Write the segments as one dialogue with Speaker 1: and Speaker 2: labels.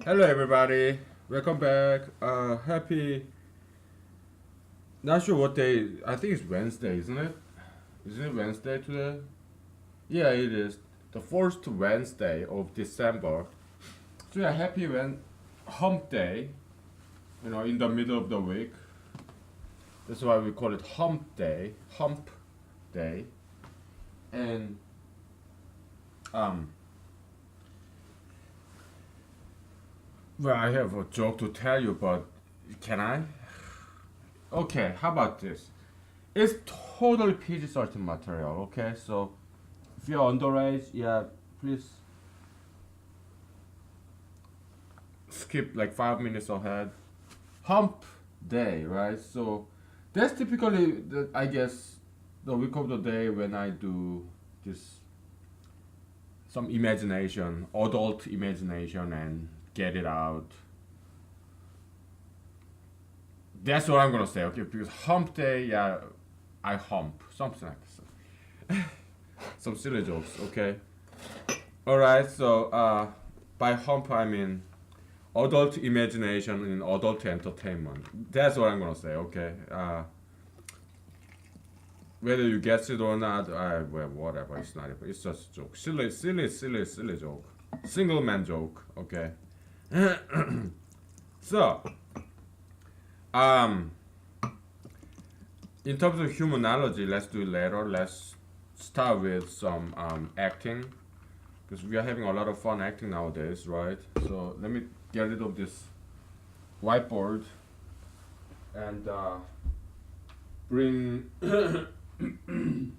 Speaker 1: Hello everybody, welcome back. Happy. Not sure what day. I think it's Wednesday, isn't it? Isn't it Wednesday today? Yeah, it is. The first Wednesday of December. So yeah, happy hump day. In the middle of the week. That's why we call it hump day. Hump day. And um, well, I have a joke to tell you, but can I? Okay, how about this? It's totally PG-13 material, okay? So if you're underage, yeah, please skip like 5 minutes ahead. Hump day, right? So that's typically, I guess, the week of the day when I do this some imagination, adult imagination, and get it out. That's what I'm gonna say, okay? Because hump day, yeah, I hump, something like this. Some silly jokes, okay? Alright, so by hump I mean adult imagination in adult entertainment. That's what I'm gonna say, okay? Whether you guess it or not, well, whatever, it's not, it's just a joke. Silly joke. Single man joke, okay? So, um, in terms of humanology, let's do it later. Let's start with some acting because we are having a lot of fun acting nowadays, right? So let me get rid of this whiteboard and bring bring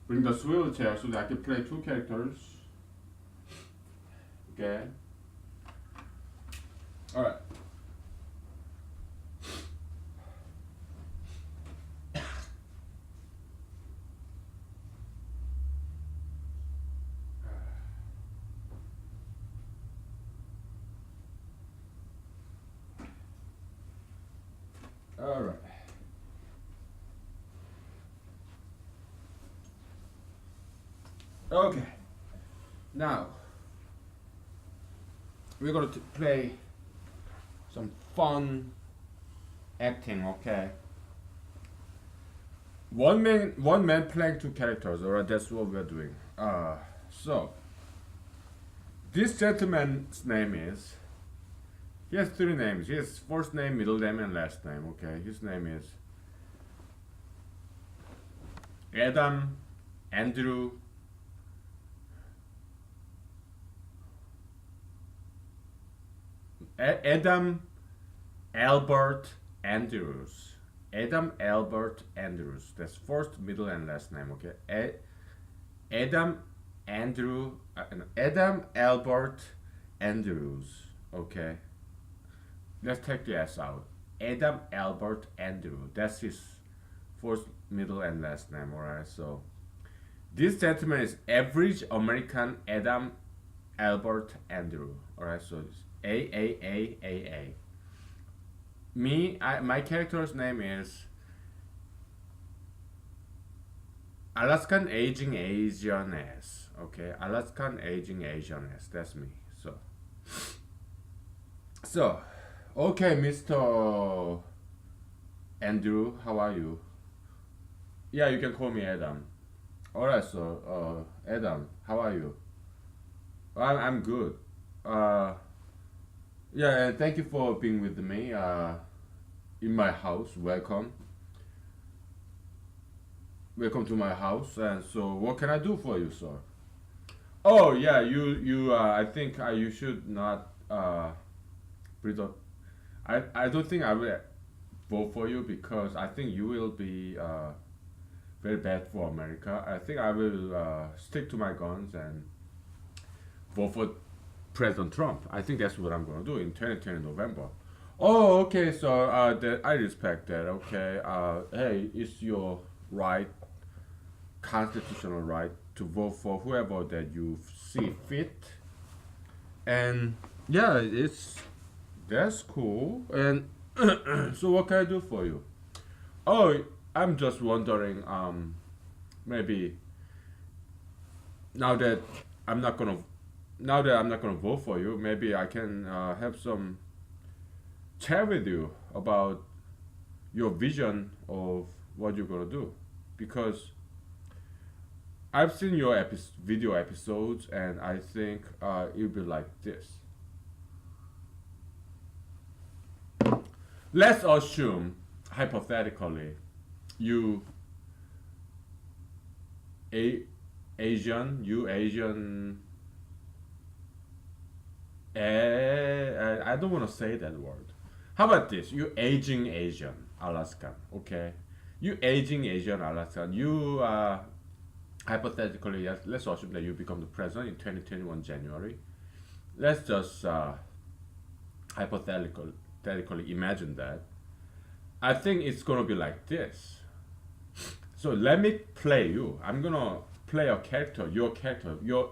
Speaker 1: the swivel chair so that I can play two characters. Okay. All right. All right. Okay. Now we're going to play some fun acting. Okay. One man playing two characters. All right. That's what we're doing. So this gentleman's name is. He has three names. He has first name, middle name, and last name. Okay. His name is Adam, Andrew, Adam Albert Andrews. Adam Albert Andrews. That's first, middle, and last name. Okay. Adam Andrew. No, Adam Albert Andrews. Okay. Let's take the S out. Adam Albert Andrew. That's his first, middle, and last name. Alright. So this gentleman is average American Adam Albert Andrew. Alright. So it's A. My character's name is Alaskan Aging Asianess. Okay, Alaskan Aging Asianess. That's me. So, okay, Mr. Andrew, how are you? Yeah, you can call me Adam. Alright, so, Adam, how are you? I'm good. Uh, yeah, and thank you for being with me in my house. Welcome. Welcome to my house. And so, what can I do for you, sir? Oh, yeah, I think you should not breathe up. I don't think I will vote for you because I think you will be very bad for America. I think I will stick to my guns and vote for President Trump. I think that's what I'm going to do in 2020 November. Oh, okay. So I respect that. Okay. Hey, it's your right, constitutional right, to vote for whoever that you see fit. And yeah, it's that's cool. And so, what can I do for you? Oh, I'm just wondering. Maybe now that I'm not gonna now that I'm not gonna vote for you, maybe I can have some chat with you about your vision of what you're gonna do, because I've seen your video episodes, and I think it'll be like this. Let's assume, hypothetically, you a Asian. I don't want to say that word. How about this? You aging Asian Alaskan, okay? You aging Asian Alaskan. You hypothetically, let's assume that you become the president in 2021 January. Let's just hypothetically imagine that. I think it's gonna be like this. So let me play you. I'm gonna play a character, your character, your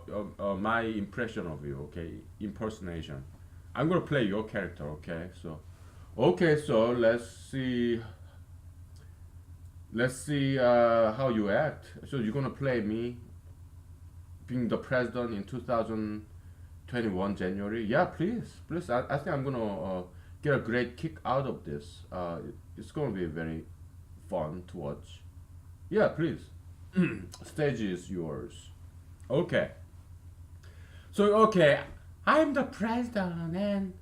Speaker 1: my impression of you. Okay, impersonation. I'm gonna play your character. Okay, so let's see. Let's see how you act. So you're gonna play me being the president in 2021 January. Yeah, please. I think I'm gonna get a great kick out of this. It's gonna be very fun to watch. Yeah, please. Stage is yours. Okay. So okay, I'm the president, and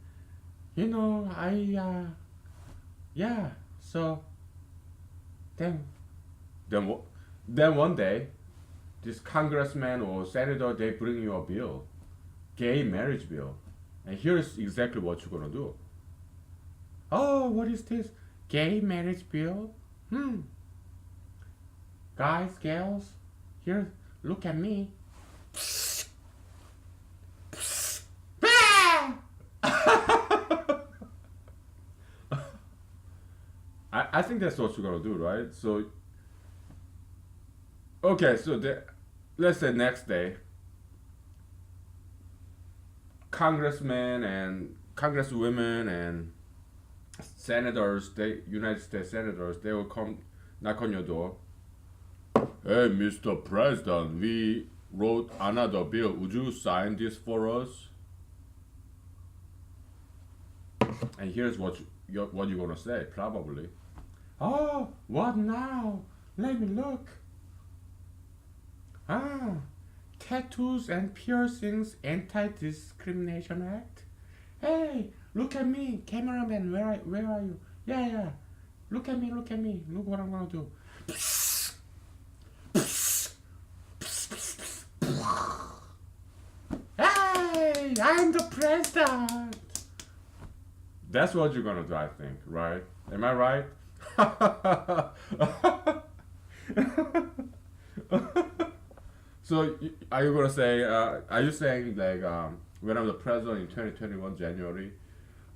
Speaker 1: yeah. So then, then then one day, this congressman or senator, they bring you a bill, gay marriage bill, and here's exactly what you're gonna do. Oh, what is this? Gay marriage bill? Guys, girls, here, look at me. I think that's what you're gonna do, right? So, okay, so let's say next day, congressmen and congresswomen and senators, United States senators, they will come knock on your door. Hey, Mr. President, we wrote another bill. Would you sign this for us? And here's what you're gonna say, probably. Oh, what now? Let me look. Ah, tattoos and piercings Anti-Discrimination Act. Hey, look at me, cameraman. Where are you? Yeah. Look at me. Look what I'm gonna do. Hey, I'm the president. That's what you're gonna do, I think, right? Am I right? So, are you gonna say? Are you saying like when I'm the president in 2021 January?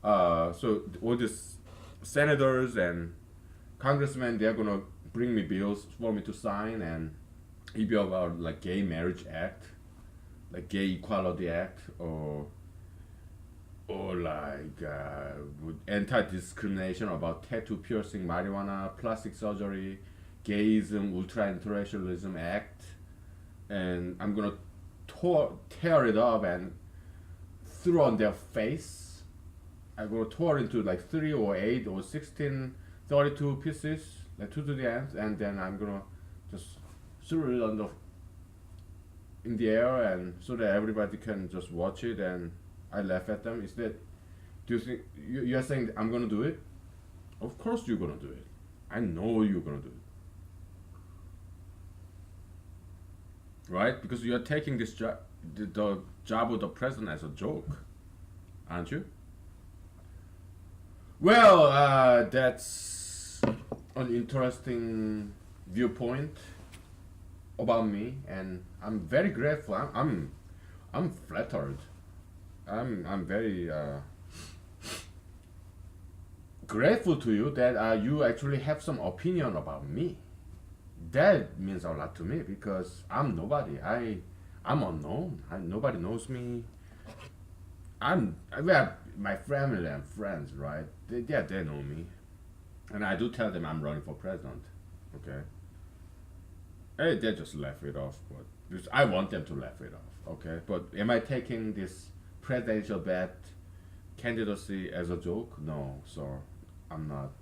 Speaker 1: So all these senators and congressmen, they're gonna bring me bills for me to sign, and it be about like gay marriage act, like gay equality act, or like anti-discrimination about tattoo piercing, marijuana, plastic surgery, gayism, ultra-interracialism act, and I'm gonna tear it up and throw on their face. I'm gonna tear into like 3 or 8 or 16, 32 pieces, like 2 to the end, and then I'm gonna just throw it in the air, and so that everybody can just watch it and I laugh at them. Is that? Do you think you're saying that I'm gonna do it? Of course you're gonna do it. I know you're gonna do it, right? Because you're taking this job, the job of the president, as a joke, aren't you? Well, that's an interesting viewpoint about me, and I'm very grateful. I'm flattered. I'm very grateful to you that you actually have some opinion about me. That means a lot to me because I'm nobody. I'm unknown. Nobody knows me. We have my family and friends, right? They know me, and I do tell them I'm running for president. Okay. Hey, they just laugh it off, but because I want them to laugh it off. Okay, but am I taking this presidential bet candidacy as a joke? No, sir. I'm not.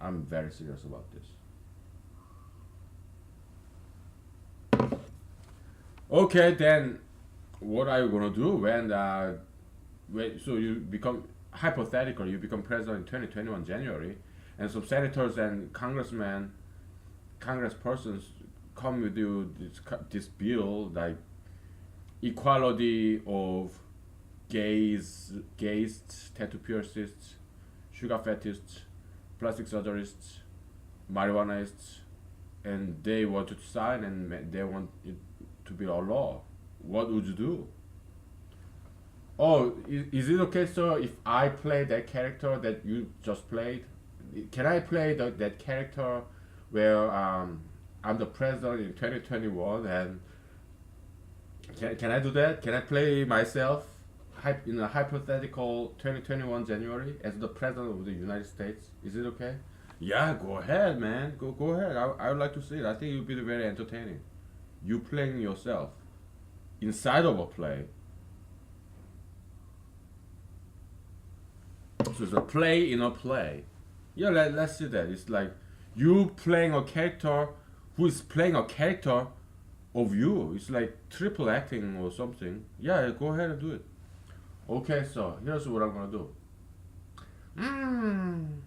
Speaker 1: I'm very serious about this. Okay, then what are you gonna do when so you become hypothetical? You become president in 2021 January, and some senators and congressmen, congresspersons come with you this bill like equality of gays, tattoo piercists, sugar fetishists, plastic surgeries, marijuanaists, and they want to sign and they want it to be a law. What would you do? Oh, is it okay, sir, if I play that character that you just played? Can I play that character where I'm the president in 2021 and can I do that? Can I play myself in a hypothetical 2021 January as the president of the United States? Is it okay? Yeah, go ahead, man. Go ahead. I would like to see it. I think it would be very entertaining. You playing yourself inside of a play. So it's a play in a play. Yeah, let's see that. It's like you playing a character who is playing a character of you. It's like triple acting or something. Yeah, go ahead and do it. Okay, so here's what I'm gonna do. Mmm,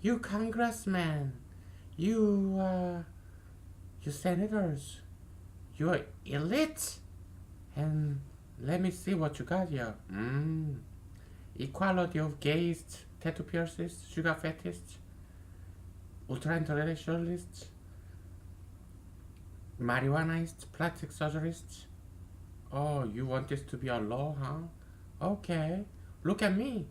Speaker 1: you congressman, you senators, you're elite, and let me see what you got here. Mmm, equality of gays, tattoo piercists, sugar fetishists, ultra intellectualists, marijuanaists, plastic surgeries. Oh, you want this to be a law, huh? Okay. Look at me.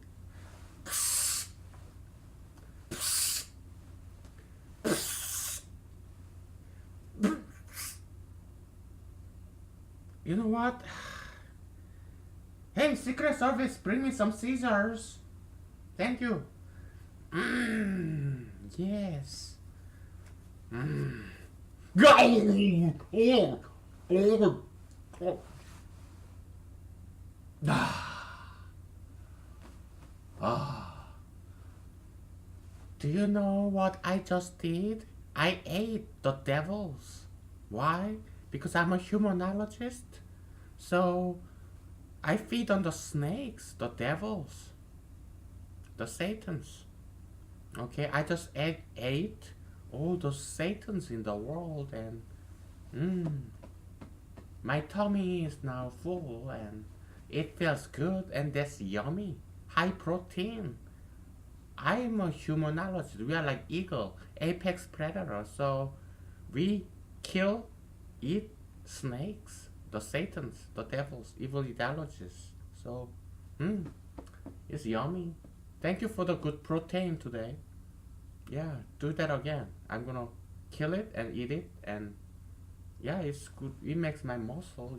Speaker 1: You know what? Hey, Secret Service, bring me some scissors. Thank you. Yes. Do you know what I just did? I ate the devils. Why? Because I'm a humanologist. So I feed on the snakes, the devils, the satans. Okay, I just ate all the satans in the world, and my tummy is now full and it feels good, and that's yummy. High protein. I'm a humanologist. We are like eagle, apex predator. So we kill, eat snakes, the satans, the devils, evil ideologies. So, it's yummy. Thank you for the good protein today. Yeah, do that again. I'm gonna kill it and eat it, and yeah, it's good. It makes my muscle.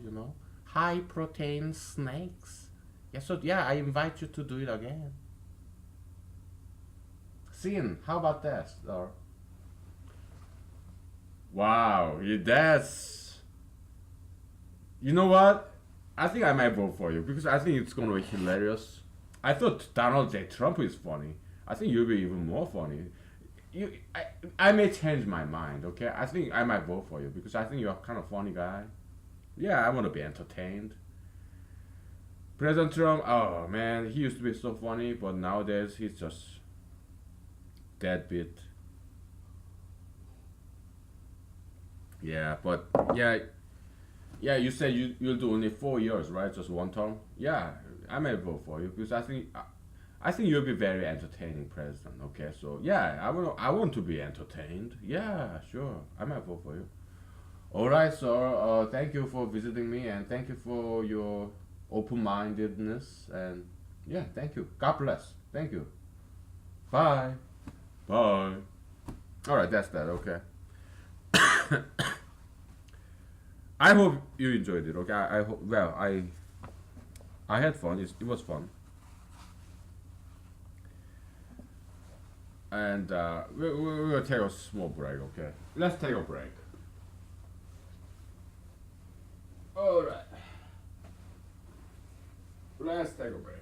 Speaker 1: High protein snakes. Yeah, so yeah, I invite you to do it again. Scene, how about that? Or wow, that's. You know what? I think I might vote for you because I think it's gonna be hilarious. I thought Donald J. Trump is funny. I think you'll be even more funny. I may change my mind. Okay, I think I might vote for you because I think you're a kind of funny guy. Yeah, I want to be entertained. President Trump, oh man, he used to be so funny, but nowadays he's just deadbeat. Yeah, but yeah. You said you'll do only 4 years, right? Just one term. Yeah, I may vote for you because I think you'll be very entertaining president. Okay, so yeah, I want to be entertained. Yeah, sure, I might vote for you. All right, sir. Thank you for visiting me, and thank you for your open-mindedness. And yeah, thank you. God bless. Thank you. Bye. Bye. All right, that's that. Okay. I hope you enjoyed it. Okay. I hope. Well, I had fun. It was fun. And we're gonna take a small break. Okay. Let's take a break. All right. let's take a break.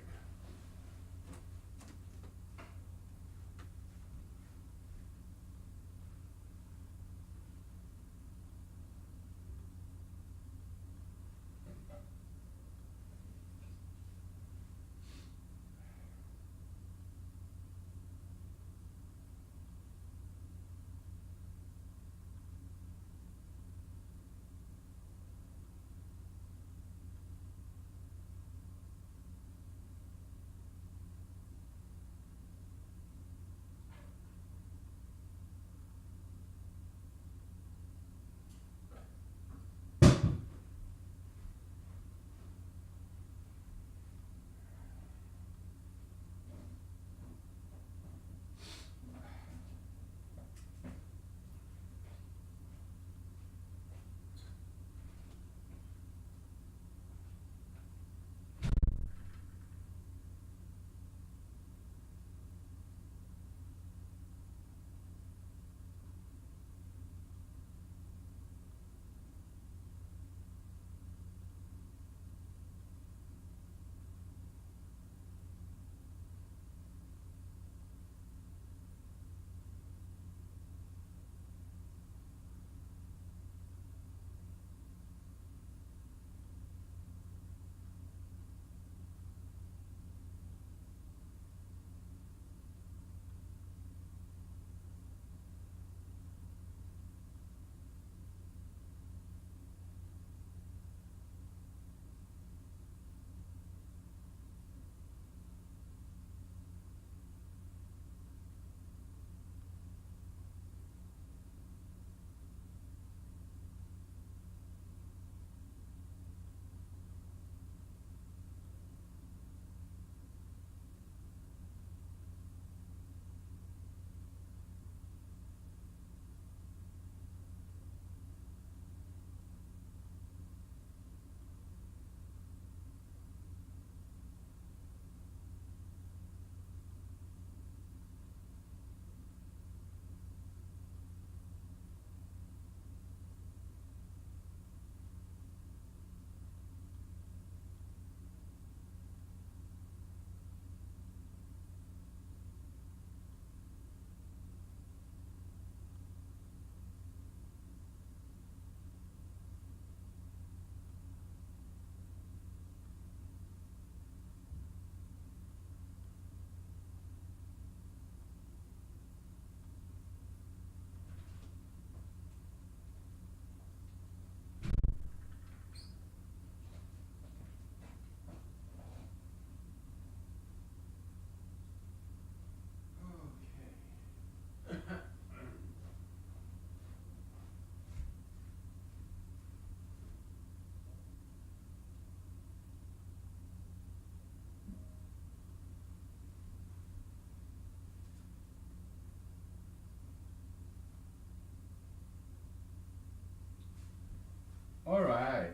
Speaker 1: All right.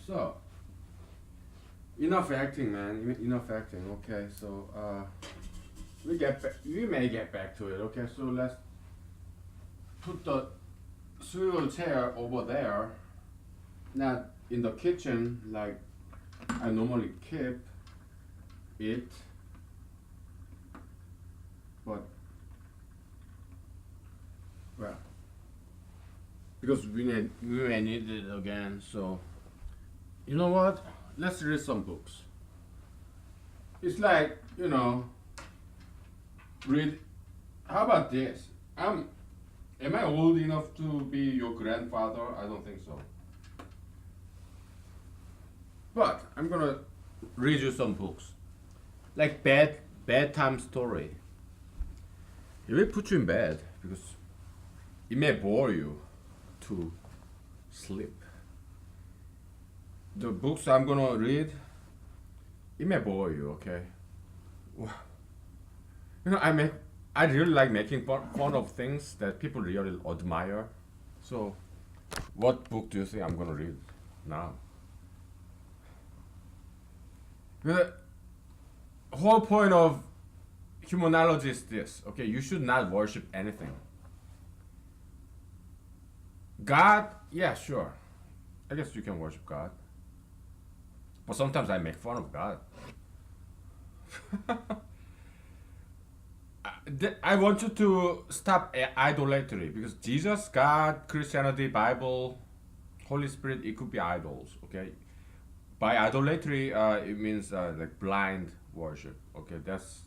Speaker 1: So enough acting, man. Enough acting. Okay. So we may get back to it. Okay. So let's put the swivel chair over there, not in the kitchen like I normally keep it, but well, because we may need it again. So you know what? Let's read some books. It's like, read. How about this? Am I old enough to be your grandfather? I don't think so. But I'm gonna read you some books, like bedtime story. It will put you in bed because it may bore you to sleep. The books I'm gonna read, it may bore you. Okay. I really like making fun of things that people really admire. So, what book do you think I'm gonna read now? The whole point of humanology is this. Okay, you should not worship anything. God, yeah, sure. I guess you can worship God. But sometimes I make fun of God. I want you to stop idolatry because Jesus, God, Christianity, Bible, Holy Spirit, it could be idols. Okay, by idolatry, it means like blind worship. Okay, that's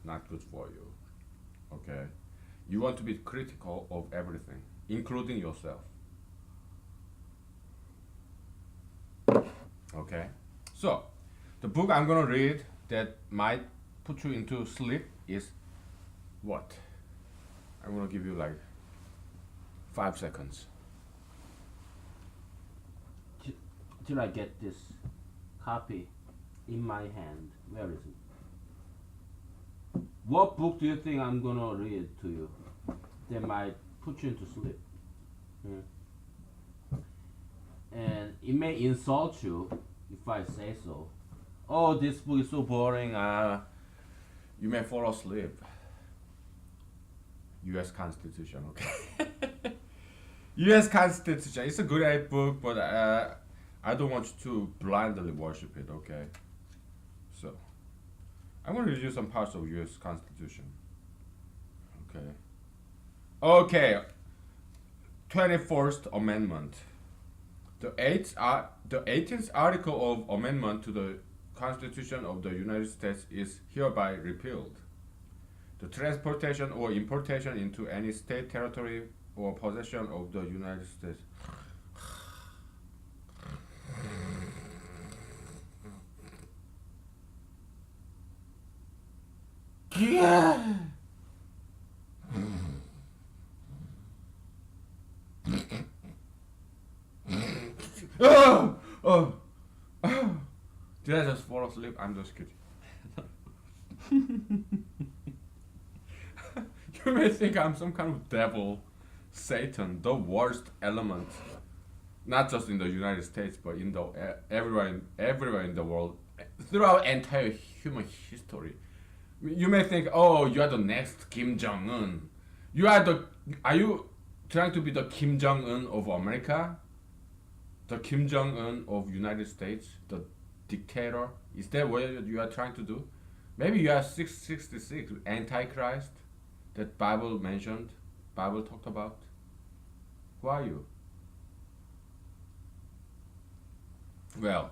Speaker 1: not good for you. Okay, you want to be critical of everything, including yourself. Okay, so the book I'm gonna read that might put you into sleep is what? I'm gonna give you like 5 seconds.
Speaker 2: Till I get this copy in my hand. Where is it? What book do you think I'm gonna read to you that might put you into sleep? Hmm. And it may insult you if I say so. Oh, this book is so boring.
Speaker 1: You may fall asleep. U.S. Constitution, okay? U.S. Constitution. It's a good book, but I don't want you to blindly worship it, okay? So, I'm going to review some parts of U.S. Constitution. Okay. Okay. 21st Amendment. The 18th article of amendment to the Constitution of the United States is hereby repealed. The transportation or importation into any state, territory, or possession of the United States. Yeah. Oh, oh, oh. Did I just fall asleep? I'm just kidding. You may think I'm some kind of devil, Satan, the worst element, not just in the United States, but in the everywhere in the world, throughout entire human history. You may think, oh, you are the next Kim Jong Un. Are you trying to be the Kim Jong Un of America? The Kim Jong Un of United States, the dictator? Is that what you are trying to do? Maybe you are 666 Antichrist that Bible mentioned, Bible talked about. Who are you? Well,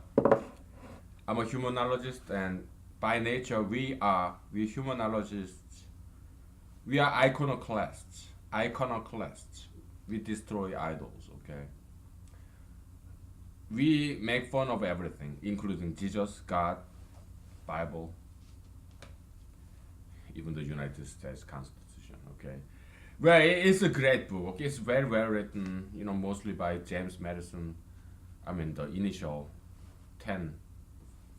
Speaker 1: I'm a humanologist, and by nature we humanologists, we are iconoclasts. Iconoclasts. We destroy idols, okay? We make fun of everything, including Jesus, God, Bible, even the United States Constitution, okay? Well, it's a great book, okay? It's very well written, mostly by James Madison. I mean, the initial 10,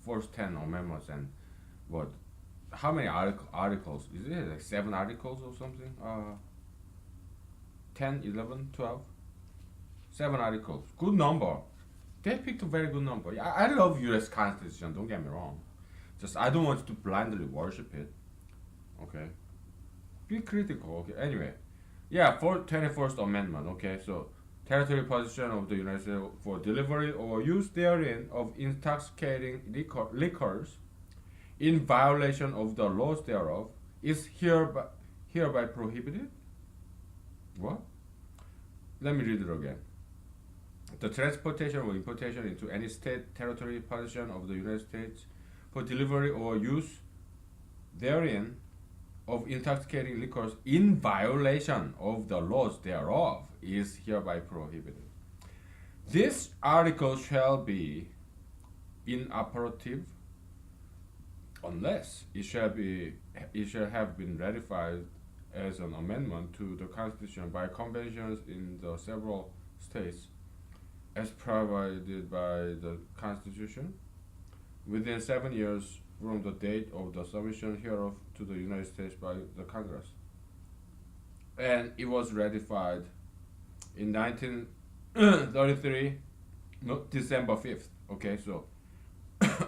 Speaker 1: first 10 amendments, and what, how many articles? Is it like 7 articles or something? 10, 11, 12? 7 articles. Good number. They picked a very good number. I love U.S. Constitution, don't get me wrong. Just, I don't want you to blindly worship it. Okay? Be critical, okay? Anyway. Yeah, for 21st Amendment, okay? So, territory possession of the United States for delivery or use therein of intoxicating liquors in violation of the laws thereof is hereby prohibited? What? Let me read it again. The transportation or importation into any state, territory, possession of the United States for delivery or use therein of intoxicating liquors in violation of the laws thereof is hereby prohibited. This article shall be inoperative unless it shall have been ratified as an amendment to the Constitution by conventions in the several states as provided by the Constitution within 7 years from the date of the submission hereof to the United States by the Congress. And it was ratified in 1933, no, December 5th. Okay, so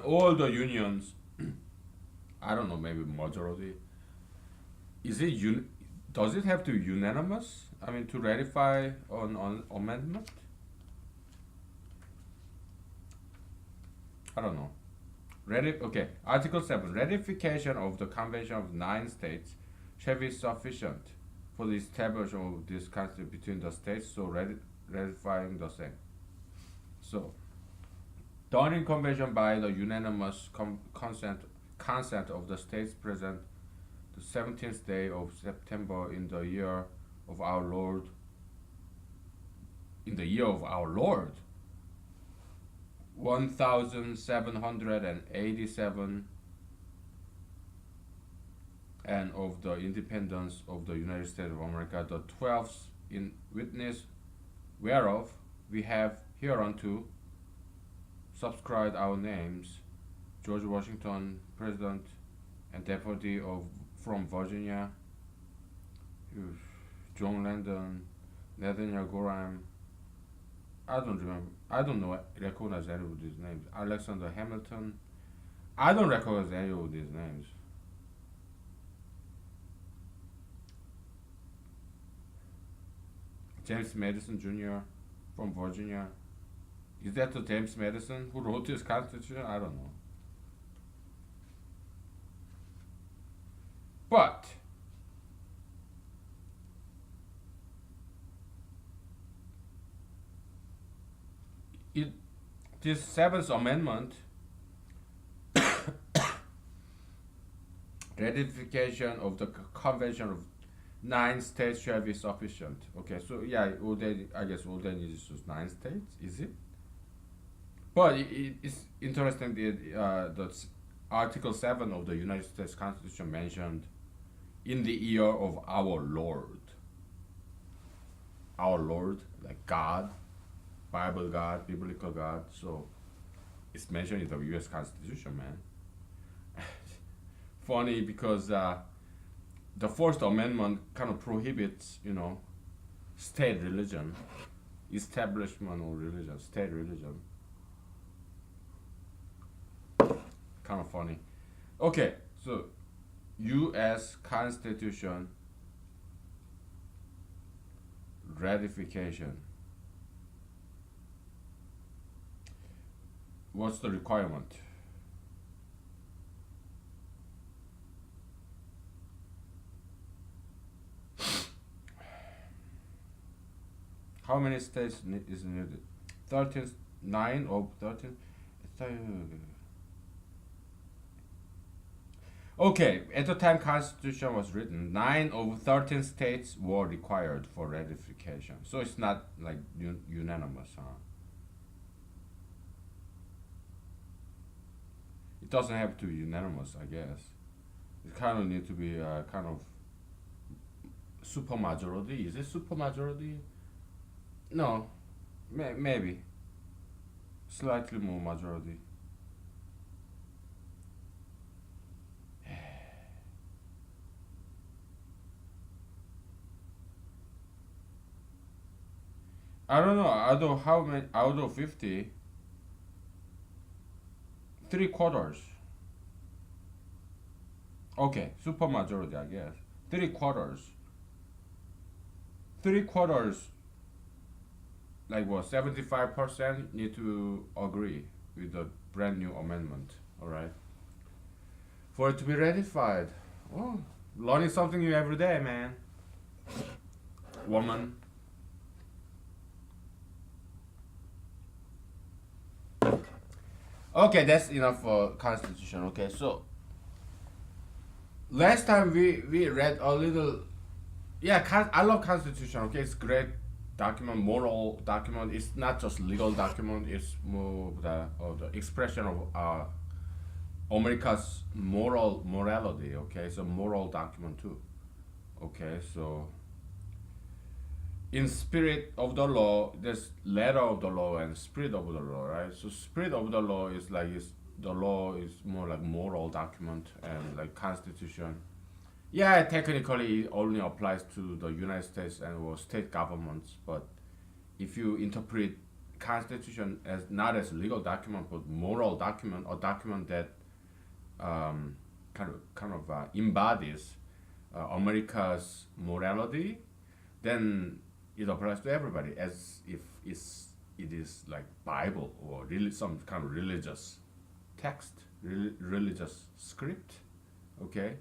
Speaker 1: all the unions, I don't know, maybe majority, does it have to be unanimous? I mean, to ratify on amendment? I don't know. Okay. Article 7. Ratification of the Convention of Nine States shall be sufficient for the establishment of this constitution between the states, so ratifying the same. So, done in convention by the unanimous consent of the states present the 17th day of September in the year of our Lord, in the year of our Lord, 1787, and of the independence of the United States of America, the 12th, in witness whereof we have hereunto subscribed our names, George Washington, President and Deputy of from Virginia, John Landon, Nathaniel Gorham. I don't remember. I don't know. Recognize any of these names. Alexander Hamilton. I don't recognize any of these names. James Madison Jr. from Virginia. Is that the James Madison who wrote this Constitution? I don't know. But it, this Seventh Amendment, ratification of the Convention of Nine States shall be sufficient. Okay, so yeah, I guess all they need is just 9 states, is it? But it's interesting that Article 7 of the United States Constitution mentioned in the year of our Lord. Our Lord, like God, Bible God, biblical God. So it's mentioned in the U.S. Constitution, man. Funny because the First Amendment kind of prohibits, state religion, establishment of religion, state religion. Kind of funny. Okay, so U.S. Constitution ratification. What's the requirement? How many states is needed? 13, 9 of 13. Okay, at the time Constitution was written, 9 of 13 states were required for ratification. So it's not like unanimous, huh? It doesn't have to be unanimous, I guess. It kind of need to be kind of supermajority. Is it supermajority? No, maybe slightly more majority. I don't know. Out of how many? Out of 50, 3/4. Okay, supermajority, I guess. 3/4. 3/4, like what? 75% need to agree with the brand new amendment. All right. For it to be ratified. Oh, learning something new every day, man. Woman. Okay, that's enough for Constitution. Okay, so last time we read a little. Yeah, I love Constitution. Okay, it's great document, moral document. It's not just legal document. It's more the expression of America's morality. Okay, it's a moral document too. Okay, so in spirit of the law, there's letter of the law and spirit of the law, right? So spirit of the law is like the law is more like moral document, and like Constitution. Yeah, technically it only applies to the United States and or state governments, but if you interpret Constitution as not as legal document but moral document, a document that kind of embodies America's morality, then it applies to everybody as if it is like Bible or really some kind of religious. text, religious script. Okay,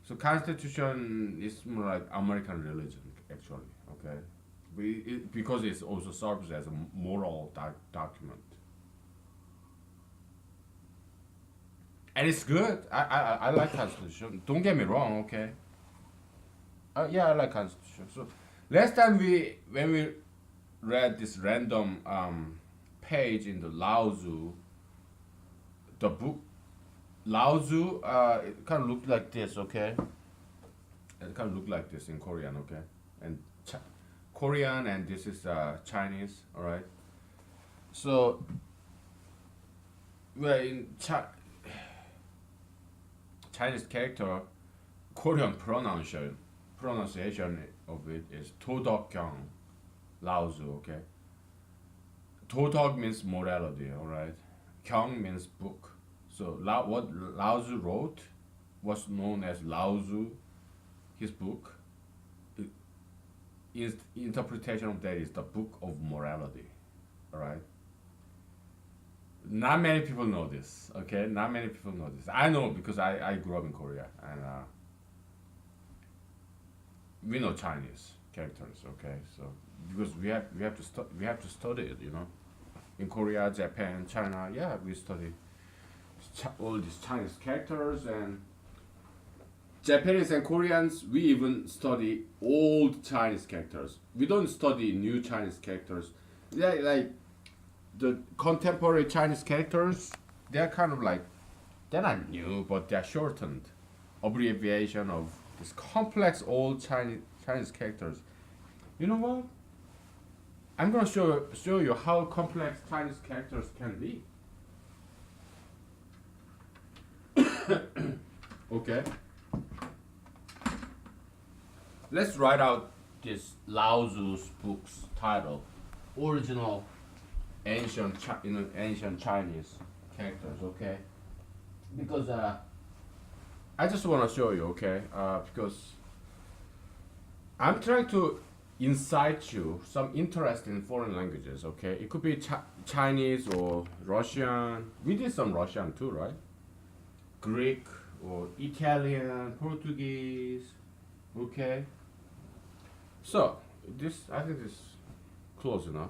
Speaker 1: so Constitution is more like American religion actually. Okay, because it also serves as a moral document, and it's good. I like Constitution. Don't get me wrong. Okay, yeah, I like Constitution. So last time when we read this random page in the Lao Tzu, the book Lao Tzu, it kind of looked like this, okay? It kind of looked like this in Korean, okay? And Korean, and this is Chinese, all right? So, well, in Chinese character, Korean pronunciation of it is 도덕경 Lao Tzu, okay? 도덕 means morality, all right? Kyung means book. So what Lao Tzu wrote was known as Lao Tzu, his book. His interpretation of that is the book of morality, all right? Not many people know this, okay? Not many people know this. I know because I grew up in Korea, and we know Chinese characters, okay? So because we have to study it, you know. In Korea, Japan, China, yeah, we study all these Chinese characters, and Japanese and Koreans, we even study old Chinese characters. We don't study new Chinese characters. Yeah, like the contemporary Chinese characters, they're kind of like, they're not new, but they're shortened abbreviation of this complex old Chinese characters. You know what? I'm gonna show you how complex Chinese characters can be. Okay. Let's write out this Lao Tzu's book's title, original ancient Chinese characters. Okay. Because I just want to show you. Okay. Because I'm trying to incite you some interest in foreign languages. Okay. It could be Chinese or Russian. We did some Russian too, right? Greek or Italian, Portuguese. Okay. So this, I think, is close enough.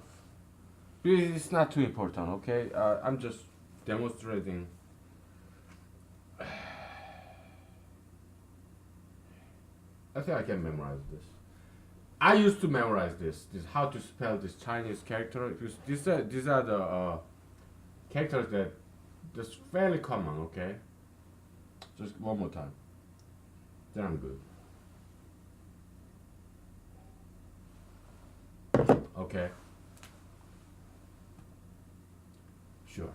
Speaker 1: It's not too important. Okay. I'm just demonstrating. I think I can memorize this. I used to memorize this how to spell this Chinese character, because these are the characters that just fairly common. Okay. Just one more time. Then I'm good. Okay. Sure.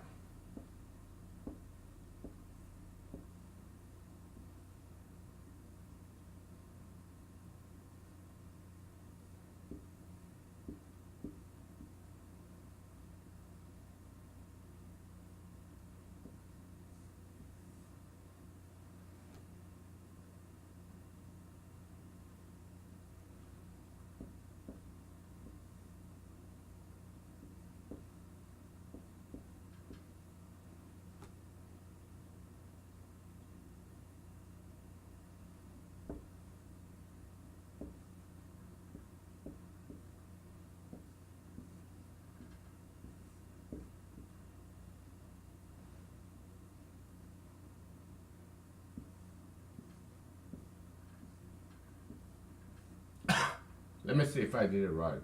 Speaker 1: Let me see if I did it right.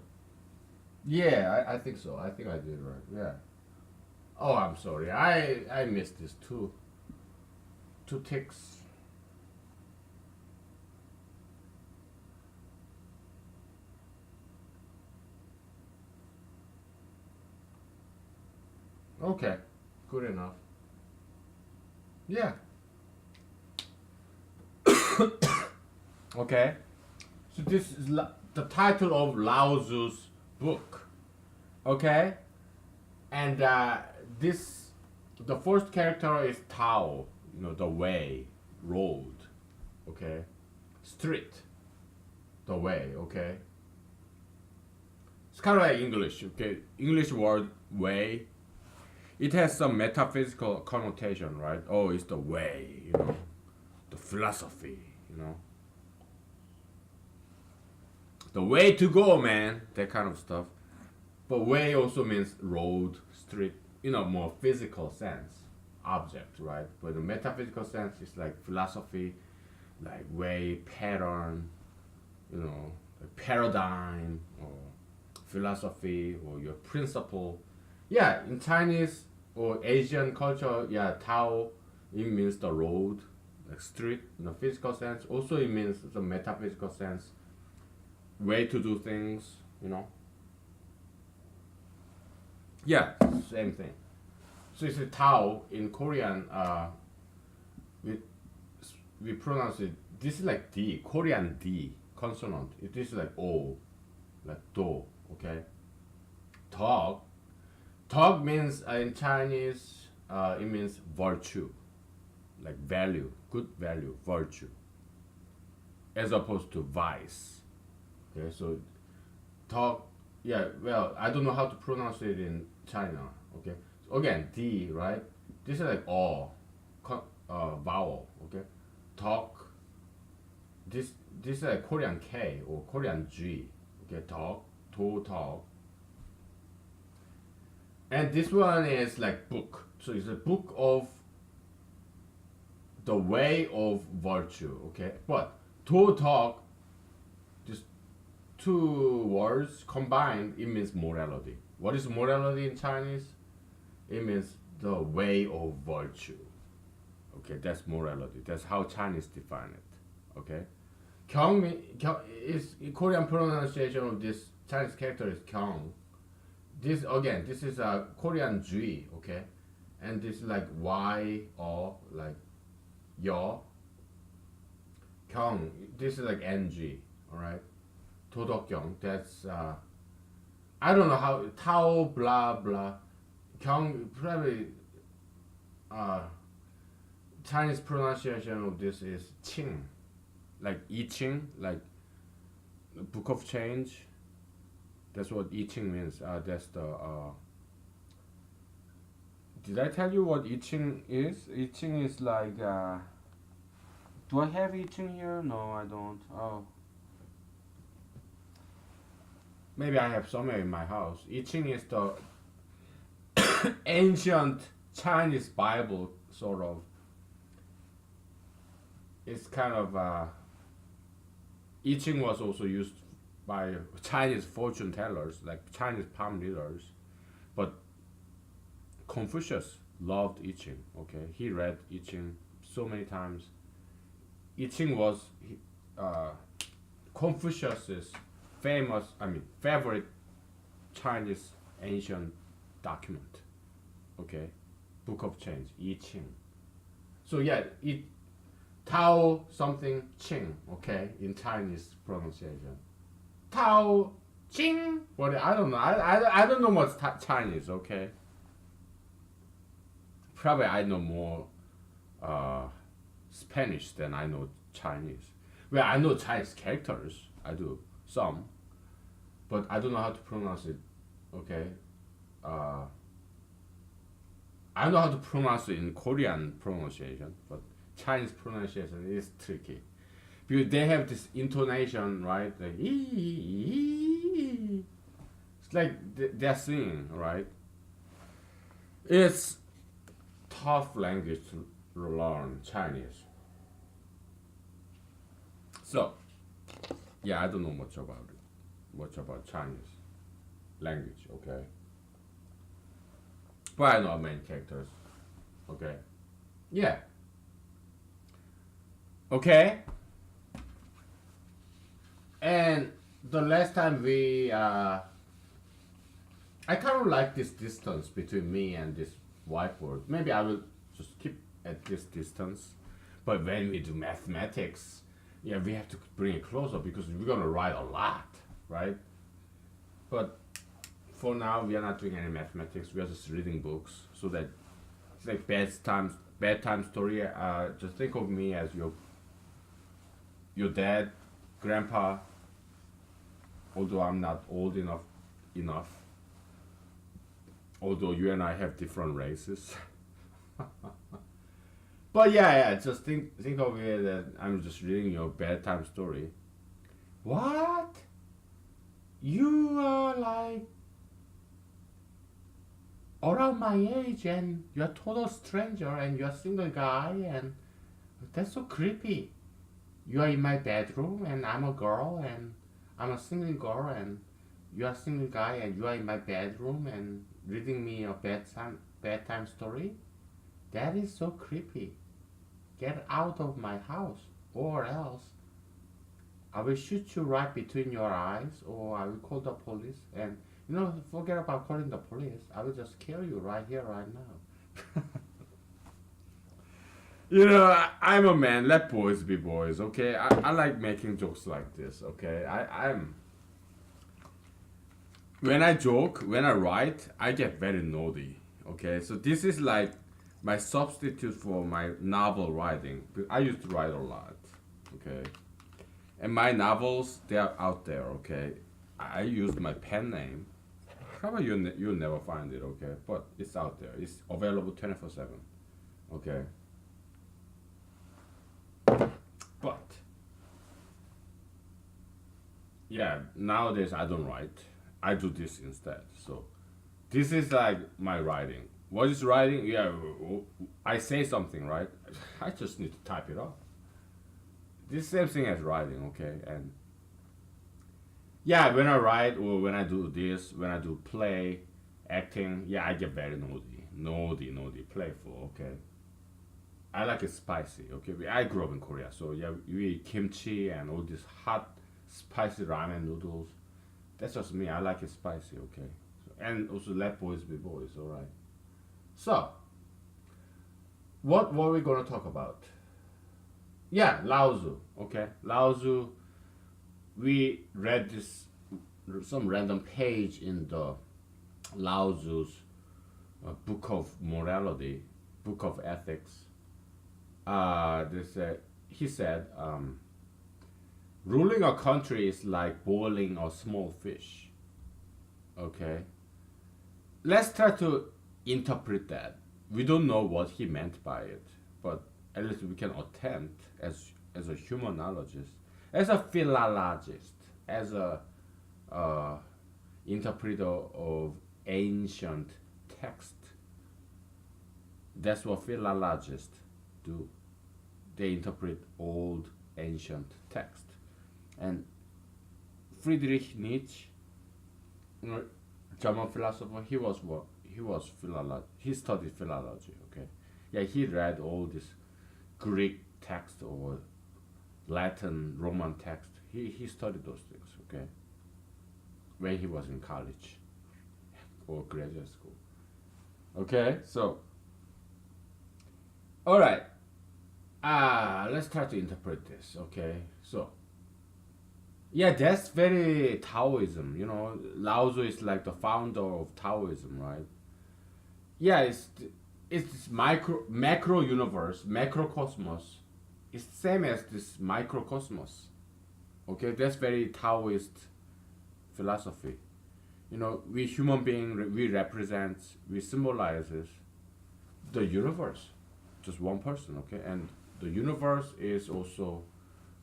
Speaker 1: Yeah, I think so. I think I did it right. Yeah. Oh, I'm sorry. I missed this two ticks. Okay, good enough. Yeah. Okay. So this is the title of Lao Tzu's book. Okay, and this, the first character is Tao. You know, the way, road. Okay, street, the way. Okay. It's kind of like English. Okay, English word way. it has some metaphysical connotation, right? Oh, it's the way, the philosophy, the way to go, man, that kind of stuff. But way also means road, street, more physical sense, object, right? But the metaphysical sense is like philosophy, like way, pattern, like paradigm or philosophy or your principle. Yeah, in Chinese or Asian culture, yeah, Tao, it means the road, like street in the physical sense. Also, it means the metaphysical sense, way to do things, Yeah, same thing. So it's a Tao in Korean. We we pronounce it. This is like D, Korean D consonant. This is like O, like Do. Okay. Dog. Dog means in Chinese. It means virtue, like value, good value, virtue, as opposed to vice. Okay, so dog. Yeah. Well, I don't know how to pronounce it in China. Okay. So again, D, right? This is like O, vowel. Okay. Talk. This is a Korean K or Korean G. Okay, talk, to talk. And this one is like book. So it's a book of the way of virtue. Okay, but to talk, just two words combined, it means morality. What is morality in Chinese? It means the way of virtue. Okay, that's morality. That's how Chinese define it. Okay. Kyung is Korean pronunciation of this Chinese character is Kyung. This is a Korean G, okay, and this is like Y or like Yo. Kyung. This is like NG, all right. 도덕경. That's I don't know how Tao blah blah. Kyung probably Chinese pronunciation of this is Qing, like I Ching, like Book of Change. That's what I Ching means. That's the. Did I tell you what I Ching is? I Ching is like. Do I have I Ching here? No, I don't. Oh. Maybe I have somewhere in my house. I Ching is the ancient Chinese Bible, sort of. It's kind of. I Ching was also used by Chinese fortune tellers, like Chinese palm readers. But Confucius loved I Ching. Okay, he read I Ching so many times. I Ching was Confucius's favorite Chinese ancient document. Okay, Book of Change, I Ching. So yeah, Tao something Ching. Okay, in Chinese pronunciation. Tao Ching. What I don't know. I don't know what's Chinese. Okay. Probably I know more Spanish than I know Chinese. Well, I know Chinese characters. I do some, but I don't know how to pronounce it. Okay. I know how to pronounce it in Korean pronunciation, but Chinese pronunciation is tricky. Because they have this intonation, right? Like it's like they're singing, right? It's tough language to learn Chinese. So, yeah, I don't know much about it, much about Chinese language. Okay, but I know main characters. Okay, yeah. Okay. And the last time I kind of like this distance between me and this whiteboard. Maybe I will just keep at this distance. But when we do mathematics, yeah, we have to bring it closer because we're gonna write a lot, right? But for now, we are not doing any mathematics. We are just reading books, so that it's like bedtime story. Just think of me as your dad, grandpa. Although I'm not old enough, Although you and I have different races. But yeah, just think of it that I'm just reading your bedtime story. What? You are like around my age and you're a total stranger and you're a single guy and that's so creepy. You are in my bedroom and I'm a girl and I'm a single girl and you're a single guy and you are in my bedroom and reading me a bedtime story. That is so creepy. Get out of my house or else I will shoot you right between your eyes or I will call the police and forget about calling the police. I will just kill you right here, right now. I'm a man. Let boys be boys, okay? I like making jokes like this, okay? I'm when I joke, when I write, I get very naughty. Okay, so this is like my substitute for my novel writing. I used to write a lot. Okay, and my novels they are out there. Okay, I use my pen name. Probably you'll never find it. Okay, but it's out there. It's available 24/7. Okay, but yeah, nowadays I don't write. I do this instead. So this is like my writing. What is writing? Yeah, I say something, right? I just need to type it up. This same thing as writing, okay? And yeah, when I write or when I do this, when I do play, acting, yeah, I get very naughty, playful, okay? I like it spicy, okay? I grew up in Korea, so yeah, we eat kimchi and all these hot, spicy ramen noodles. That's just me. I like it spicy, okay? So, and also let boys be boys, all right? So, what were we gonna talk about? Yeah, Lao Tzu. Okay, Lao Tzu. We read this some random page in the Lao Tzu's book of morality, book of ethics. He said, ruling a country is like boiling a small fish. Okay, let's try to interpret that. We don't know what he meant by it, but at least we can attempt as a humanologist, as a philologist, as a uh, interpreter of ancient text. That's what philologists do. They interpret old ancient text. And Friedrich Nietzsche, you know, German philosopher, he was philology. He studied philology. Okay, yeah, he read all this Greek text or Latin, Roman text. He studied those things. Okay, when he was in college or graduate school. Okay, so all right. Let's try to interpret this. Okay, so yeah, that's very Taoism. Lao Tzu is like the founder of Taoism, right? Yeah, it's this macro universe, macrocosmos. It's same as this microcosmos. Okay, that's very Taoist philosophy. We human being we symbolizes the universe, just one person. Okay, and the universe is also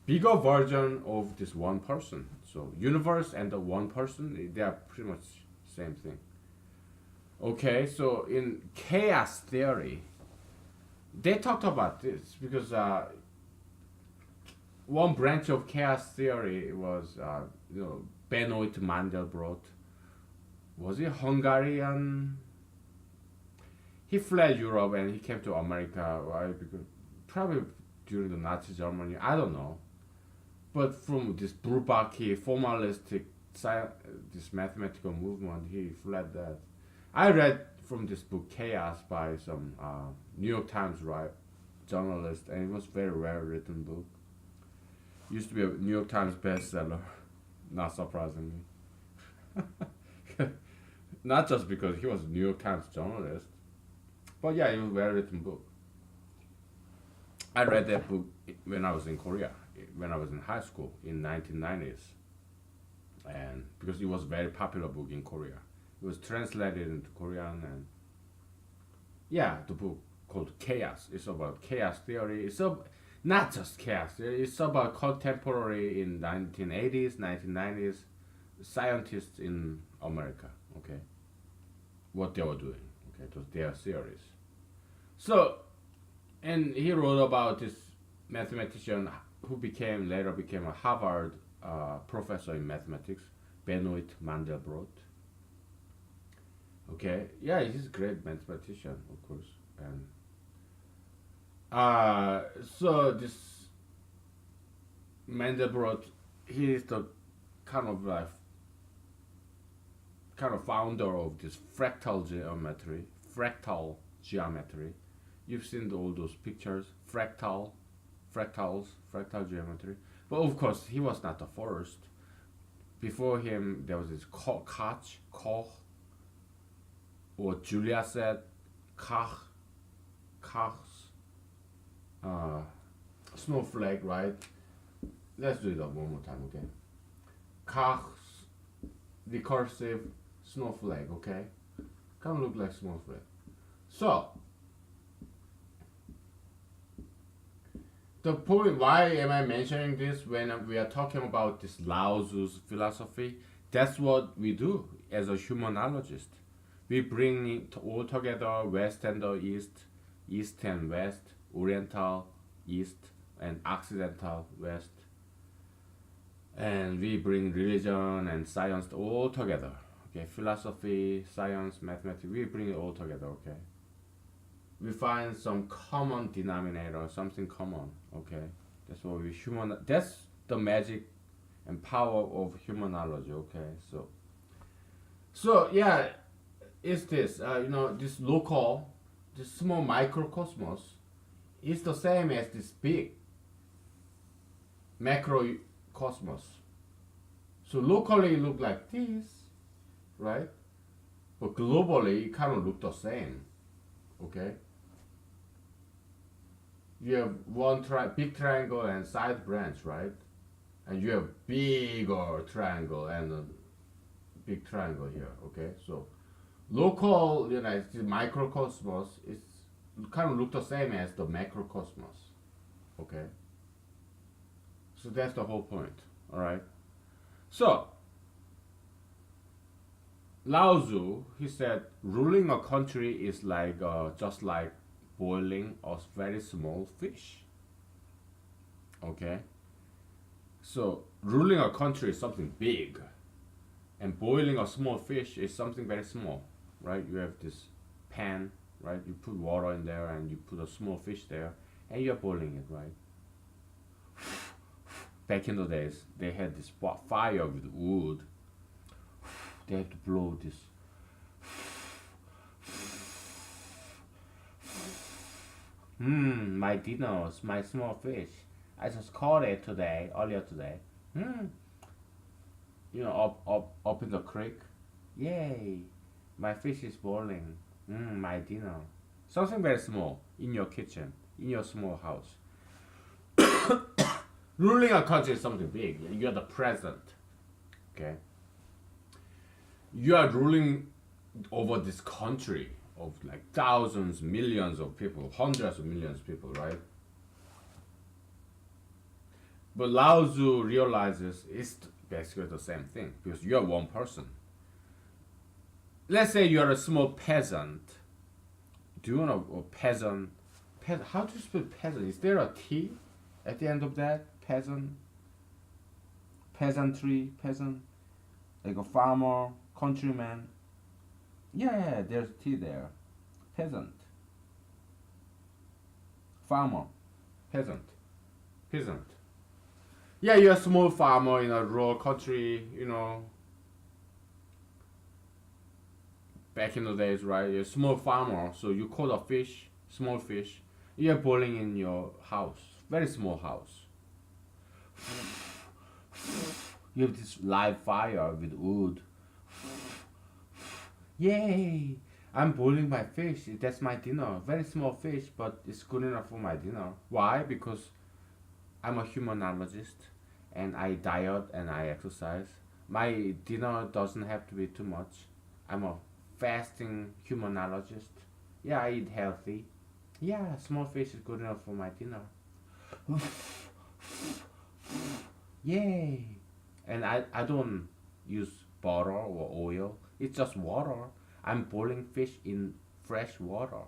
Speaker 1: bigger version of this one person. So universe and the one person they are pretty much same thing. Okay, so in chaos theory, they talked about this because one branch of chaos theory was Benoit Mandelbrot. Was he Hungarian? He fled Europe and he came to America, right? Because probably during the Nazi Germany. I don't know, but from this Bourbaki formalistic this mathematical movement, he fled that. I read from this book Chaos by some New York Times journalist, and it was very well written book. Used to be a New York Times bestseller, not surprisingly. Not just because he was a New York Times journalist, but yeah, it was a well written book. I read that book when I was in Korea, when I was in high school in 1990s, and because it was a very popular book in Korea, It was translated into Korean, and yeah, the book called Chaos. It's about chaos theory. Not just chaos theory. It's about contemporary in 1980s, 1990s scientists in America. Okay, what they were doing. Okay, it was their theories. So, and he wrote about this mathematician who later became a Harvard professor in mathematics, Benoit Mandelbrot. Okay, yeah, he's a great mathematician, of course, and so this Mandelbrot, he is the kind of like founder of this fractal geometry. You've seen all those pictures, fractal geometry. But of course, he was not the first. Before him, there was this Koch, or Julia said, Koch's uh, snowflake, right? Let's do it one more time, okay? Koch's recursive snowflake, okay? Kind of look like snowflake. So, the point, why am I mentioning this when we are talking about this Lao Tzu's philosophy? That's what we do as a humanologist. We bring it all together, West and the East, East and West, Oriental, East, and Occidental, West. And we bring religion and science all together. Okay, philosophy, science, mathematics, we bring it all together, okay? We find some common denominator, something common, okay? That's the magic and power of humanology, okay? So yeah, it's this, this local, this small microcosmos is the same as this big macrocosmos. So locally it look like this, right? But globally it kind of look the same, okay? You have one big triangle and side branch, right? And you have bigger triangle and a big triangle here, okay? So local, the microcosmos is kind of look the same as the macrocosmos, okay? So that's the whole point, all right? So Lao Tzu, he said, ruling a country is like just like boiling a very small fish. Okay? So, ruling a country is something big, and boiling a small fish is something very small, right? You have this pan, right? You put water in there and you put a small fish there, and you're boiling it, right? Back in the days, they had this fire with wood. They have to blow this. My dinos, my small fish. I just caught it earlier today. Up in the creek. Yay, my fish is boiling. My dinner. Something very small in your kitchen, in your small house. Ruling a country is something big. You're the president. Okay. You are ruling over this country of like thousands, millions of people, hundreds of millions of people, right? But Lao Tzu realizes it's basically the same thing because you're one person. Let's say you're a small peasant. Do you know a peasant? How do you spell peasant? Is there a T at the end of that? Peasant? Peasantry? Peasant? Like a farmer? Countryman? Yeah, there's T there. Peasant. Farmer. Peasant. Peasant. Yeah, you're a small farmer in a rural country, back in the days, right? You're a small farmer, so you caught a fish, small fish. You're boiling in your house, very small house. You have this live fire with wood. Yay! I'm boiling my fish. That's my dinner. Very small fish, but it's good enough for my dinner. Why? Because I'm a humanologist and I diet and I exercise. My dinner doesn't have to be too much.
Speaker 2: I'm a fasting humanologist. Yeah, I eat healthy. Yeah, small fish is good enough for my dinner. Yay! And I don't use butter or oil. It's just water. I'm boiling fish in fresh water.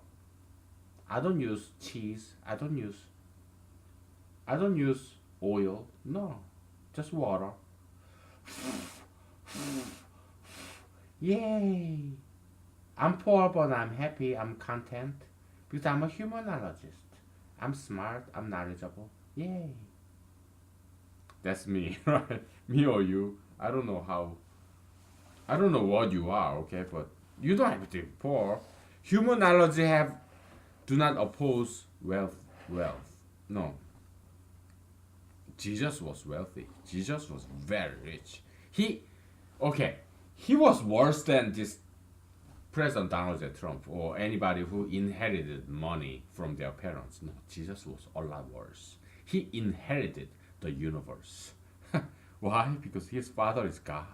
Speaker 2: I don't use cheese. I don't use oil. No, just water. Yay! I'm poor, but I'm happy. I'm content because I'm a humanologist. I'm smart. I'm knowledgeable. Yay! That's me, right? Me or you? I don't know how. I don't know what you are, okay? But you don't have to be poor. Humanology have do not oppose wealth. Wealth. No, Jesus was wealthy. Jesus was very rich. He, okay, he was worse than this President Donald J. Trump or anybody who inherited money from their parents. No, Jesus was a lot worse. He inherited the universe. Why? Because his father is God.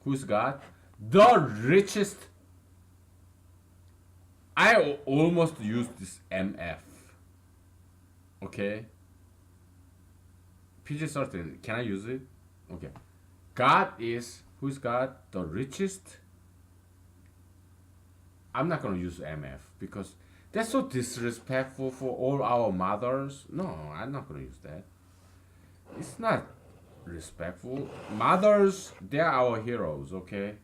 Speaker 2: Who's God? The richest. I almost used this MF. Okay? PG 13. Can I use it? Okay. God is. Who's God? The richest. I'm not gonna use MF because that's so disrespectful for all our mothers. No, I'm not gonna use that. It's not respectful. Mothers, they're our heroes, okay?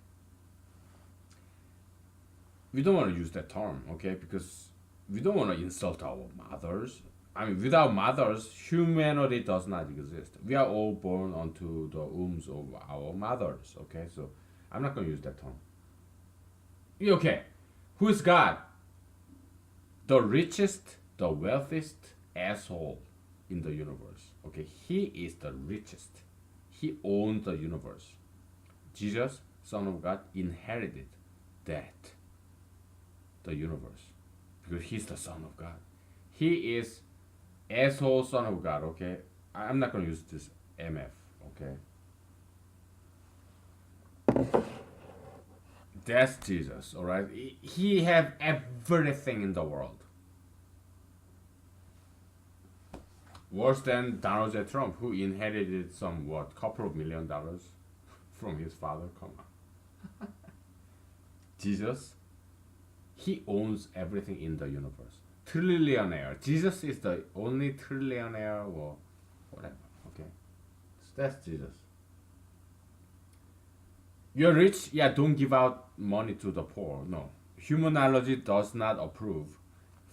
Speaker 2: We don't want to use that term, okay? Because we don't want to insult our mothers. I mean, without mothers, humanity does not exist. We are all born onto the wombs of our mothers, okay? So I'm not going to use that term. Okay, who's God? The richest, the wealthiest asshole in the universe. Okay, he is the richest. He owns the universe. Jesus, Son of God, inherited that, the universe, because he's the Son of God. He is asshole Son of God. Okay, I'm not gonna use this MF. Okay, that's Jesus. All right, he have everything in the world. Worse than Donald J. Trump, who inherited some what couple of $1 million from his father. Come on, Jesus, he owns everything in the universe. Trillionaire. Jesus is the only trillionaire or whatever. Okay, so that's Jesus. You're rich, yeah. Don't give out money to the poor. No, humanology does not approve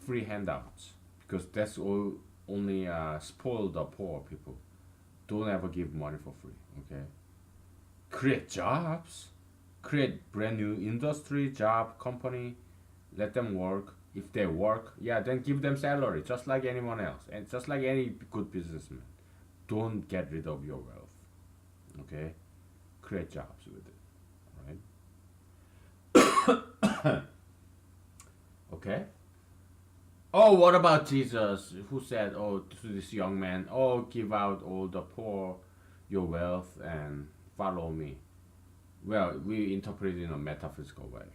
Speaker 2: free handouts because that's all only spoil the poor people. Don't ever give money for free. Okay, create jobs, create brand new industry, job, company, let them work. If they work, yeah, then give them salary just like anyone else and just like any good businessman. Don't get rid of your wealth. Okay, create jobs with it. Right? Okay. Oh, what about Jesus, who said, "Oh, to this young man, oh, give out all the poor your wealth and follow me." Well, we interpret it in a metaphysical way,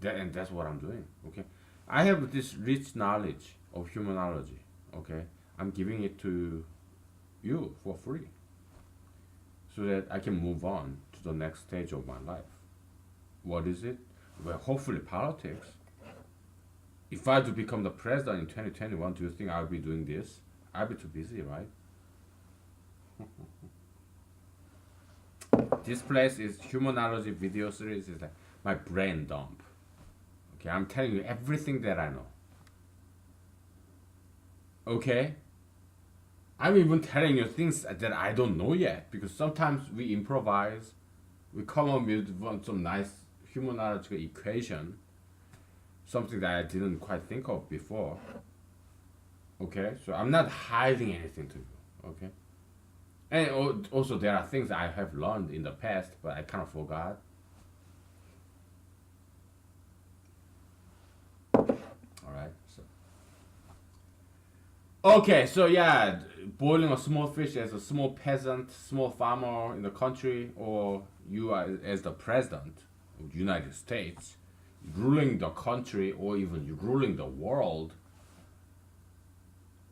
Speaker 2: and that's what I'm doing. Okay, I have this rich knowledge of humanology. Okay, I'm giving it to you for free, so that I can move on to the next stage of my life. What is it? Well, hopefully politics. If I had to become the president in 2021, do you think I'll be doing this? I'll be too busy, right? This place is humanology video series. Is like my brain dump. Okay, I'm telling you everything that I know. Okay, I'm even telling you things that I don't know yet because sometimes we improvise, we come up with some nice humanological equation, something that I didn't quite think of before. Okay, so I'm not hiding anything to you. Okay, and also there are things I have learned in the past, but I kind of forgot. All right, so okay, so yeah, boiling a small fish as a small peasant, small farmer in the country, or you are as the president, of the United States, ruling the country or even ruling the world,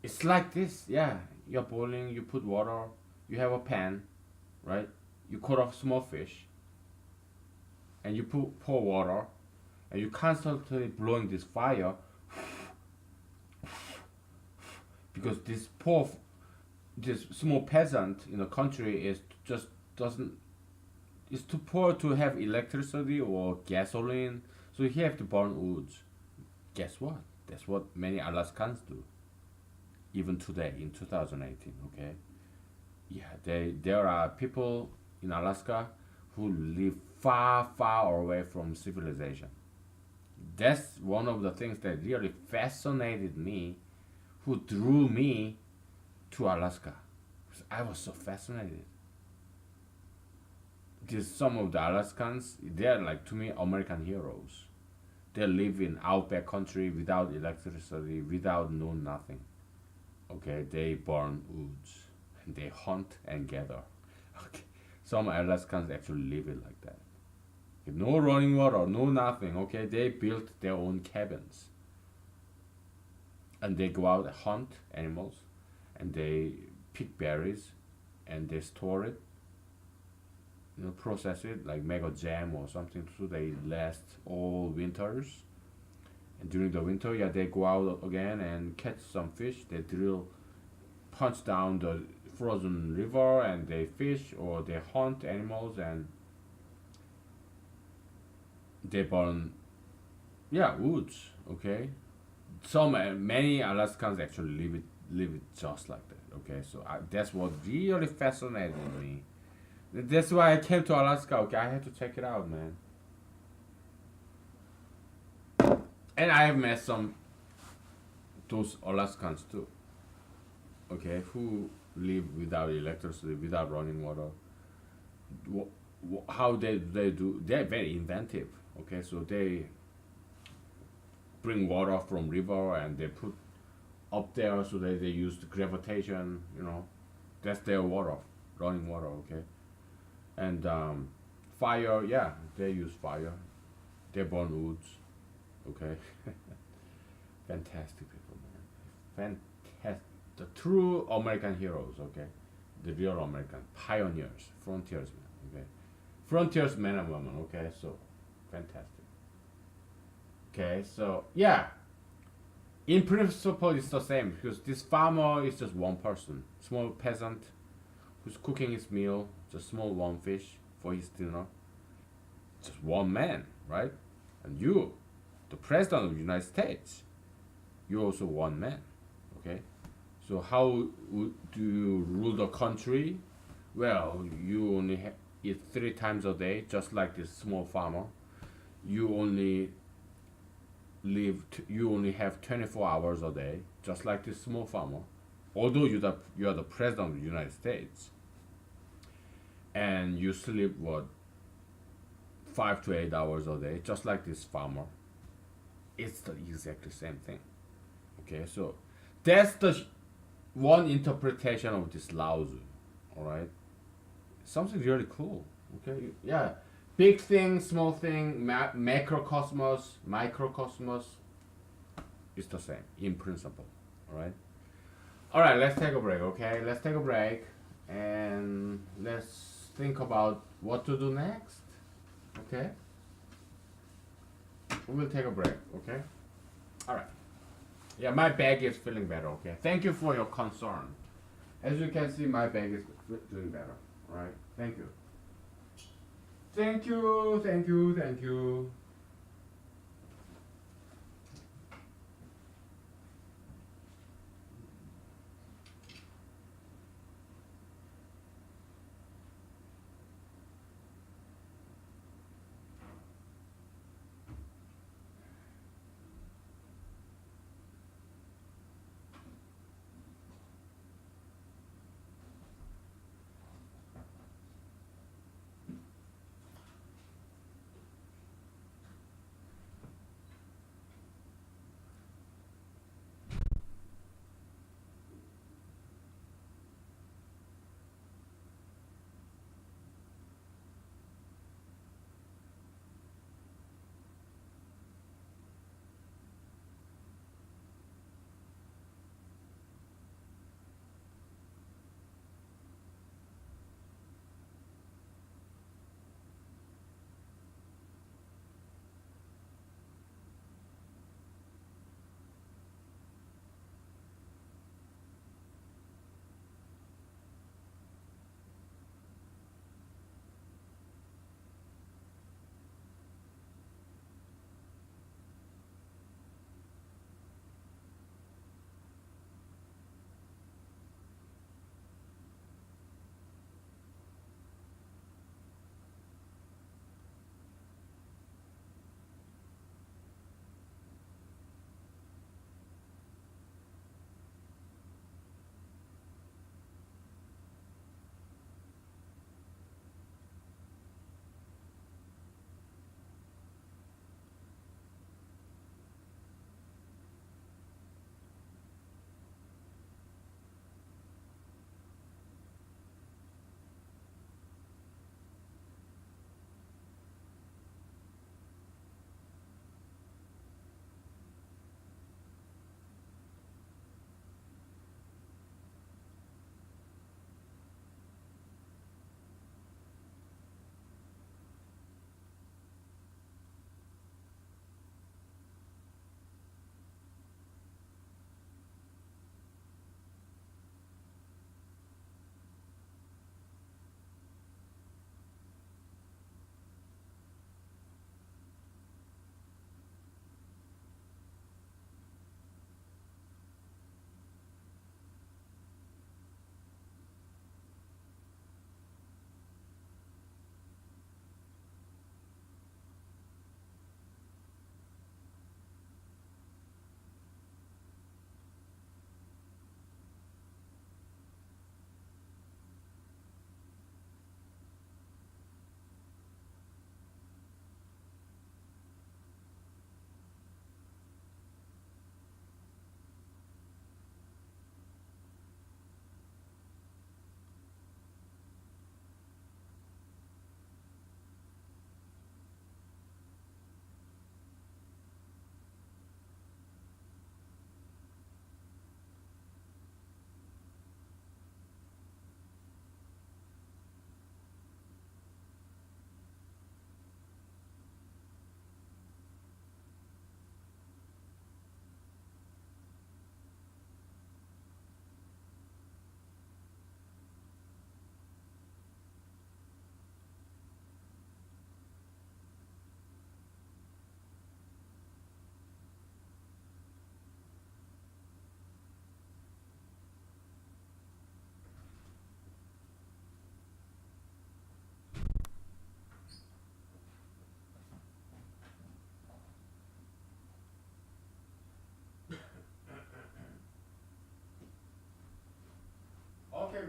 Speaker 2: it's like this. Yeah, you're boiling, you put water, you have a pan, right? You cut off small fish, and you pour water, and you constantly blowing this fire because this small peasant in the country is just doesn't is too poor to have electricity or gasoline, so he have to burn woods. Guess what? That's what many Alaskans do, even today in 2018. Okay, yeah, there are people in Alaska who live far away from civilization. That's one of the things that really fascinated me, who drew me to Alaska. I was so fascinated. Just some of the Alaskans, they're like to me American heroes. They live in outback country without electricity, without no nothing. Okay, they burn woods and they hunt and gather. Okay, some Alaskans actually live it like that. No running water, no nothing. Okay, they built their own cabins and they go out and hunt animals and they pick berries and they store it, process it, like make a jam or something, so they last all winters. And during the winter, yeah, they go out again and catch some fish. They drill, punch down the frozen river and they fish or they hunt animals and they burn, yeah, woods. Okay, some many Alaskans actually live it just like that. Okay, so that's what really fascinated me. That's why I came to Alaska. Okay, I had to check it out, man. And I have met some those Alaskans too. Okay, who live without electricity, without running water. How they do? They're very inventive. Okay, so they bring water from river and they put up there so that they use the gravitation. That's their water, running water. Okay, and fire. Yeah, they use fire. They burn woods. Okay, fantastic people, man. Fantastic. The true American heroes. Okay, the real American pioneers, frontiersmen. Okay, frontiersmen and women. Okay, so fantastic. Okay, so yeah, in principle it's the same because this farmer is just one person, small peasant who's cooking his meal, just small one fish for his dinner. Just one man, right? And you, the president of the United States, you're also one man. Okay, so how do you rule the country? Well, you only eat 3 times a day, just like this small farmer. You only you only have 24 hours a day, just like this small farmer. Although you are the president of the United States, and you sleep what 5 to 8 hours a day, just like this farmer. It's the exactly same thing. Okay, so that's the one interpretation of this Lao Tzu. All right, something really cool. Okay, yeah, big thing, small thing, macrocosmos, microcosmos, is the same in principle. All right, let's take a break. Okay, let's take a break and let's think about what to do next. Okay, we will take a break. Okay, all right. Yeah, my back is feeling better. Okay, thank you for your concern. As you can see, my back is doing better. All right, thank you. Thank you, thank you, thank you.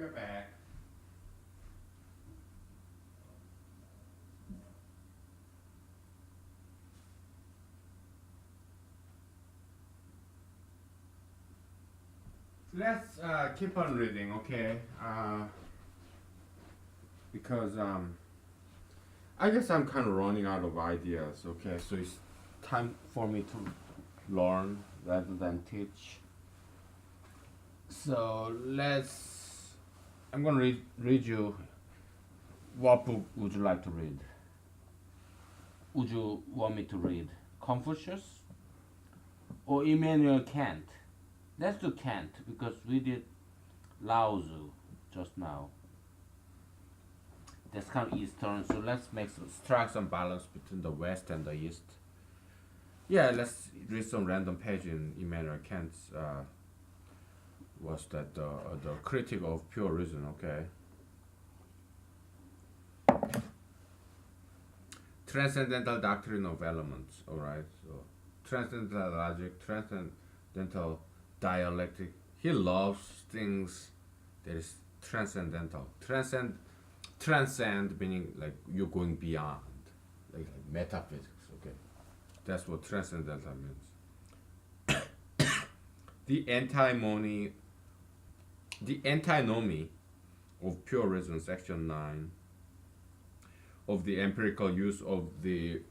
Speaker 2: be back. Let's keep on reading, okay? Because I guess I'm kind of running out of ideas, okay? So it's time for me to learn rather than teach. So I'm gonna read you. What book would you like to read? Would you want me to read Confucius or Immanuel Kant? Let's do Kant because we did Lao Tzu just now. That's kind of Eastern, so let's strike some balance between the West and the East. Yeah, let's read some random page in Immanuel Kant's. Was that the critic of pure reason? Okay. Transcendental doctrine of elements. All right. So transcendental logic, transcendental dialectic. He loves things that is transcendental. Transcend meaning like you're going beyond, like metaphysics. Okay, that's what transcendental means. The antinomy of pure reason, section 9, of the empirical use of the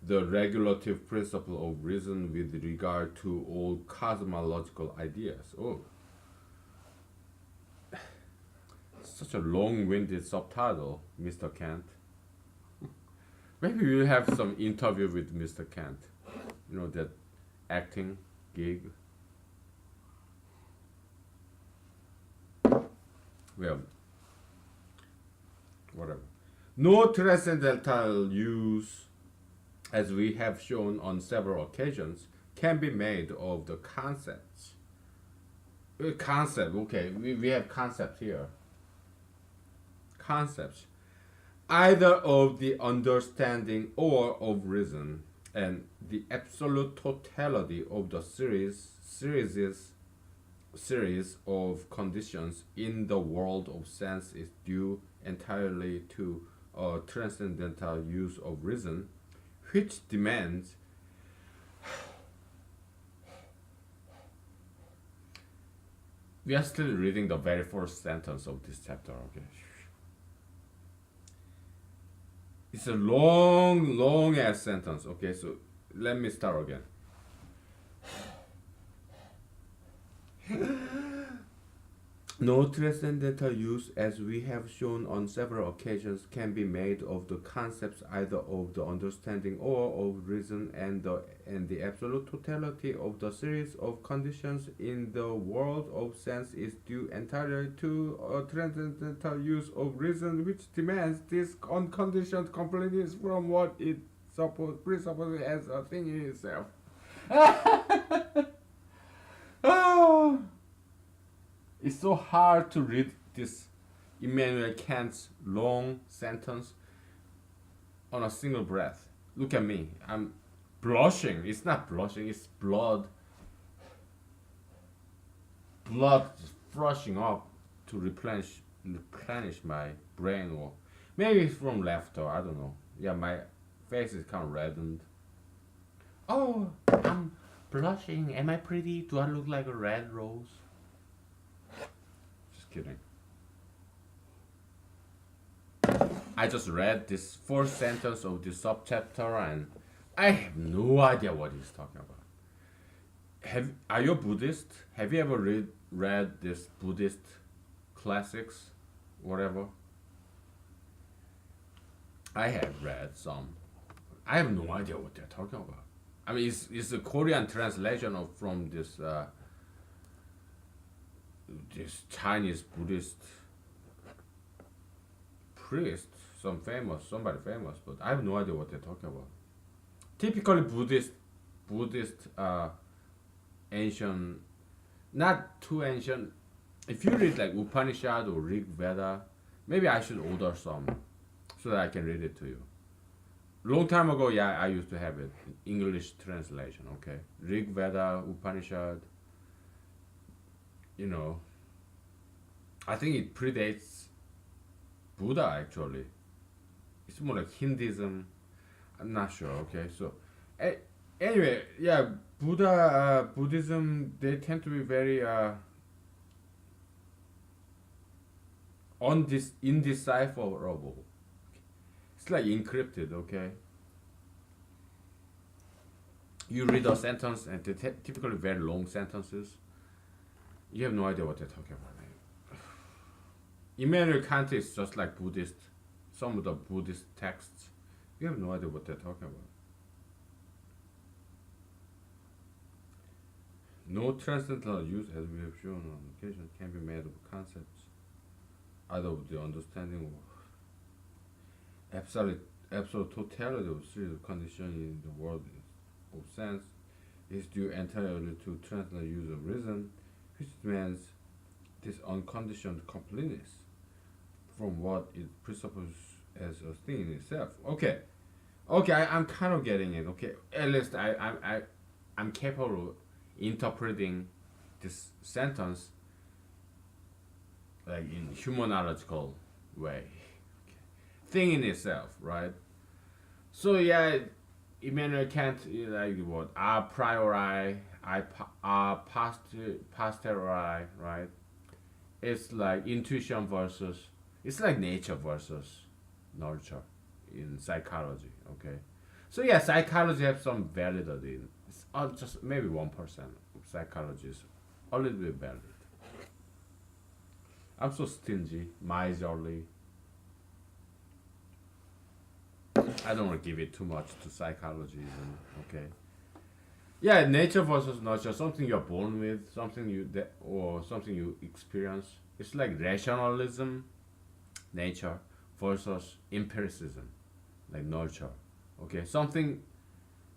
Speaker 2: regulative principle of reason with regard to all cosmological ideas. Oh, such a long-winded subtitle, Mr. Kant. Maybe we'll have some interview with Mr. Kant. You know, that acting gig. Well, whatever. No transcendental use, as we have shown on several occasions, can be made of the concepts. Concept, okay, we have concept here. Concepts, either of the understanding or of reason, and the absolute totality of the series of conditions in the world of sense is due entirely to a transcendental use of reason, which demands we are still reading the very first sentence of this chapter, okay? It's a long ass sentence, okay? So let me start again. No transcendental use, as we have shown on several occasions, can be made of the concepts either of the understanding or of reason, and the absolute totality of the series of conditions in the world of sense is due entirely to a transcendental use of reason, which demands this unconditioned completeness from what it presupposes as a thing in itself. Oh. It's so hard to read this Immanuel Kant's long sentence on a single breath. Look at me. I'm blushing. It's not blushing, it's blood. Blood just flushing up to replenish my brain, or maybe it's from laughter, I don't know. Yeah, my face is kind of reddened. Oh, I'm blushing. Am I pretty? Do I look like a red rose? Kidding. I just read this fourth sentence of this subchapter and I have no idea what he's talking about. Are you a Buddhist? Have you ever read this Buddhist classics, whatever? I have read some. I have no idea what they're talking about. I mean, it's a Korean translation from this Chinese Buddhist priest, somebody famous, but I have no idea what they're talking about. Typically Buddhist ancient, not too ancient. If you read like Upanishad or Rig Veda, maybe I should order some so that I can read it to you. Long time ago, yeah, I used to have it, English translation, okay? Rig Veda, Upanishad, you know, I think it predates Buddha actually. It's more like Hinduism. I'm not sure. Okay, so a- anyway, yeah, Buddhism, they tend to be very indecipherable. It's like encrypted. Okay, you read a sentence and they're typically very long sentences. You have no idea what they're talking about. Immanuel Kant is just like Buddhist. Some of the Buddhist texts, you have no idea what they're talking about. No transcendental use, as we have shown on occasion, can be made of concepts out of the understanding of absolute totality of serious conditions in the world of sense is due entirely to transcendental use of reason, which demands this unconditioned completeness from what it presupposes as a thing in itself. Okay, okay, I'm kind of getting it. Okay, at least I'm capable of interpreting this sentence like in humanological way. Thing in itself, right? So yeah, Immanuel Kant is like what a priori, a posteriori, right? It's like intuition versus, it's like nature versus nurture in psychology. Okay, so yeah, psychology has some validity. It's just maybe 1% of psychology is a little bit valid. I'm so stingy, miserly. I don't want to give it too much to psychology. Even, okay. Yeah, nature versus nurture, something you're born with, something or something you experience. It's like rationalism, nature, versus empiricism, like nurture. Okay, something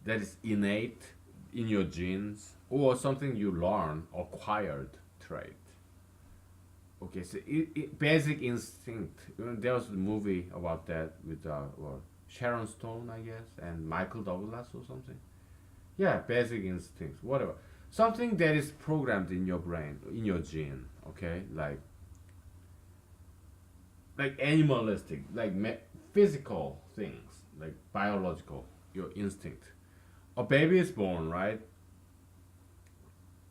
Speaker 2: that is innate in your genes, or something you learn, acquired trait. Okay, so basic instinct. There was a movie about that with Sharon Stone, I guess, and Michael Douglas or something. Yeah, basic instincts, whatever. Something that is programmed in your brain, in your gene. Okay, like animalistic, like physical things, like biological, your instinct. A baby is born, right?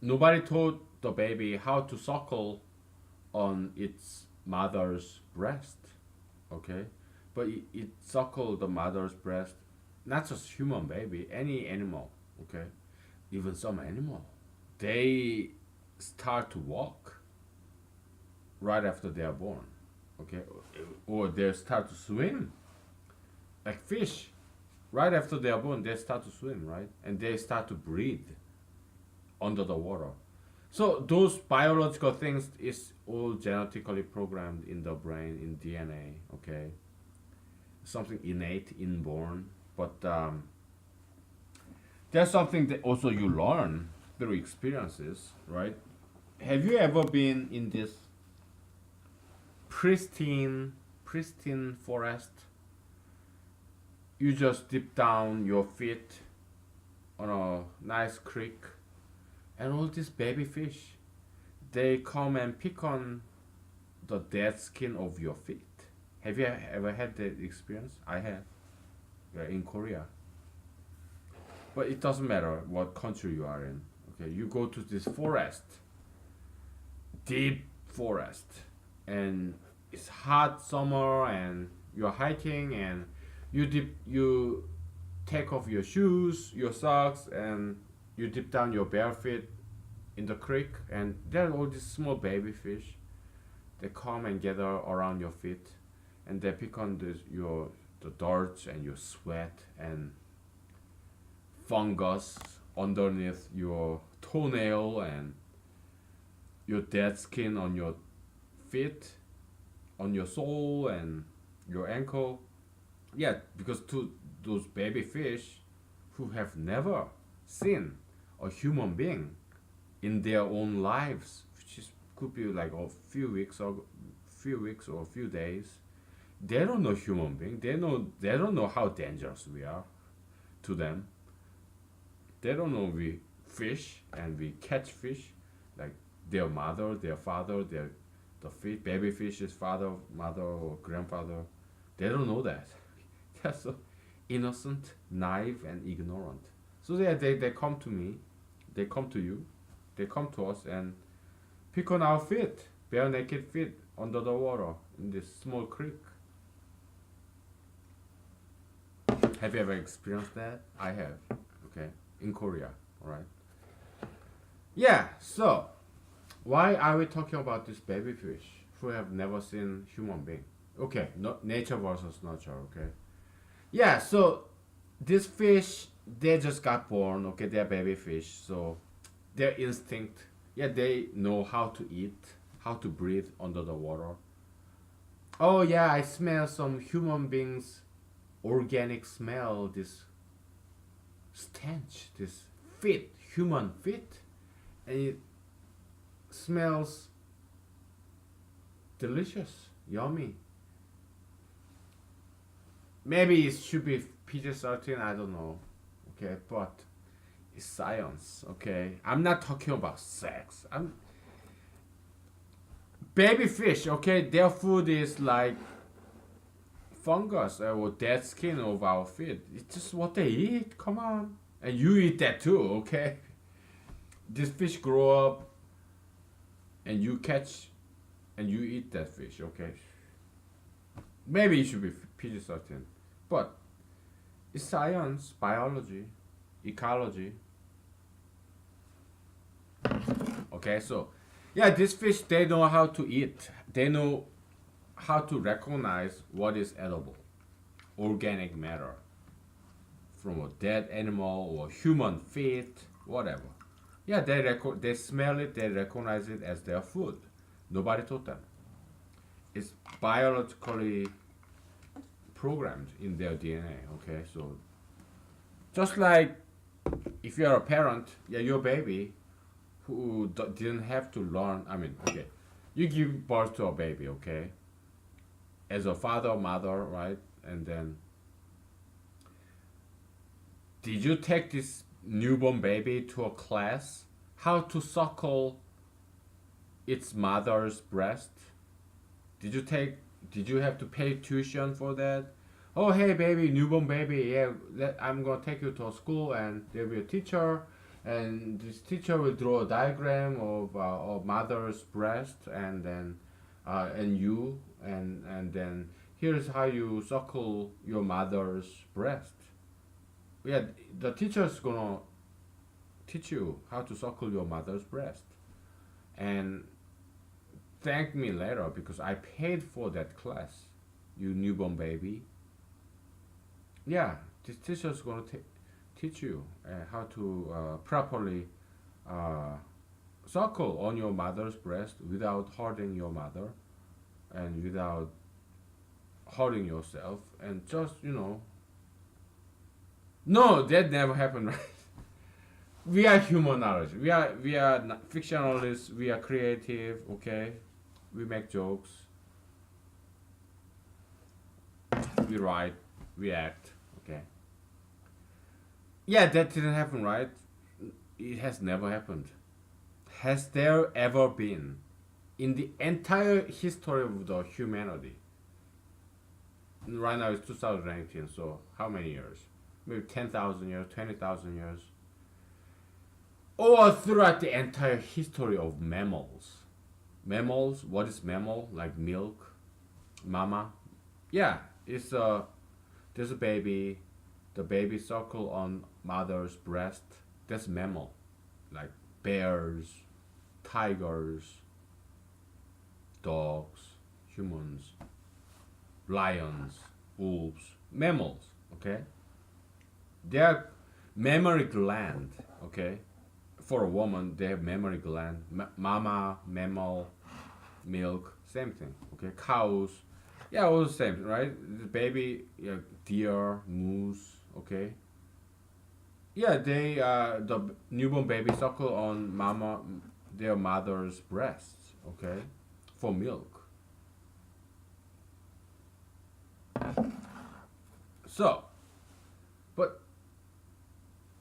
Speaker 2: Nobody taught the baby how to suckle on its mother's breast, okay? But it suckled the mother's breast, not just human baby, any animal, okay? Even some animal, they start to walk right after they are born, okay? Or they start to swim, like fish. Right after they are born, they start to swim, right? And they start to breathe under the water. So those biological things is all genetically programmed in the brain, in DNA. Okay, something innate, inborn. But there's something that also you learn through experiences, right? Have you ever been in this pristine forest? You just dip down your feet on a nice creek, and all these baby fish, they come and pick on the dead skin of your feet. Have you ever had that experience? I have. Yeah, in Korea. But it doesn't matter what country you are in. Okay, you go to this forest, deep forest, and it's hot summer, and you're hiking, and you take off your shoes, your socks, and you dip down your bare feet in the creek, and there are all these small baby fish. They come and gather around your feet, and they pick on the dirt and your sweat and fungus underneath your toenail and your dead skin on your feet, on your sole and your ankle. Yeah, because to those baby fish who have never seen a human being in their own lives, which is could be like a few weeks or a few days. They don't know human being. They don't know how dangerous we are to them. They don't know we fish and we catch fish, like their mother, their father, their The fish, baby fish's father, mother, or grandfather, they don't know that. They're so innocent, naive, and ignorant. So they come to me, they come to you, they come to us and pick on our feet, bare naked feet under the water in this small creek. Have you ever experienced that? I have. Okay, in Korea. All right. Yeah. So, why are we talking about this baby fish who have never seen human being? Okay, no, nature versus nurture. Okay. Yeah. So, this fish, they just got born. Okay, they're baby fish. So, their instinct. Yeah, they know how to eat, how to breathe under the water. Oh yeah, I smell some human beings organic smell, this stench, this feet, human feet, and it smells delicious, yummy. Maybe it should be PG-13, I don't know. Okay, but it's science. Okay, I'm not talking about sex. I'm baby fish. Okay, their food is like fungus or dead skin of our feet. It's just what they eat. Come on, and you eat that too. Okay, this fish grow up, and you catch, and you eat that fish. Okay, maybe it should be PG-13, but it's science, biology, ecology. Okay, so yeah, this fish they know how to eat. They know how to recognize what is edible, organic matter from a dead animal or human feet, whatever. Yeah, they smell it, they recognize it as their food. Nobody taught them. It's biologically programmed in their DNA. Okay, so just like if you're a parent, yeah, your baby who didn't have to learn. I mean, okay, you give birth to a baby, okay, as a father, mother, right? And then, did you take this newborn baby to a class how to suckle its mother's breast? Did you take? Did you have to pay tuition for that? Oh, hey, baby, newborn baby, yeah, I'm gonna take you to a school, and there'll be a teacher, and this teacher will draw a diagram of a mother's breast, and then, and you, and then here's how you suckle your mother's breast. Yeah, the teacher's gonna teach you how to suckle your mother's breast, and thank me later because I paid for that class, you newborn baby. Yeah, this teacher's gonna teach you how to properly uh, suckle on your mother's breast without hurting your mother and without hurting yourself, and just no, that never happened, right? We are humanology. We are not fictionalists. We are creative. Okay, we make jokes. We write. We act. Okay. Yeah, that didn't happen, right? It has never happened. Has there ever been, in the entire history of the humanity? Right now it's 2019, so how many years? Maybe 10,000 years, 20,000 years. Or throughout the entire history of mammals. Mammals, what is mammal? Like milk, mama. Yeah, it's there's a baby, the baby suckle on mother's breast. That's mammal. Like bears, tigers, dogs, humans, lions, wolves, mammals, okay? They are mammary gland, okay? For a woman, they have mammary gland. Mama, mammal, milk, same thing, okay? Cows, yeah, all the same, right? The baby, yeah, deer, moose, okay? Yeah, the newborn baby suckle on their mother's breasts, okay? For milk. So, but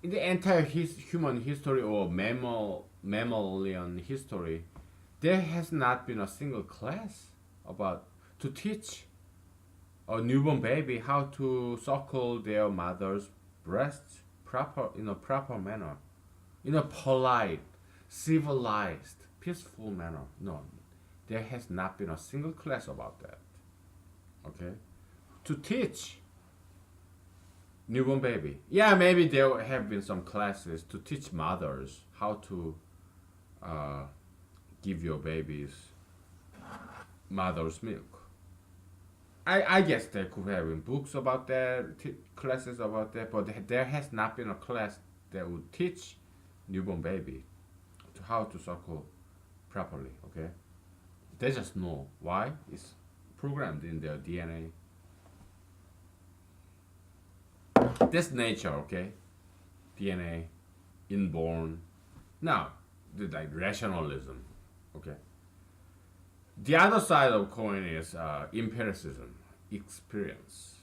Speaker 2: in the entire human history or mammalian history, there has not been a single class about to teach a newborn baby how to suckle their mother's breasts proper in a proper manner, in a polite, civilized, peaceful manner. No, there has not been a single class about that. Okay, to teach newborn baby. Yeah, maybe there have been some classes to teach mothers how to uh, give your babies mother's milk. I guess there could have been books about that, classes about that, but there has not been a class that would teach newborn baby to how to suckle properly. Okay, they just know why it's programmed in their DNA. That's nature. Okay, DNA, inborn. Now, the like rationalism. Okay, the other side of coin is empiricism, experience,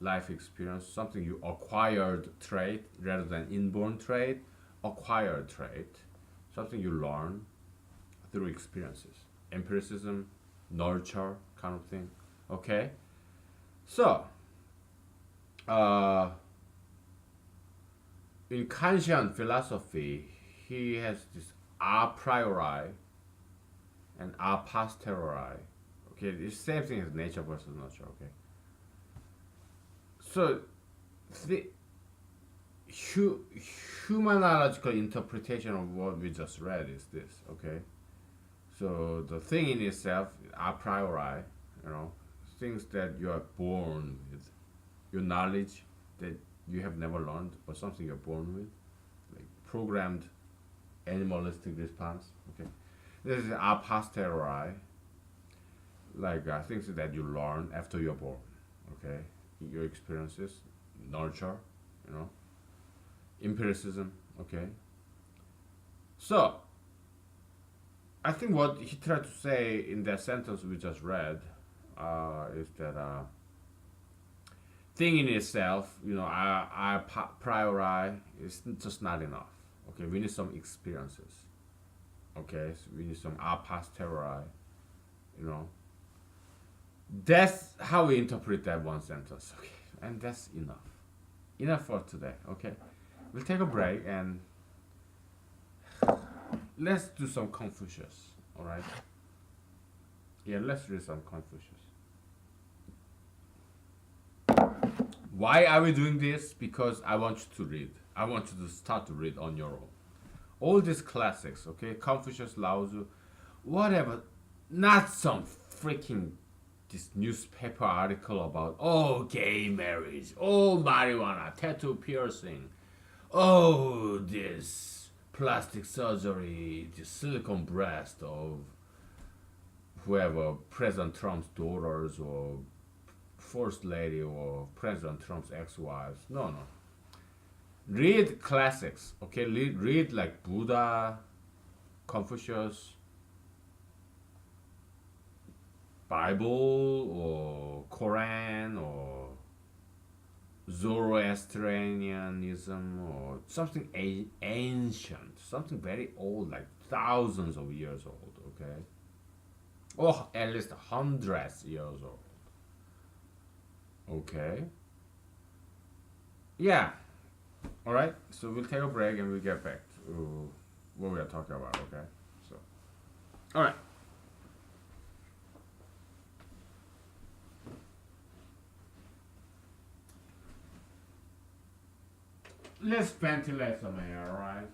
Speaker 2: life experience, something you acquired trait rather than inborn trait, acquired trait, something you learn through experiences, empiricism, nurture kind of thing. Okay, so uh, in Kantian philosophy, he has this a priori and a posteriori. Okay, it's the same thing as nature versus nurture. Okay, so the hu- humanological interpretation of what we just read is this. Okay, so the thing in itself, a priori, you know, things that you are born with, your knowledge that you have never learned, but something you're born with, like programmed animalistic response. Okay, this is a posteriori, like things that you learn after you're born. Okay, your experiences, nurture, you know, empiricism. Okay, so I think what he tried to say in that sentence we just read is that thing in itself, you know, priori is just not enough. Okay, we need some experiences. Okay, so we need some a posteriori. You know, that's how we interpret that one sentence. Okay, and that's enough. Enough for today. Okay, we'll take a break and let's do some Confucius. All right. Yeah, let's read some Confucius. Why are we doing this? Because I want you to read. I want you to start to read on your own. All these classics, okay? Confucius, Lao Tzu, whatever. Not some freaking this newspaper article about gay marriage, marijuana, tattoo piercing, this plastic surgery, the silicone breast of whoever, President Trump's daughters or First Lady or President Trump's ex-wives. No, no. Read classics, okay? Read like Buddha, Confucius, Bible or Quran or Zoroastrianism or something ancient, something very old, like thousands of years old, okay? Or at least hundreds years old, okay? Yeah, all right. So we'll take a break and we'll get back to what we are talking about, okay? So, all right. Let's ventilate some air, all right?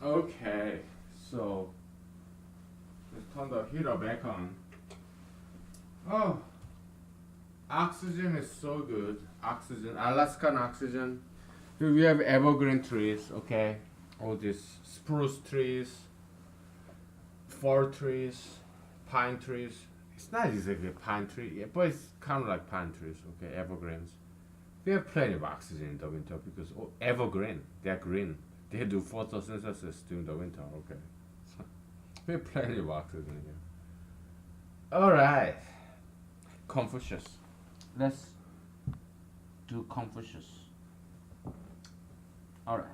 Speaker 1: Okay, so let's turn the heater back on. Oh, oxygen is so good. Oxygen, Alaskan oxygen. Here we have evergreen trees, okay? All these spruce trees, fir trees, pine trees. It's not exactly a pine tree, yeah, but it's kind of like pine trees, okay? Evergreens. We have plenty of oxygen in the winter because evergreen, they're green. They do photosynthesis during the winter, okay? So we have plenty of oxygen here. Alright, Confucius. Let's do Confucius. Alright.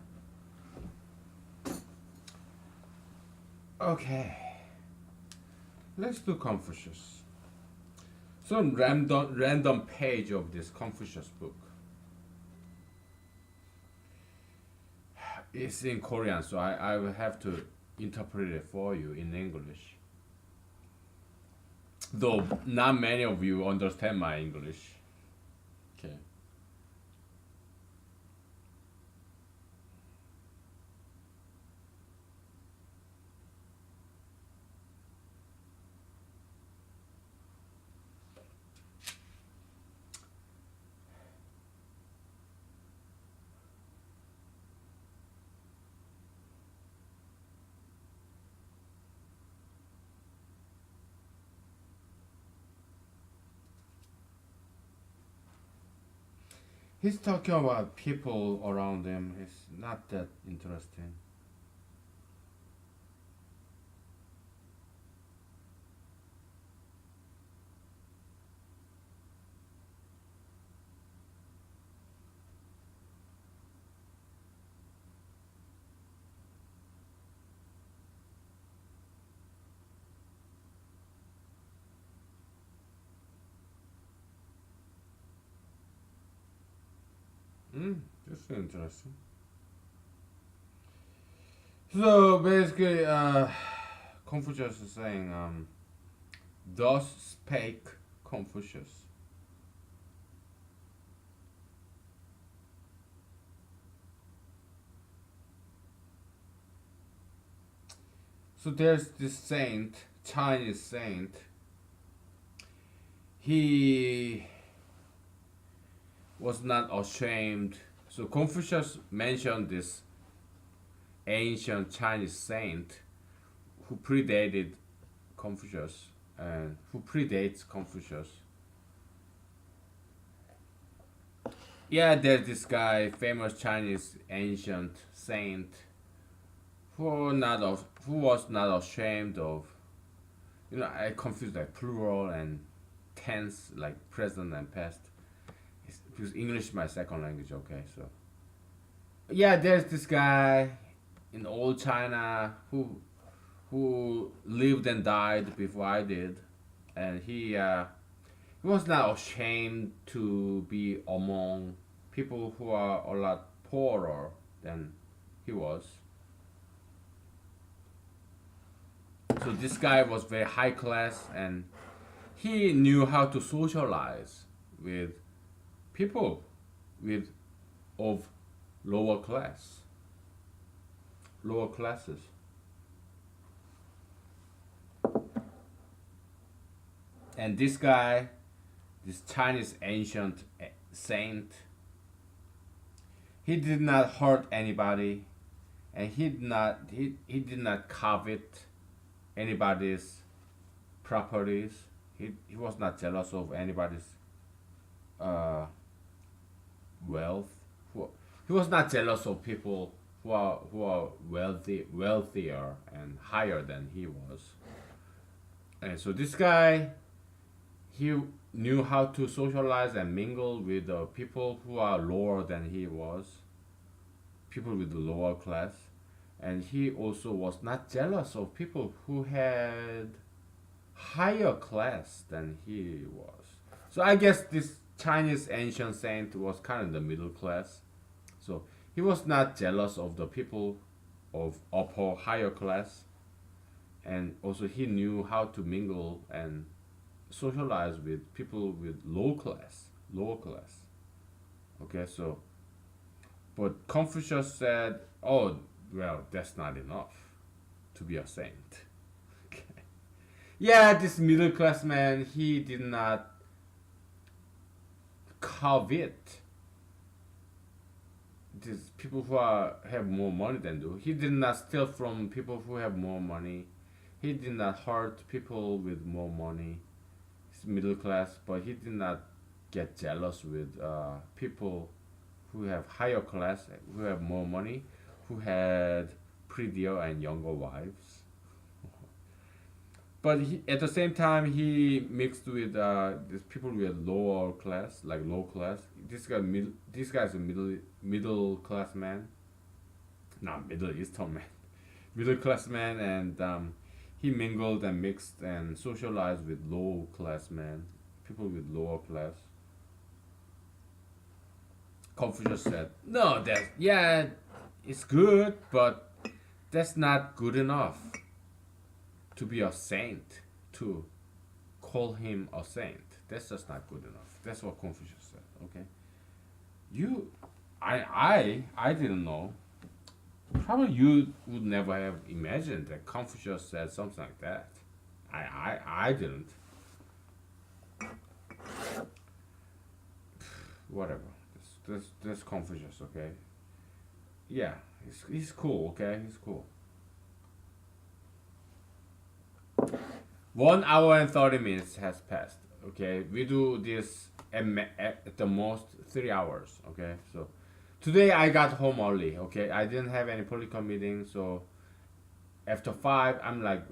Speaker 1: Okay. Let's do Confucius. Some random page of this Confucius book. It's in Korean, so I will have to interpret it for you in English. Though not many of you understand my English. Okay. He's talking about people around him. It's not that interesting. That's interesting. So basically, Confucius is saying, thus spake Confucius. So there's this saint, Chinese saint. He was not ashamed. So Confucius mentioned this ancient Chinese saint who predated Confucius and who predates Confucius. Yeah, there's this guy, famous Chinese ancient saint, who was not ashamed of. I confuse like plural and tense, like present and past. Because English is my second language. Okay, so yeah, there's this guy in old China who lived and died before I did, and he was not ashamed to be among people who are a lot poorer than he was. So this guy was very high class, and he knew how to socialize with people with of lower class, lower classes. And this guy, this Chinese ancient saint, he did not hurt anybody, and he did not covet anybody's properties. He was not jealous of anybody's uh, wealth. He was not jealous of people who are wealthier and higher than he was. And so this guy, he knew how to socialize and mingle with people who are lower than he was, people with the lower class, and he also was not jealous of people who had higher class than he was. So I guess this Chinese ancient saint was kind of the middle class. So he was not jealous of the people of upper higher class, and also he knew how to mingle and socialize with people with lower class. Okay, so but Confucius said, "Oh,
Speaker 2: well, that's not enough to be a saint. Okay. Yeah, this middle class man, he did not covet these people who have more money than do. He did not steal from people who have more money. He did not hurt people with more money. He's middle class, but he did not get jealous with people who have higher class, who have more money, who had prettier and younger wives. But at the same time, he mixed with these people with lower class, like low class. This guy's a middle class man, not Middle Eastern man, middle class man, and he mingled and mixed and socialized with low class men, people with lower class. Confucius said, "No, that yeah, it's good, but that's not good enough to be a saint. To call him a saint, that's just not good enough." That's what Confucius said. Okay, you, I didn't know. Probably you would never have imagined that Confucius said something like that. I didn't. Whatever. This Confucius. Okay. Yeah, he's cool. Okay, he's cool. 1 hour and 30 minutes has passed. Okay, we do this at the most 3 hours. Okay, so today I got home early. Okay, I didn't have any political meeting, so after 5, I'm like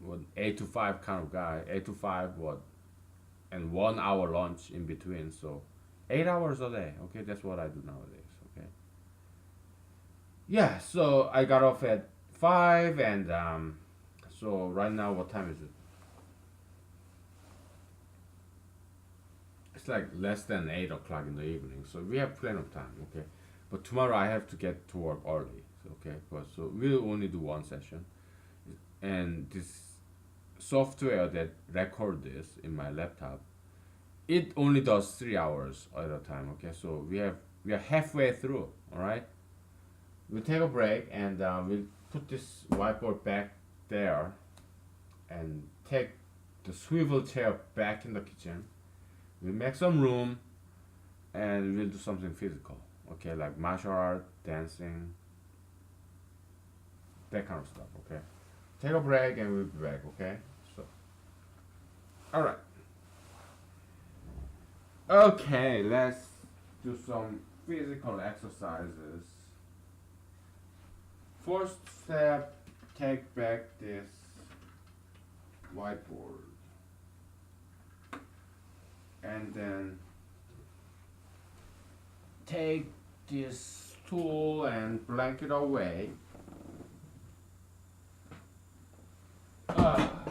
Speaker 2: what 8 to 5 kind of guy. 8 to 5, what, and 1 hour lunch in between. So 8 hours a day. Okay, that's what I do nowadays. Okay, yeah. So I got off at 5, and so right now what time is it? It's like less than 8 o'clock in the evening, so we have plenty of time. Okay, but tomorrow I have to get to work early. Okay, but so we'll only do one session, and this software that record this in my laptop, it only does 3 hours at a time. Okay, so we are halfway through. All right, we'll take a break, and we'll put this whiteboard back there, and take the swivel chair back in the kitchen. We'll make some room, and we'll do something physical. Okay, like martial art, dancing, that kind of stuff. Okay, take a break, and we'll be back. Okay, so all right. Okay, let's do some physical exercises. First step, take back this whiteboard, and then take this tool and blanket away. Ah.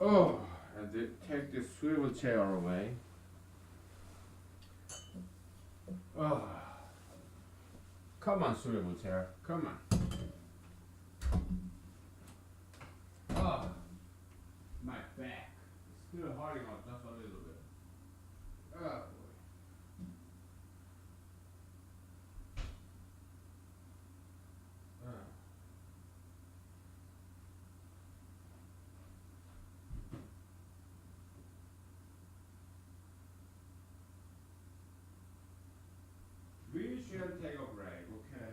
Speaker 2: Oh, and then take this swivel chair away. Oh, come on, swivel chair, come on. Oh, my back. It's still hurting out just a little bit. Oh boy. Ah. We should take a break, okay?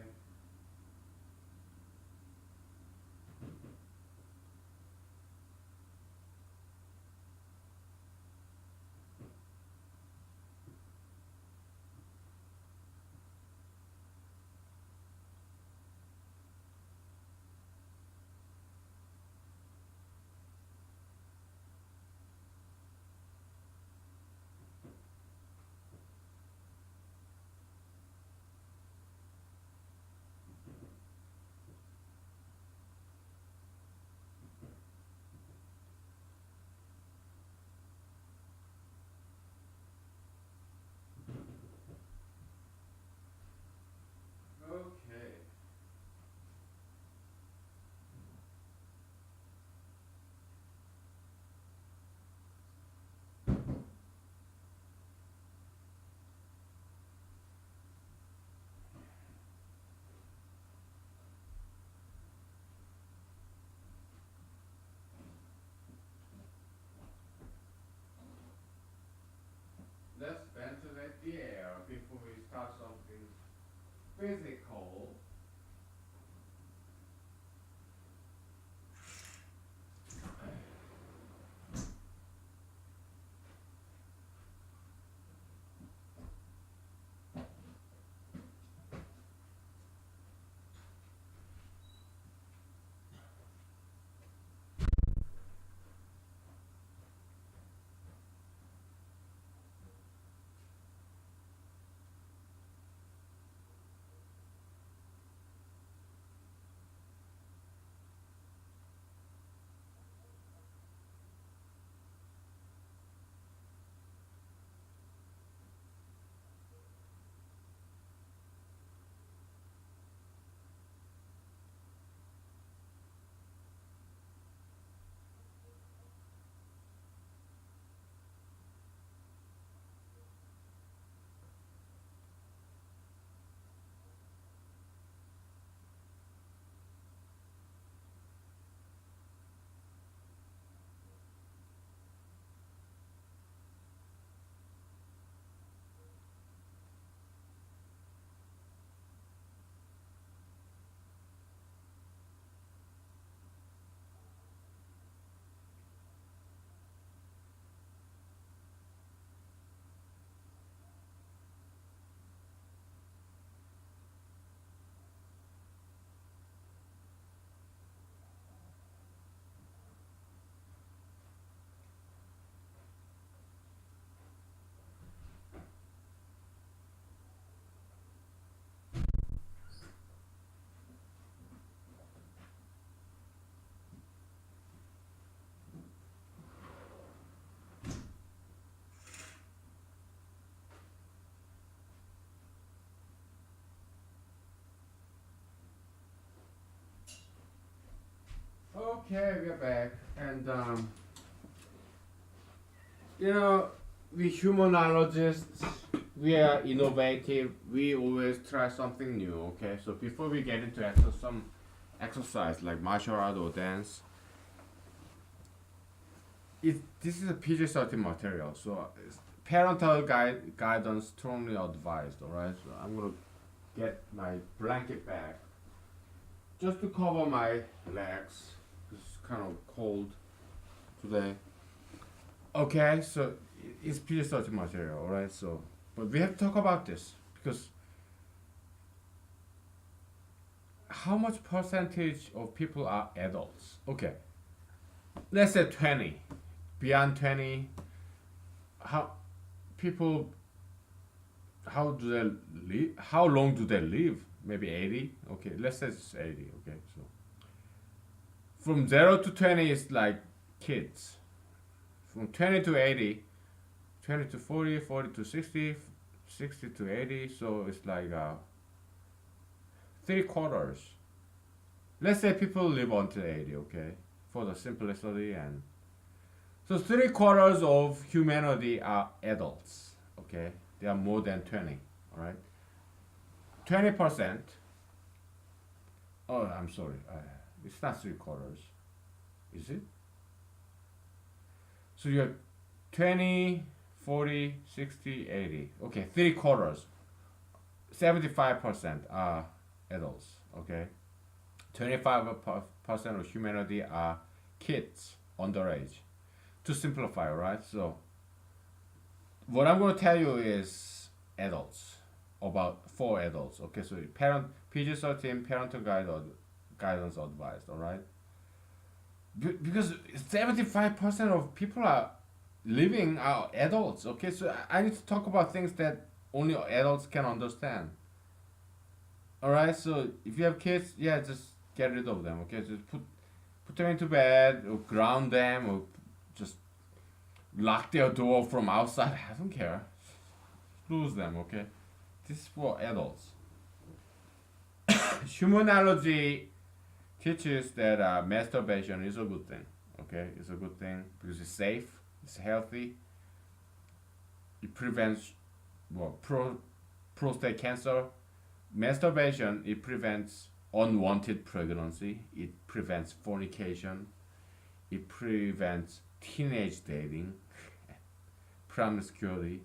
Speaker 2: physical. Okay, we're back, and you know, we humanologists, we are innovative. We always try something new. Okay, so before we get into some exercise like martial art or dance, this is a PG-13 material, so parental guidance strongly advised. All right, so I'm gonna get my blanket back just to cover my legs. It's kind of cold today. Okay, so it's PG-13 material, all right. So, but we have to talk about this because how much percentage of people are adults? Okay, let's say 20. Beyond 20, how people, how do they live? How long do they live? Maybe 80. Okay, let's say it's 80. Okay, so from 0 to 20 is like kids. From 20 to 80, 20 to 40, 40 to 60, 60 to 80. So it's like 3 quarters. Let's say people live until 80. Okay, for the simplicity, and so 3 quarters of humanity are adults. Okay, they are more than 20. All right, 20%. Oh, I'm sorry. It's not 3 quarters, is it? So you have 20, 40, 60, 80. Okay, 3 quarters. 75% are adults. Okay, 25% of humanity are kids underage. To simplify, right? So what I'm going to tell you is adults, about 4 adults. Okay, so parent PG-13 parental guidance advised. All right, because 75% of people are living are adults. Okay, so I need to talk about things that only adults can understand. All right, so if you have kids, yeah, just get rid of them. Okay, just put them into bed or ground them or just lock their door from outside. I don't care. Lose them. Okay, this is for adults. Humanology teaches that masturbation is a good thing. Okay, it's a good thing because it's safe, it's healthy, it prevents well, prostate cancer. Masturbation, it prevents unwanted pregnancy, it prevents fornication, it prevents teenage dating, promiscuity,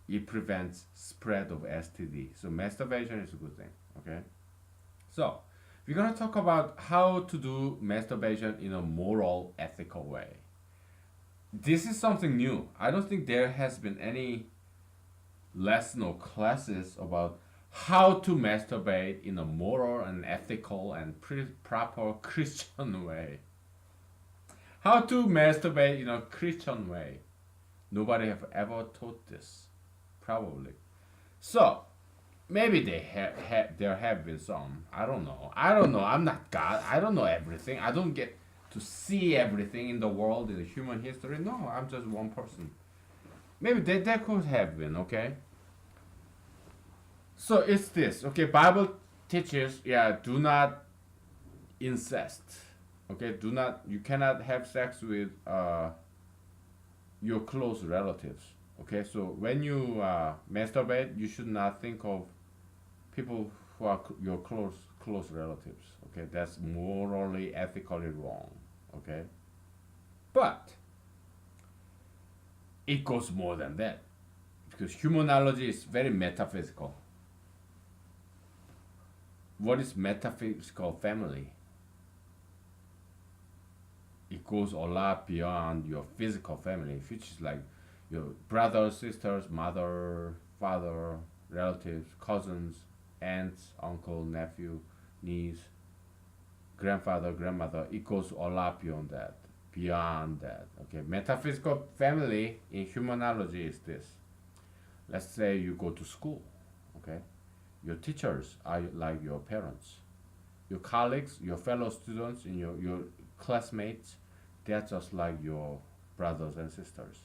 Speaker 2: it prevents spread of STD. So masturbation is a good thing. Okay, so we're gonna talk about how to do masturbation in a moral, ethical way. This is something new. I don't think there has been any lesson or classes about how to masturbate in a moral and ethical and proper Christian way. How to masturbate in a Christian way. Nobody have ever taught this, probably. So maybe there have been some. I don't know. I don't know. I'm not God. I don't know everything. I don't get to see everything in the world in the human history. No, I'm just one person. Maybe there could have been. Okay. So it's this. Okay. Bible teaches. Yeah. Do not incest. Okay. Do not. You cannot have sex with your close relatives. Okay. So when you masturbate, you should not think of people who are your close relatives. Okay, that's morally, ethically wrong. Okay, but it goes more than that because humanology is very metaphysical. What is metaphysical family? It goes a lot beyond your physical family, which is like your brothers, sisters, mother, father, relatives, cousins, aunts, uncle, nephew, niece, grandfather, grandmother. It goes a lot beyond that. Beyond that. Okay. Metaphysical family in humanology is this. Let's say you go to school. Okay. Your teachers are like your parents. Your colleagues, your fellow students, and your classmates, they're just like your brothers and sisters.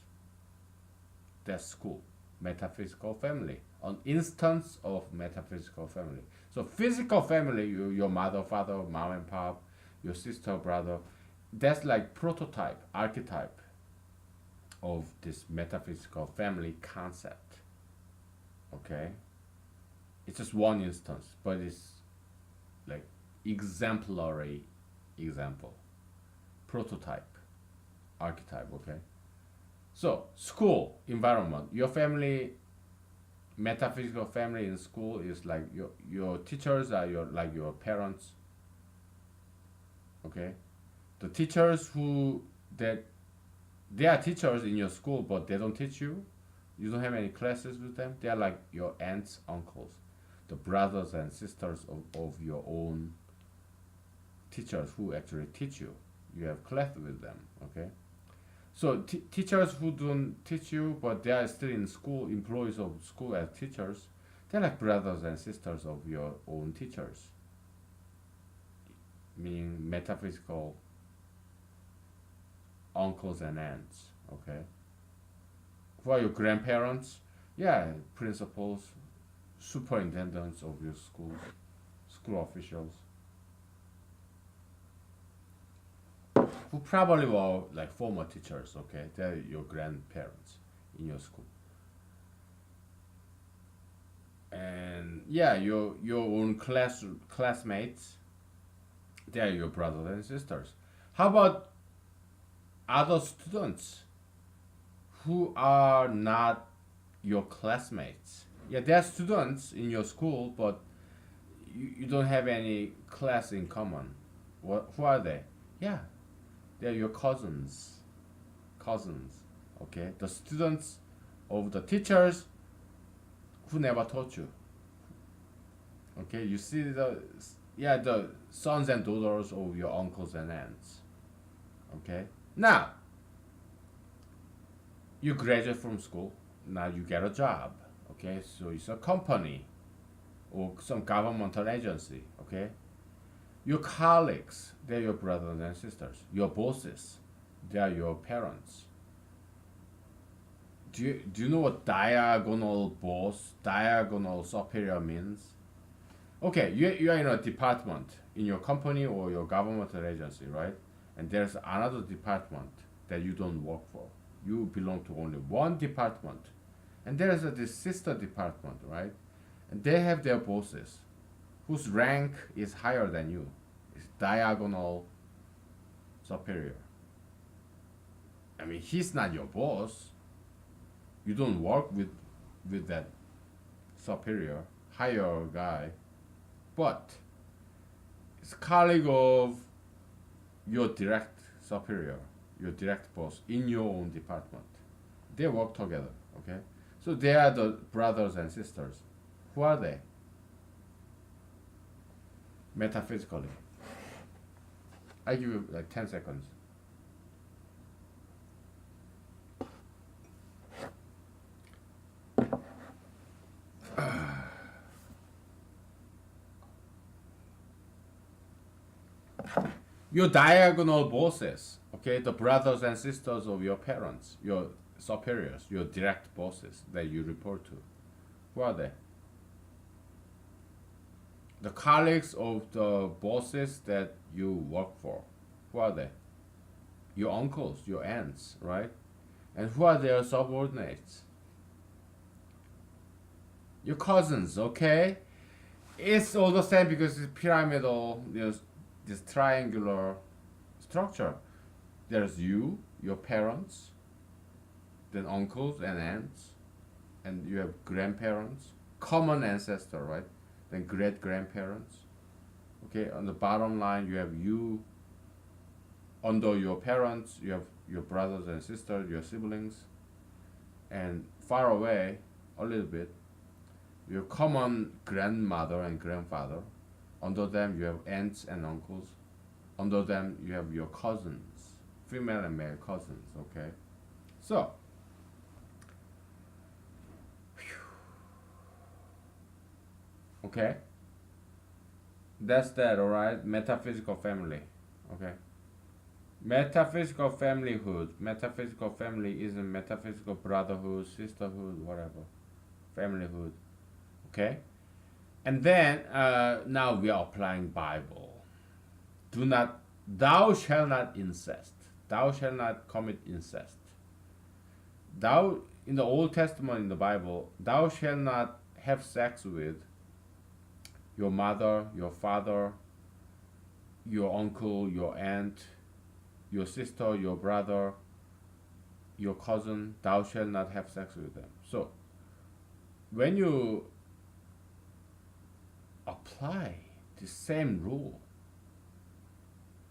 Speaker 2: That's school. Metaphysical family. An instance of metaphysical family. So physical family, your mother, father, mom and pop, your sister, brother, that's like prototype, archetype of this metaphysical family concept. Okay? It's just one instance, but it's like exemplary example. Prototype, archetype, okay? So, school environment. Your family, metaphysical family in school is like your teachers are your parents. Okay, the teachers who that they are teachers in your school, but they don't teach you. You don't have any classes with them. They are like your aunts, uncles, the brothers and sisters of your own teachers who actually teach you. You have class with them. Okay. So teachers who don't teach you, but they are still in school, employees of school as teachers, they're like brothers and sisters of your own teachers, meaning metaphysical uncles and aunts. Okay, who are your grandparents? Yeah, principals, superintendents of your schools, school officials, who probably were like former teachers. Okay, they're your grandparents in your school. And yeah, your own classmates, they are your brothers and sisters. How about other students who are not your classmates? Yeah, they are students in your school, but you don't have any class in common. Who are they? Yeah, they're your cousins. Cousins. Okay, the students of the teachers who never taught you. Okay, you see the sons and daughters of your uncles and aunts. Okay, now you graduate from school. Now you get a job. Okay, so it's a company or some governmental agency. Okay, your colleagues, they're your brothers and sisters. Your bosses, they are your parents. Do you know what diagonal boss, diagonal superior means? Okay, you are in a department in your company or your governmental agency, right? And there's another department that you don't work for. You belong to only one department. And there's this sister department, right? And they have their bosses whose rank is higher than you. It's diagonal superior. I mean, he's not your boss. You don't work with that superior, higher guy. but it's colleague of your direct superior, your direct boss in your own department. They work together, okay? So they are the brothers and sisters. Who are they? Metaphysically. I give you like 10 seconds. Your diagonal bosses, okay, the brothers and sisters of your parents, your superiors, your direct bosses that you report to. Who are they? The colleagues of the bosses that you work for. Who are they? Your uncles, your aunts, right? And who are their subordinates? Your cousins, okay? It's all the same because it's pyramidal, this triangular structure. There's you, your parents, then uncles and aunts, and you have grandparents, common ancestor, right? Then great grandparents. Okay, on the bottom line, you have you. Under your parents, you have your brothers and sisters, your siblings, and far away, a little bit, your common grandmother and grandfather. Under them, you have aunts and uncles. Under them, you have your cousins, female and male cousins. Okay, so okay, that's that. All right, metaphysical family. Okay, metaphysical familyhood. Metaphysical family isn't metaphysical brotherhood, sisterhood, whatever. Familyhood. Okay, and then now we are applying Bible. Do not, thou shalt not incest. Thou shalt not commit incest. Thou, in the Old Testament in the Bible, thou shalt not have sex with your mother, your father, your uncle, your aunt, your sister, your brother, your cousin. Thou shalt not have sex with them. So, when you apply the same rule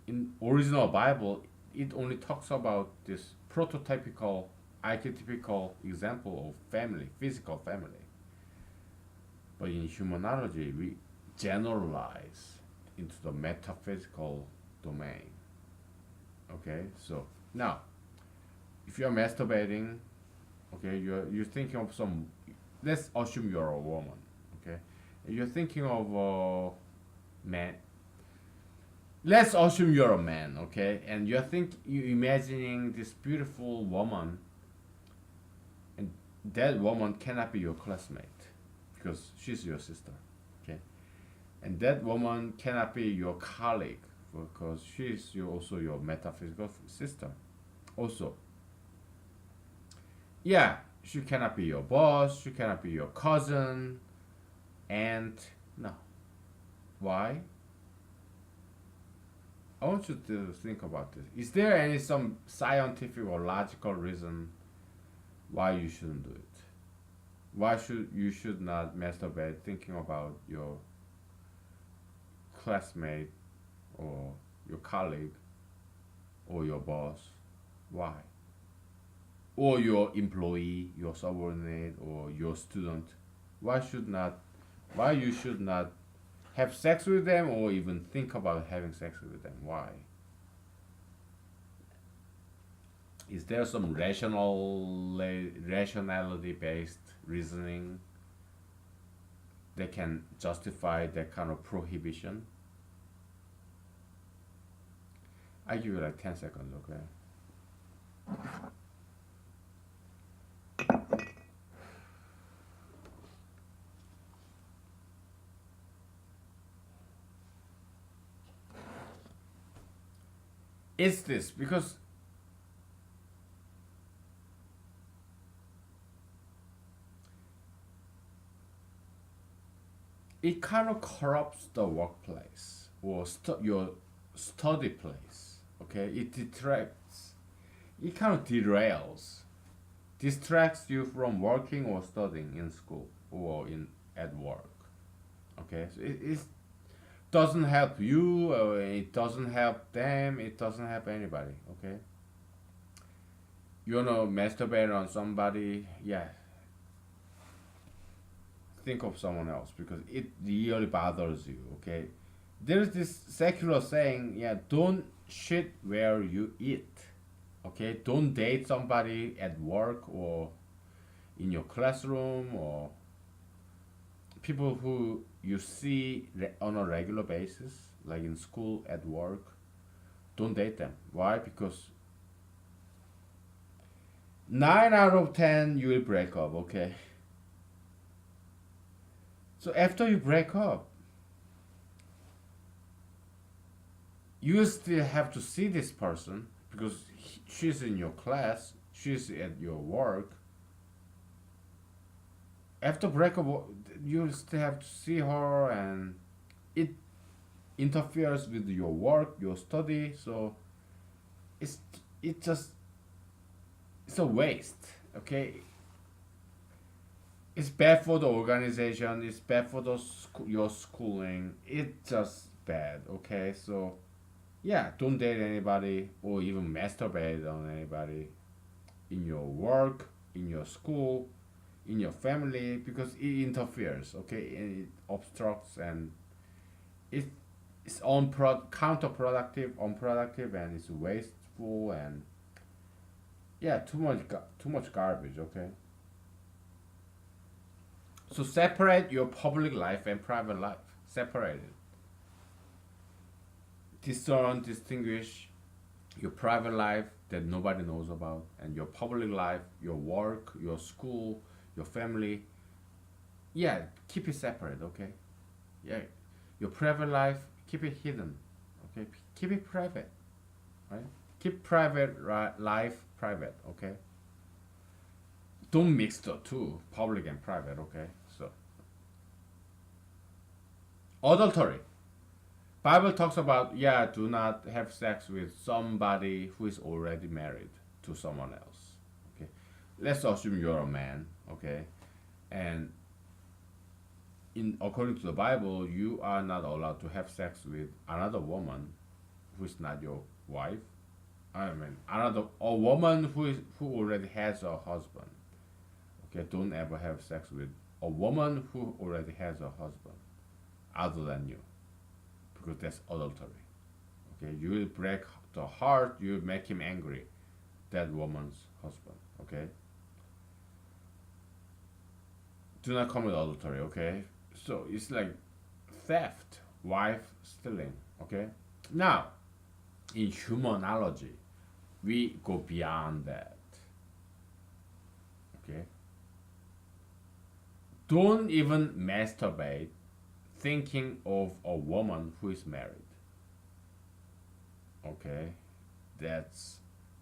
Speaker 2: in original Bible, it only talks about this prototypical, archetypical example of family, physical family. But in humanology, we generalize into the metaphysical domain. Okay, so now, if you're masturbating, okay, you're thinking of some. Let's assume you're a woman. Okay, you're thinking of a man. Let's assume you're a man, okay, and you imagining this beautiful woman, and that woman cannot be your classmate because she's your sister, okay, and that woman cannot be your colleague because also your metaphysical sister, also. Yeah, she cannot be your boss. She cannot be your cousin, aunt. No, why? I want you to think about this. Is there any some scientific or logical reason why you shouldn't do it? Why should not masturbate thinking about your classmate or your colleague or your boss? Why? Or your employee, your subordinate, or your student? Why you should not have sex with them or even think about having sex with them? Why? Is there some rationality based reasoning that can justify that kind of prohibition? I give you like 10 seconds, okay? It's this because it kind of corrupts the workplace or your study place. Okay, it detracts, it kind of distracts you from working or studying in school or in at work. Okay, so doesn't help you, it doesn't help them, it doesn't help anybody, okay? You wanna masturbate on somebody, yeah, think of someone else because it really bothers you, okay? There's this secular saying, yeah, don't shit where you eat, okay? Don't date somebody at work or in your classroom or people who you see on a regular basis, like in school, at work. Don't date them. Why? Because 9 out of 10 you will break up, okay? So after you break up, you still have to see this person because she's in your class, she's at your work. After breakup, you still have to see her, and it interferes with your work, your study. So it's it just it's a waste. Okay, it's bad for the organization. It's bad for your schooling. It's just bad. Okay, so yeah, don't date anybody or even masturbate on anybody in your work, in your school, in your family because it interferes. Okay, and it obstructs and it it's counterproductive, unproductive, and it's wasteful and yeah, too much garbage. Okay, so separate your public life and private life. Separate it. Discern, distinguish your private life that nobody knows about and your public life, your work, your school, your family. Yeah, keep it separate. Okay, yeah, your private life, keep it hidden. Okay, keep it private. Right? Keep private life private. Okay. Don't mix the two, public and private. Okay. So adultery. Bible talks about yeah, do not have sex with somebody who is already married to someone else. Okay. Let's assume you're a man. Okay. And in according to the Bible, you are not allowed to have sex with another woman who is not your wife. I mean, a woman who already has a husband. Okay, don't ever have sex with a woman who already has a husband, other than you, because that's adultery. Okay, you will break the heart. You will make him angry. That woman's husband. Okay. Do not commit adultery. Okay. So it's like theft, wife stealing. Okay. Now, in humanology, we go beyond that. Okay. Don't even masturbate thinking of a woman who is married. Okay. That's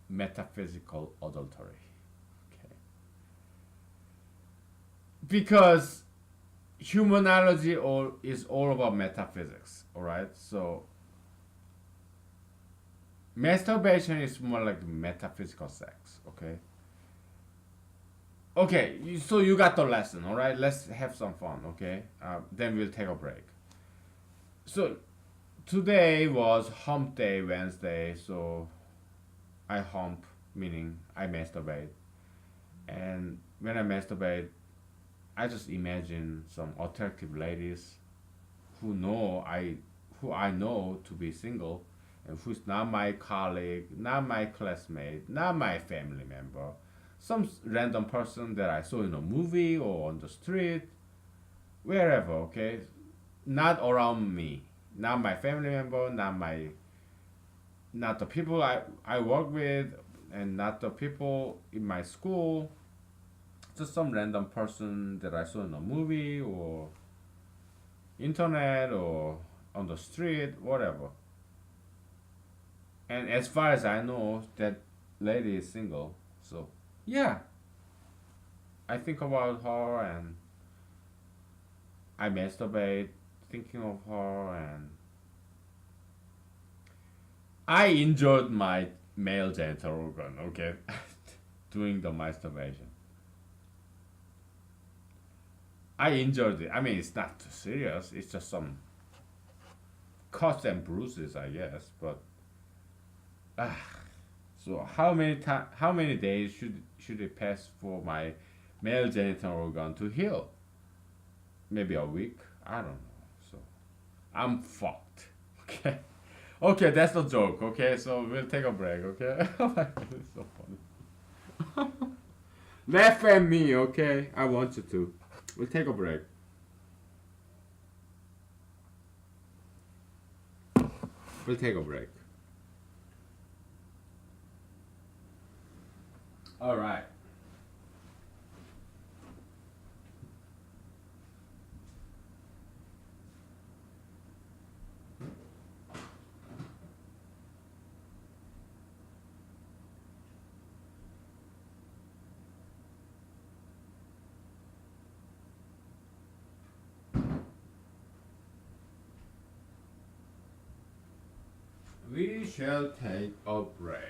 Speaker 2: metaphysical adultery. Okay. Because humanology is all about metaphysics. All right. So masturbation is more like metaphysical sex. Okay. Okay, so you got the lesson, all right? Let's have some fun, okay? Then we'll take a break. So today was hump day, Wednesday, so I hump, meaning I masturbate. And when I masturbate, I just imagine some attractive ladies who know I who I know to be single and who's not my colleague, not my classmate, not my family member, some random person that I saw in a movie or on the street, wherever, okay? Not around me, not my family member, not the people I work with, and not the people in my school. Just some random person that I saw in a movie or internet or on the street, whatever. And as far as I know, that lady is single. So yeah, I think about her and I masturbate thinking of her and I enjoyed my male genital organ, okay? Doing the masturbation. I enjoyed it. I mean, it's not too serious. It's just some cuts and bruises, I guess. But ah, so how many days should it pass for my male genital organ to heal? Maybe a week. I don't know. So I'm fucked. Okay. Okay, that's the joke. Okay, so we'll take a break. Okay. Oh my God, it's so funny. Laugh at me. Okay, I want you to. We'll take a break. We'll take a break. All right. We shall take a break.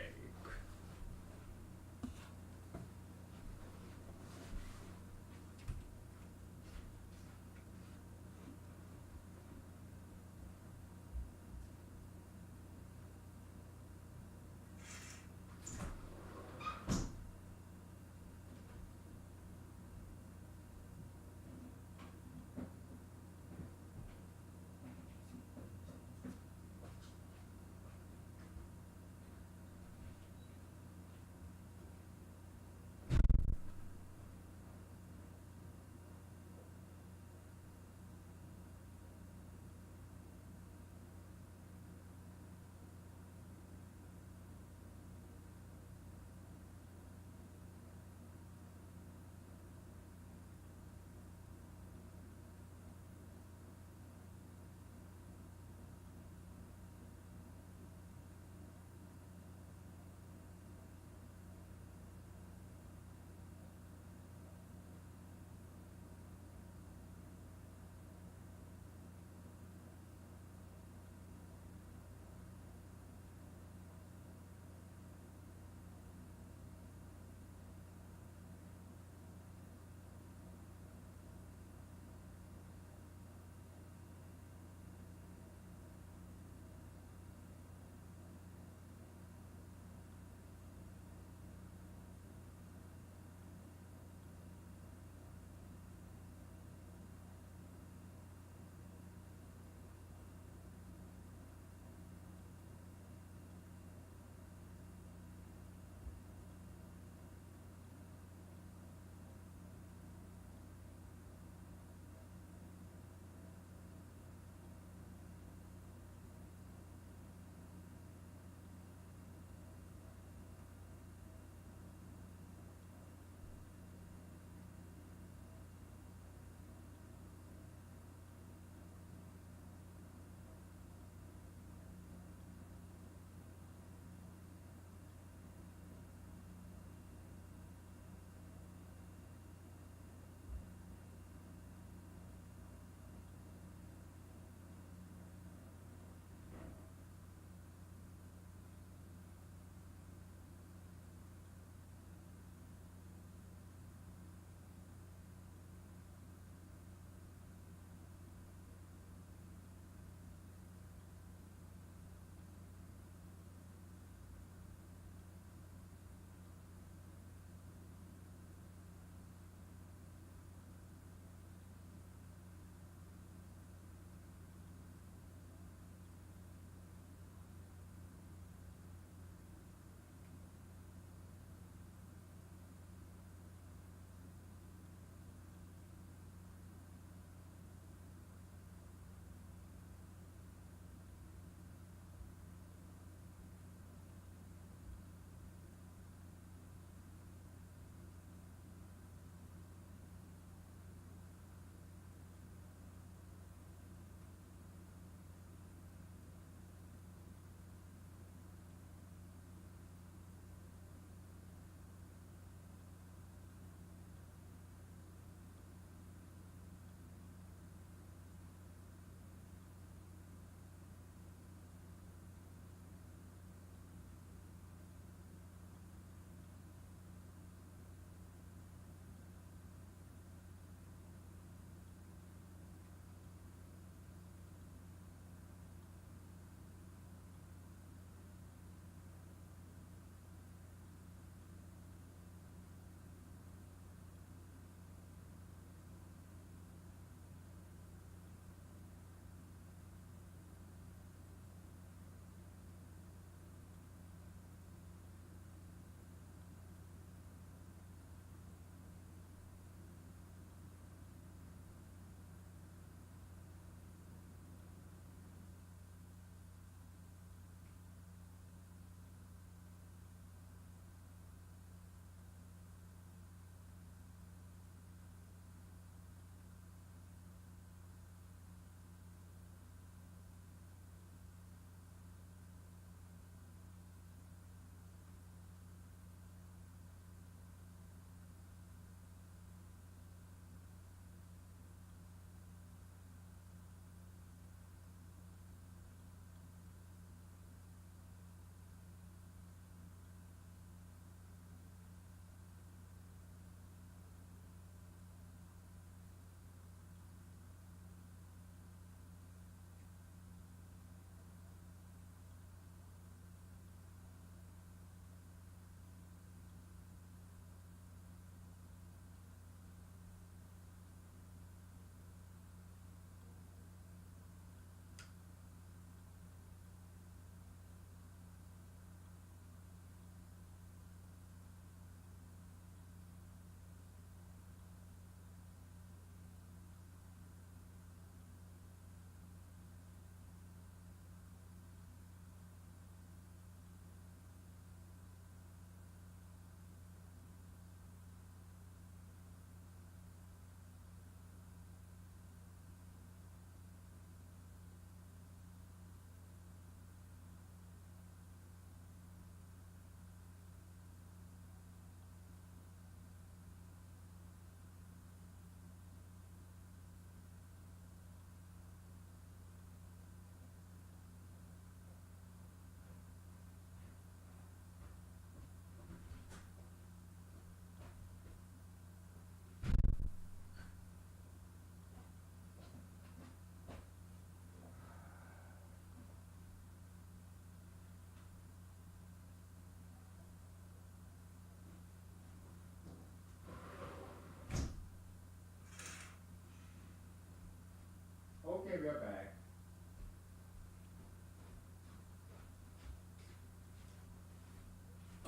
Speaker 1: we're back.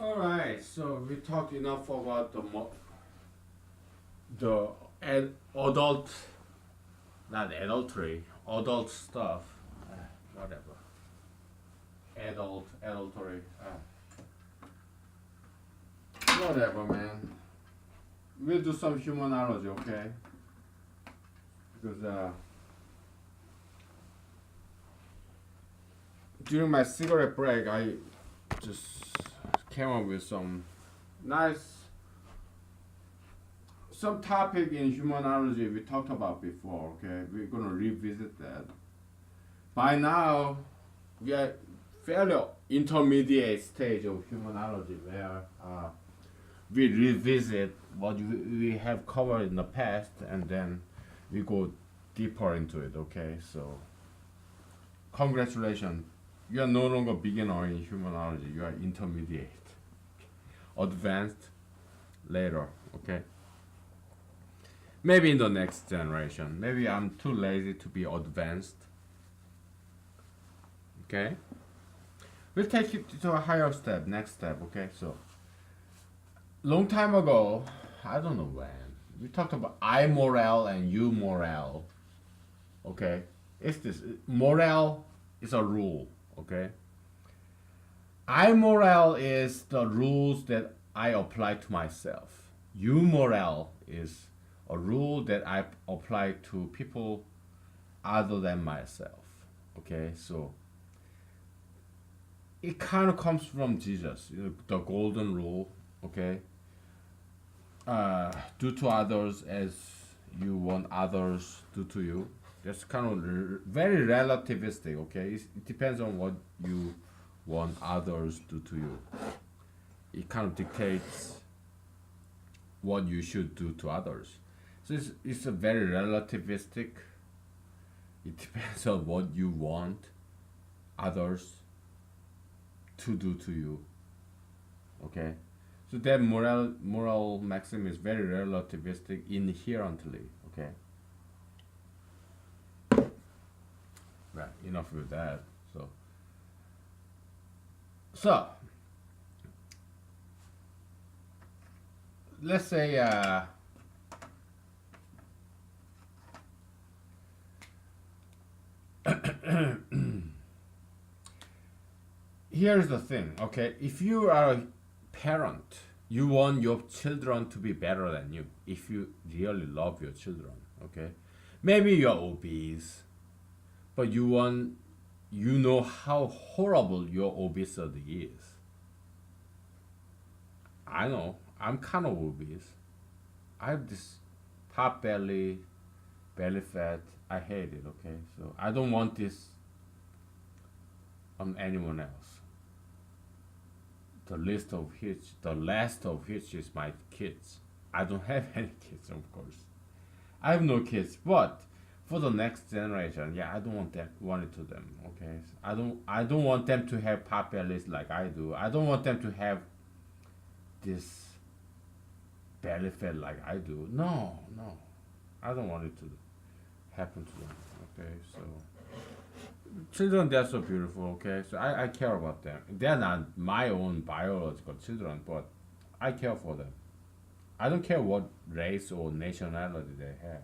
Speaker 1: All right, so we talked enough about the adult, not adultery, adult stuff, whatever, adultery, whatever, man. We'll do some humanology, okay? Because during my cigarette break, I just came up with some topic in humanology we talked about before. Okay, we're gonna revisit that. By now, we are fairly intermediate stage of humanology where we revisit what we have covered in the past and then we go deeper into it. Okay, so congratulations, you are no longer beginner in humanology, you are intermediate, advanced later. Okay, maybe in the next generation, maybe I'm too lazy to be advanced. Okay, we'll take it to a higher step, next step. Okay, so long time ago, I don't know when, we talked about I moral and you moral. Okay, it's this moral is a rule. Okay, I moral is the rules that I apply to myself. You moral is a rule that I apply to people other than myself. Okay, so it kind of comes from Jesus, the golden rule. Okay, do to others as you want others do to you. That's kind of very relativistic. Okay, it depends on what you want others do to you. It kind of dictates what you should do to others. So it's a very relativistic. It depends on what you want others to do to you. Okay, so that moral maxim is very relativistic inherently. Okay. Right. Enough with that. So let's say here's the thing. Okay, if you are a parent, you want your children to be better than you. If you really love your children, okay, maybe you're obese, but you know how horrible your obesity is. I know, I'm kind of obese. I have this pot belly, belly fat. I hate it. Okay, so I don't want this on anyone else. The last of which is my kids. I don't have any kids, of course. I have no kids, but for the next generation, yeah, I don't want it to them. Okay, I don't want them to have pot bellies like I do. I don't want them to have this belly fat like I do. No, no, I don't want it to happen to them. Okay, so children, they're so beautiful. Okay, so I care about them. They're not my own biological children, but I care for them. I don't care what race or nationality they have.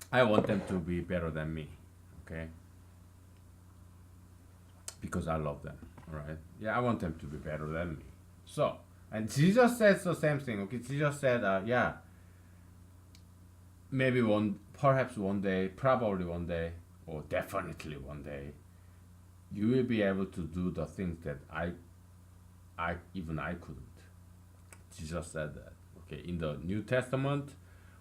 Speaker 1: I want them to be better than me. Okay, because I love them. All right, yeah, I want them to be better than me. So, and Jesus says the same thing. Okay, Jesus said, yeah, maybe perhaps one day, probably one day, or definitely one day, you will be able to do the things that I couldn't. Jesus said that. Okay, in the New Testament,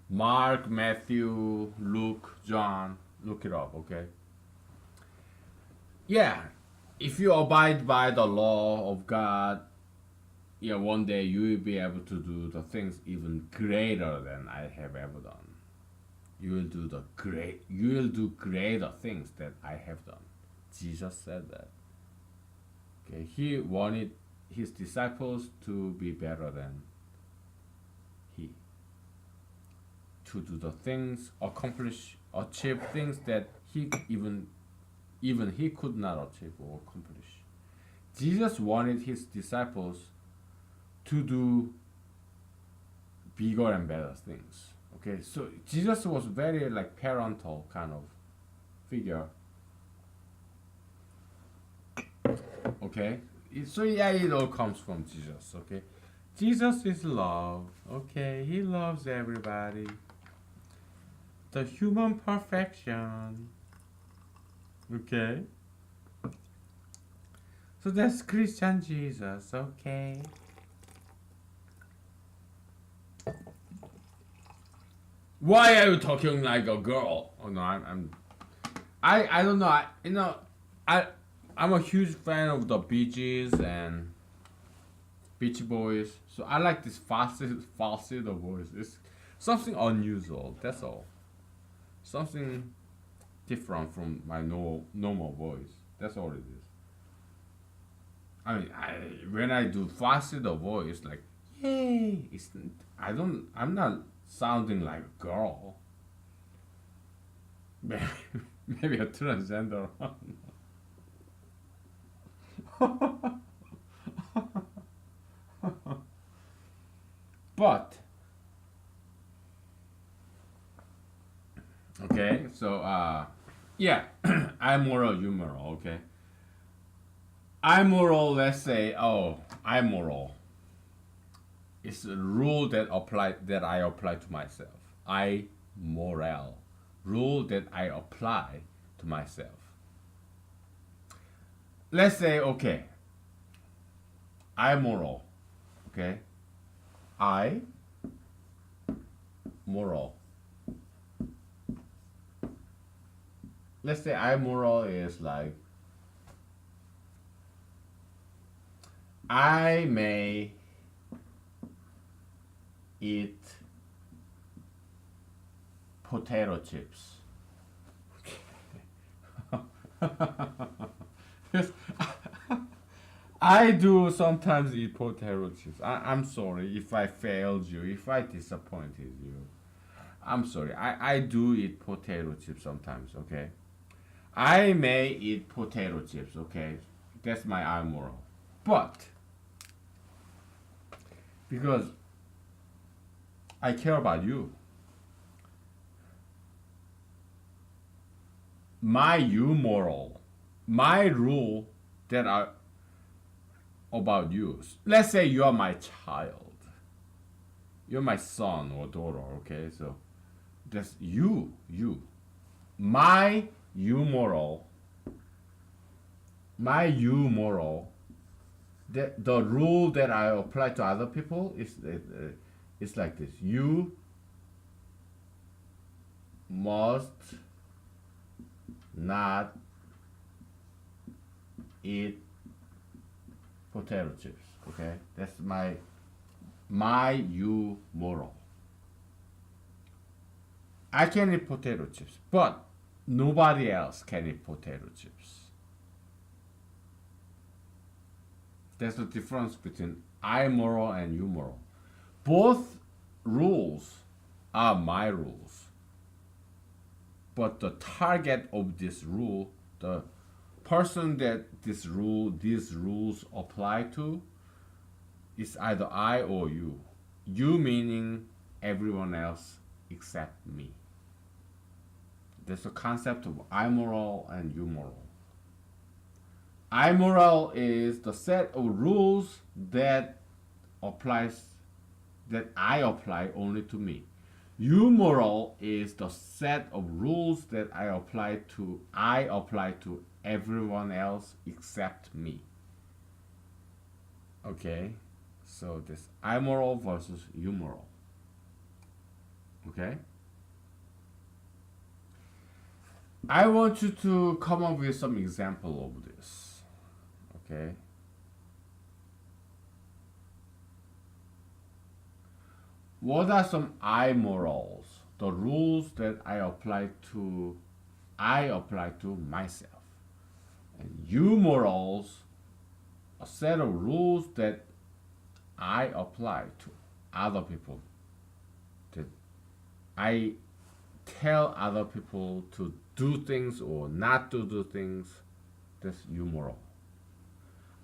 Speaker 1: Mark, Matthew, Luke, John, look it up. Okay. Yeah, if you abide by the law of God, yeah, one day you will be able to do the things even greater than I have ever done. You will do greater things that I have done. Jesus said that. Okay, he wanted his disciples to be better than he. To do the things, accomplish
Speaker 2: achieve things that he even he could not achieve or accomplish. Jesus wanted his disciples to do bigger and better things. Okay, so Jesus was very like parental kind of figure. Okay, so yeah, it all comes from Jesus. Okay, Jesus is love. Okay, he loves everybody. The human perfection. Okay, so that's Christian Jesus. Okay. Why are you talking like a girl? Oh no, I don't know. I I'm a huge fan of the Bee Gees and Beach Boys. So I like this falsetto voice. It's something unusual. That's all. Something different from my normal voice. That's all it is. I mean, when I do falsetto voice, like yay, it's I don't. I'm not sounding like a girl. Maybe a transgender. But okay, so yeah, amoral, humoral. Okay, amoral. Let's say, oh, amoral. It's a rule that I apply to myself. I moral rule that I apply to myself. Let's say, okay, I moral. Okay, I moral. Let's say I moral is like I may eat potato chips. Yes, I do sometimes eat potato chips. I'm sorry if I failed you, if I disappointed you. I'm sorry. I do eat potato chips sometimes, okay? I may eat potato chips, okay? That's my moral. But because I care about you, my you moral, my rule that are about you. Let's say you are my child. You're my son or daughter, okay? So that's you. My you moral, my you moral, the rule that I apply to other people is like this. You must not eat potato chips. Okay, that's my you moral. I can eat potato chips, but nobody else can eat potato chips. That's the difference between I moral and you moral. Both rules are my rules, but the target of this rule, the person that these rules apply to, is either I or you. You meaning everyone else except me. There's a concept of I moral and you moral. I moral is the set of rules applies that I apply only to me. You moral is the set of rules that I apply to everyone else except me. Okay? So this I moral versus you moral. Okay? I want you to come up with some example of this. Okay? What are some I morals? The rules that I apply to myself. And you morals, a set of rules that I apply to other people. That I tell other people to do things or not to do things, that's immoral.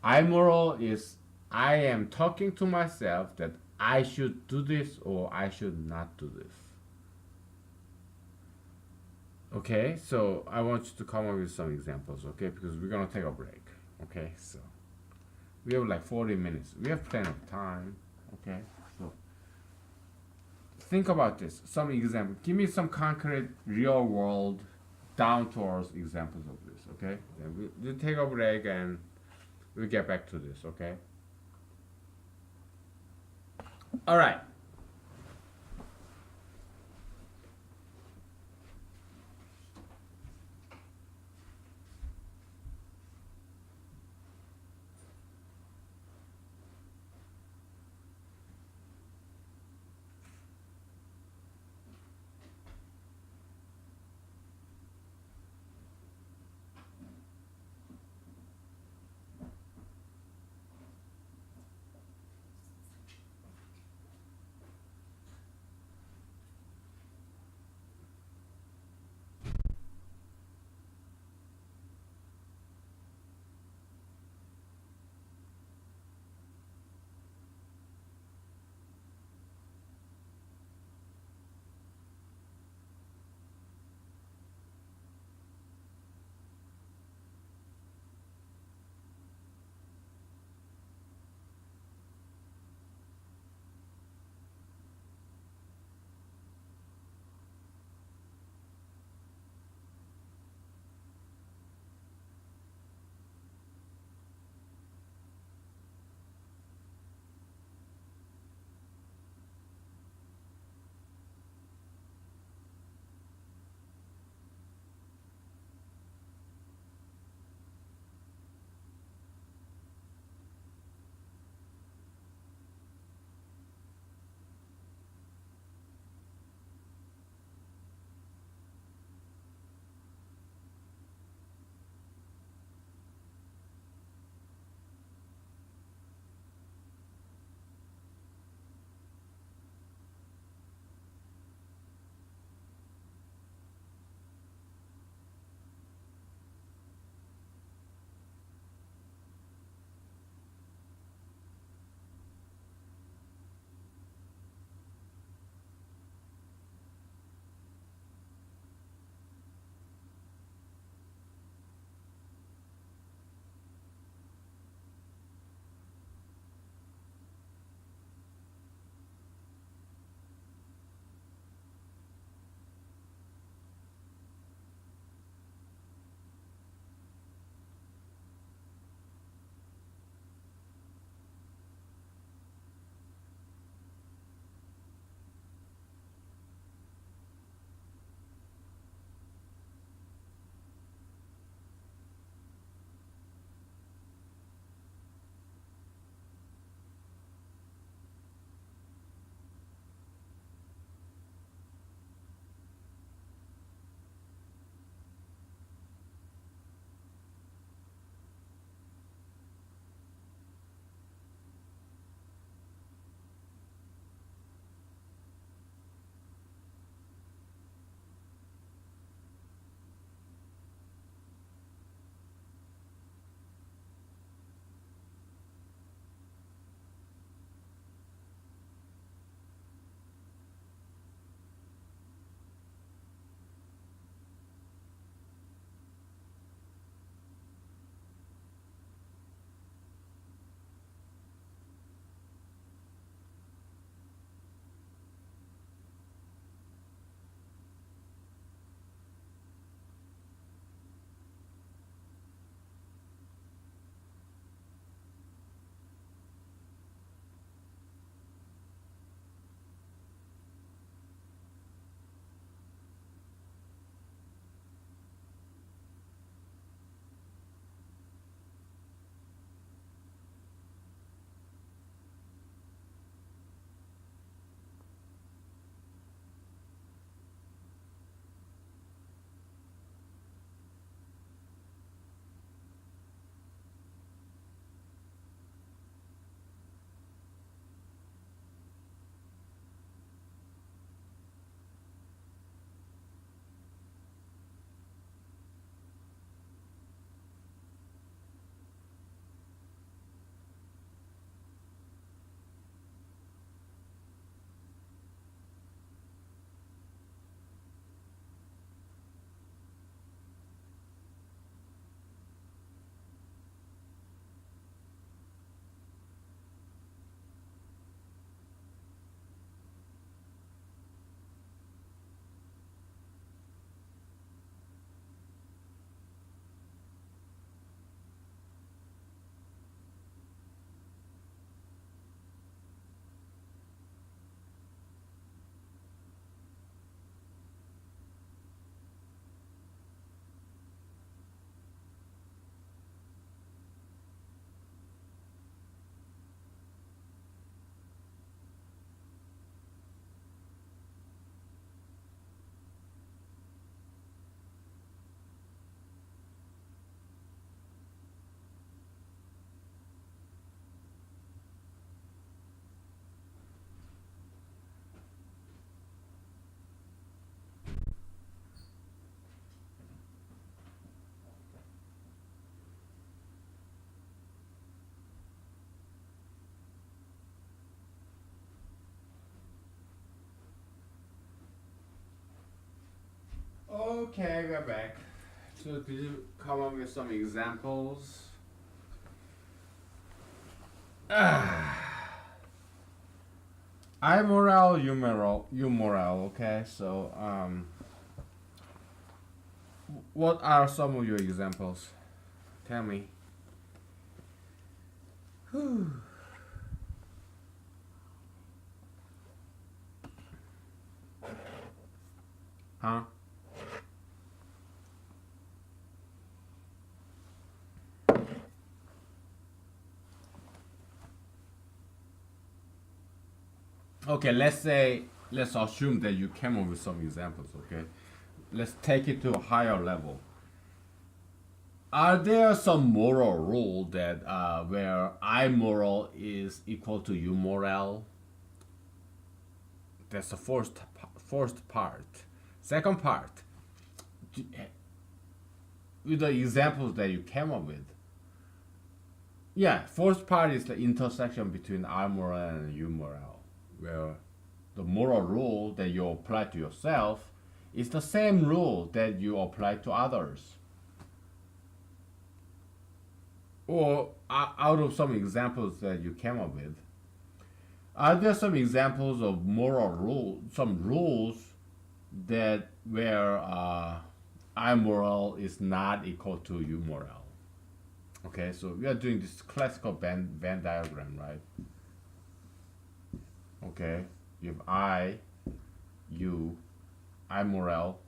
Speaker 2: Immoral is I am talking to myself that I should do this or I should not do this. Okay, so I want you to come up with some examples, okay? Because we're gonna take a break. Okay, so we have like 40 minutes. We have plenty of time. Okay, so think about this. Some example. Give me some concrete, real world, down to earth examples of this. Okay, then we'll take a break and we'll get back to this. Okay. All right. Okay, we're back. So did you come up with some examples? I moral, you moral. Okay, so what are some of your examples? Tell me. Huh? Okay, let's assume that you came up with some examples. Okay, let's take it to a higher level. Are there some moral rule that where I moral is equal to you moral? That's the first part. Second part, with the examples that you came up with. Yeah, first part is the intersection between I moral and you moral, where the moral rule that you apply to yourself is the same rule that you apply to others. Or out of some examples that you came up with, are there some examples of moral rule, some rules that where I moral is not equal to you moral? Okay, so we are doing this classical Venn diagram, right? Okay, you have you, I moral.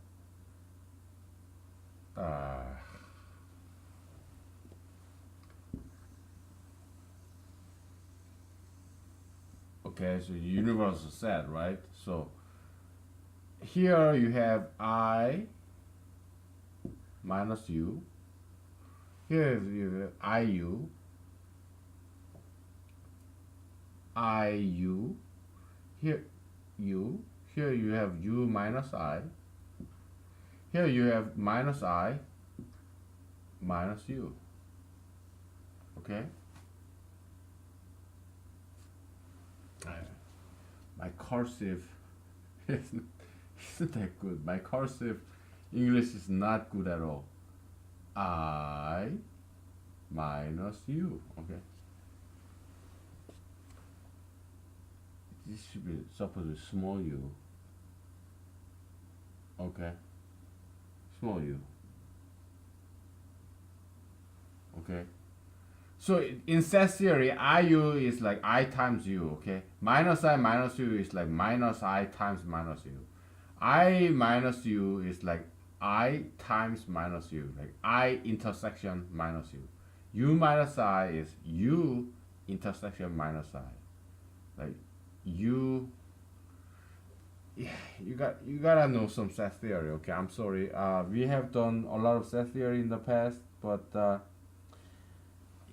Speaker 2: Uh, okay, so universal set, right? So here you have I minus you. Here you have I u. Here you. Here you have u minus I. Here you have minus I minus u. Okay? My cursive isn't that good. My cursive English is not good at all. I minus u. Okay. This should be supposed to be small u. Okay. Small u. Okay. So in set theory, IU is like I times U, okay? Minus I minus U is like minus I times minus U. I minus U is like I times minus U, like I intersection minus U. U minus I is U intersection minus I. Like U, yeah, you gotta know some set theory, okay? I'm sorry. We have done a lot of set theory in the past, but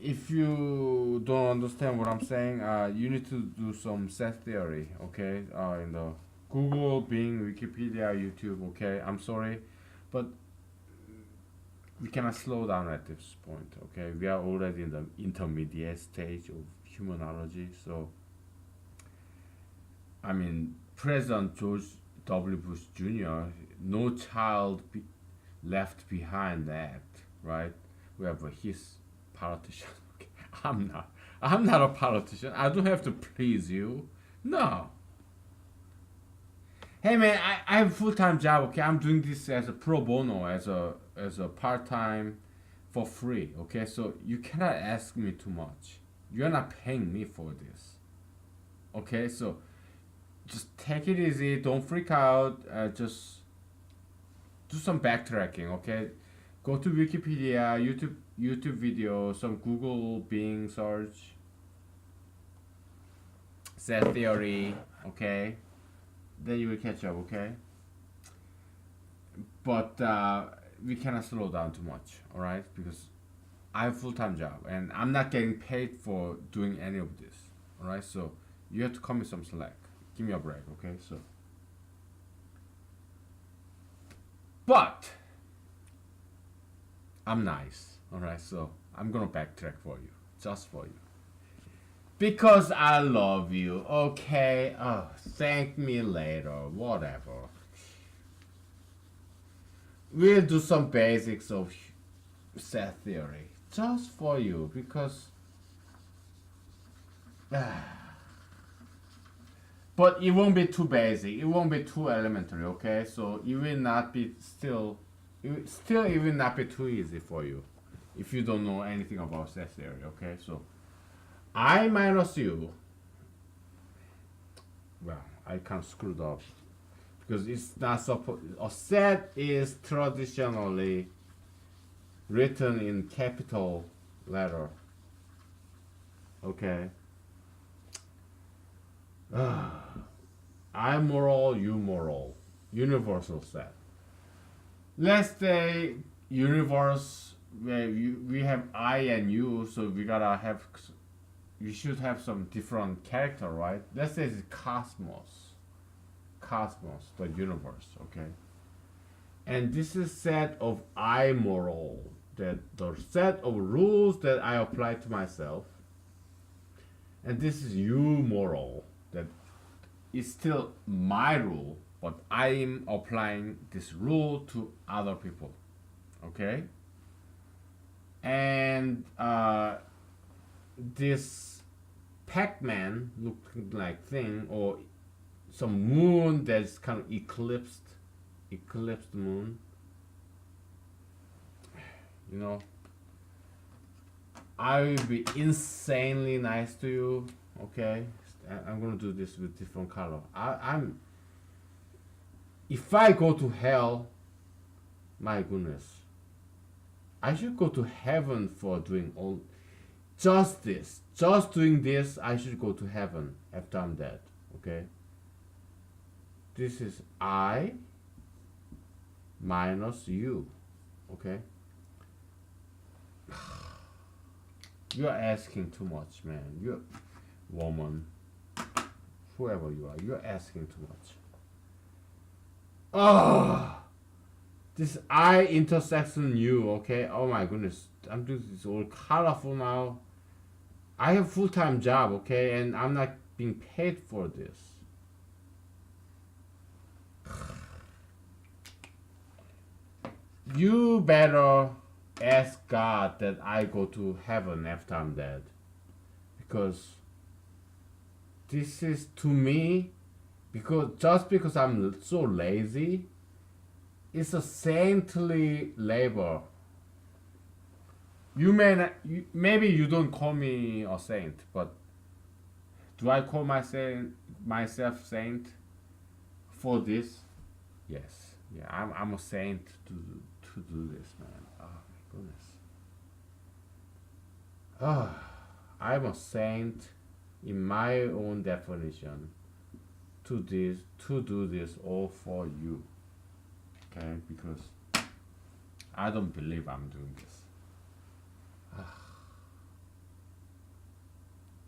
Speaker 2: if you don't understand what I'm saying, you need to do some set theory, okay? In the Google, Bing, Wikipedia, YouTube, okay? I'm sorry, but we cannot slow down at this point, okay? We are already in the intermediate stage of humanology, so I mean, President George W. Bush Jr., no child left behind that, right? We have his politician. Okay. I'm not. I'm not a politician. I don't have to please you. No. Hey man, I have a full time job. Okay, I'm doing this as a pro bono, as a part time, for free. Okay, so you cannot ask me too much. You're not paying me for this. Okay, so just take it easy. Don't freak out. Just do some backtracking. Okay, go to Wikipedia, YouTube video, some Google Bing search, set theory, okay? Then you will catch up, okay? But we cannot slow down too much, alright? Because I have a full-time job and I'm not getting paid for doing any of this, alright? So you have to cut me some slack. Give me a break, okay? So, but I'm nice, alright? So I'm gonna backtrack for you, just for you. Because I love you, okay? Oh, thank me later, whatever. we'll do some basics of set theory just for you because but it won't be too basic, it won't be too elementary, okay? So it will not be still it will not be too easy for you if you don't know anything about set theory, okay? So I minus u, well, I can't screw it up because it's not supposed, a set is traditionally written in capital letter, okay? I moral, you moral, universal set. Let's say universe where we have I and you, so we gotta have, we should have some different character, right? Let's say it's cosmos, the universe, okay? And this is set of I moral, that the set of rules that I apply to myself. And this is you moral, that is still my rule, but I'm applying this rule to other people, okay? And this Pac-Man looking like thing, or some moon that's kind of eclipsed moon, you know, I will be insanely nice to you, okay? I'm gonna do this with different color. I'm if I go to hell, my goodness, I should go to heaven for doing all just this. Just doing this, I should go to heaven after I'm dead. Okay? This is I minus you. Okay? You're asking too much, man. You're woman. Whoever you are, you're asking too much. Oh, this I intersection you, okay? Oh my goodness, I'm doing this all colorful now. I have full-time job, okay, and I'm not being paid for this. You better ask God that I go to heaven after I'm dead, because this is to me, because just because I'm so lazy, it's a saintly labor. You may not, maybe you don't call me a saint, but do I call myself saint for this? Yes. Yeah, I'm a saint to do this, man. Oh my goodness. Oh, I'm a saint in my own definition to do this all for you. Okay, because I don't believe I'm doing this.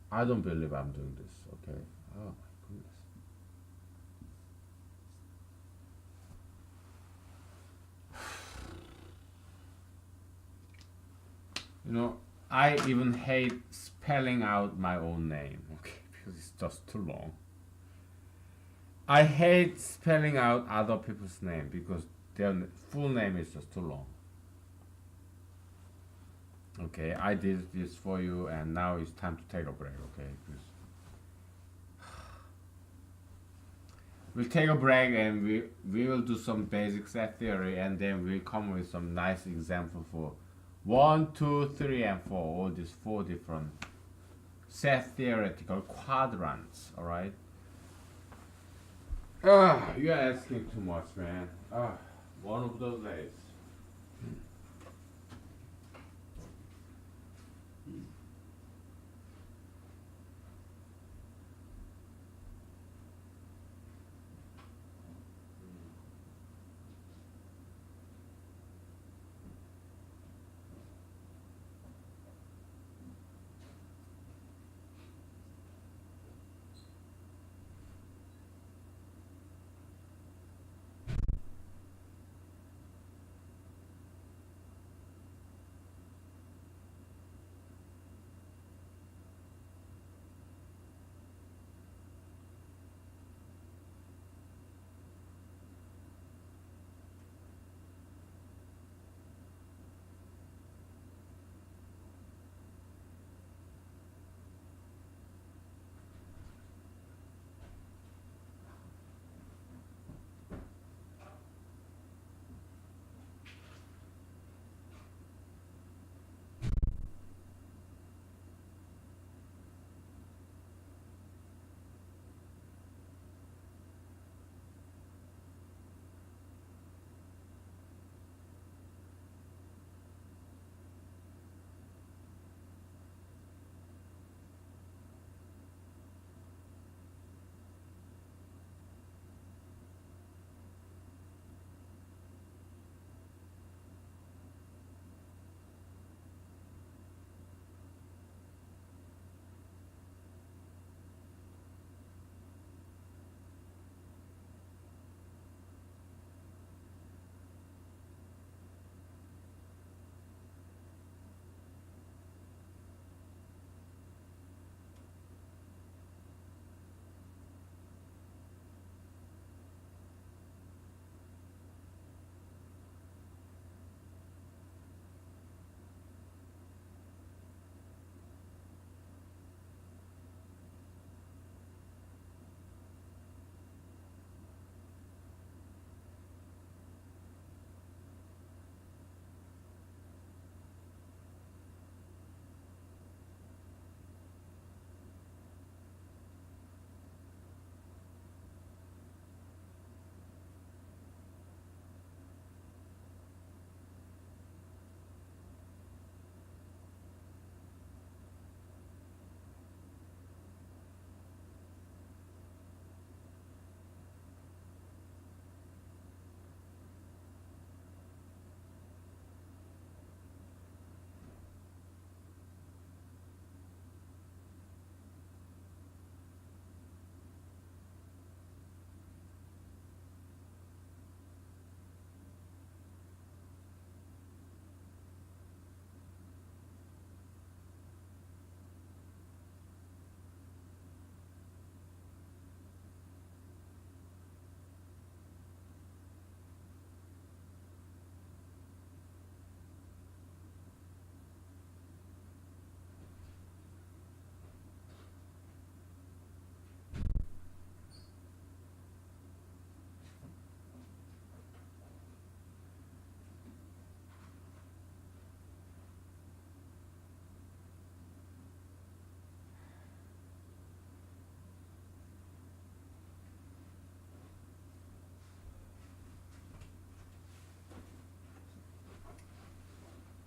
Speaker 2: I don't believe I'm doing this, okay? Oh my goodness. You know, I even hate spelling out my own name, okay? Because it's just too long. I hate spelling out other people's name because their full name is just too long. Okay, I did this for you, and now it's time to take a break, okay? Because we'll take a break and we will do some basic set theory, and then we'll come with some nice example for 1, 2, 3, and 4. All these 4 different set theoretical quadrants, alright? You're asking too much, man. One of those days.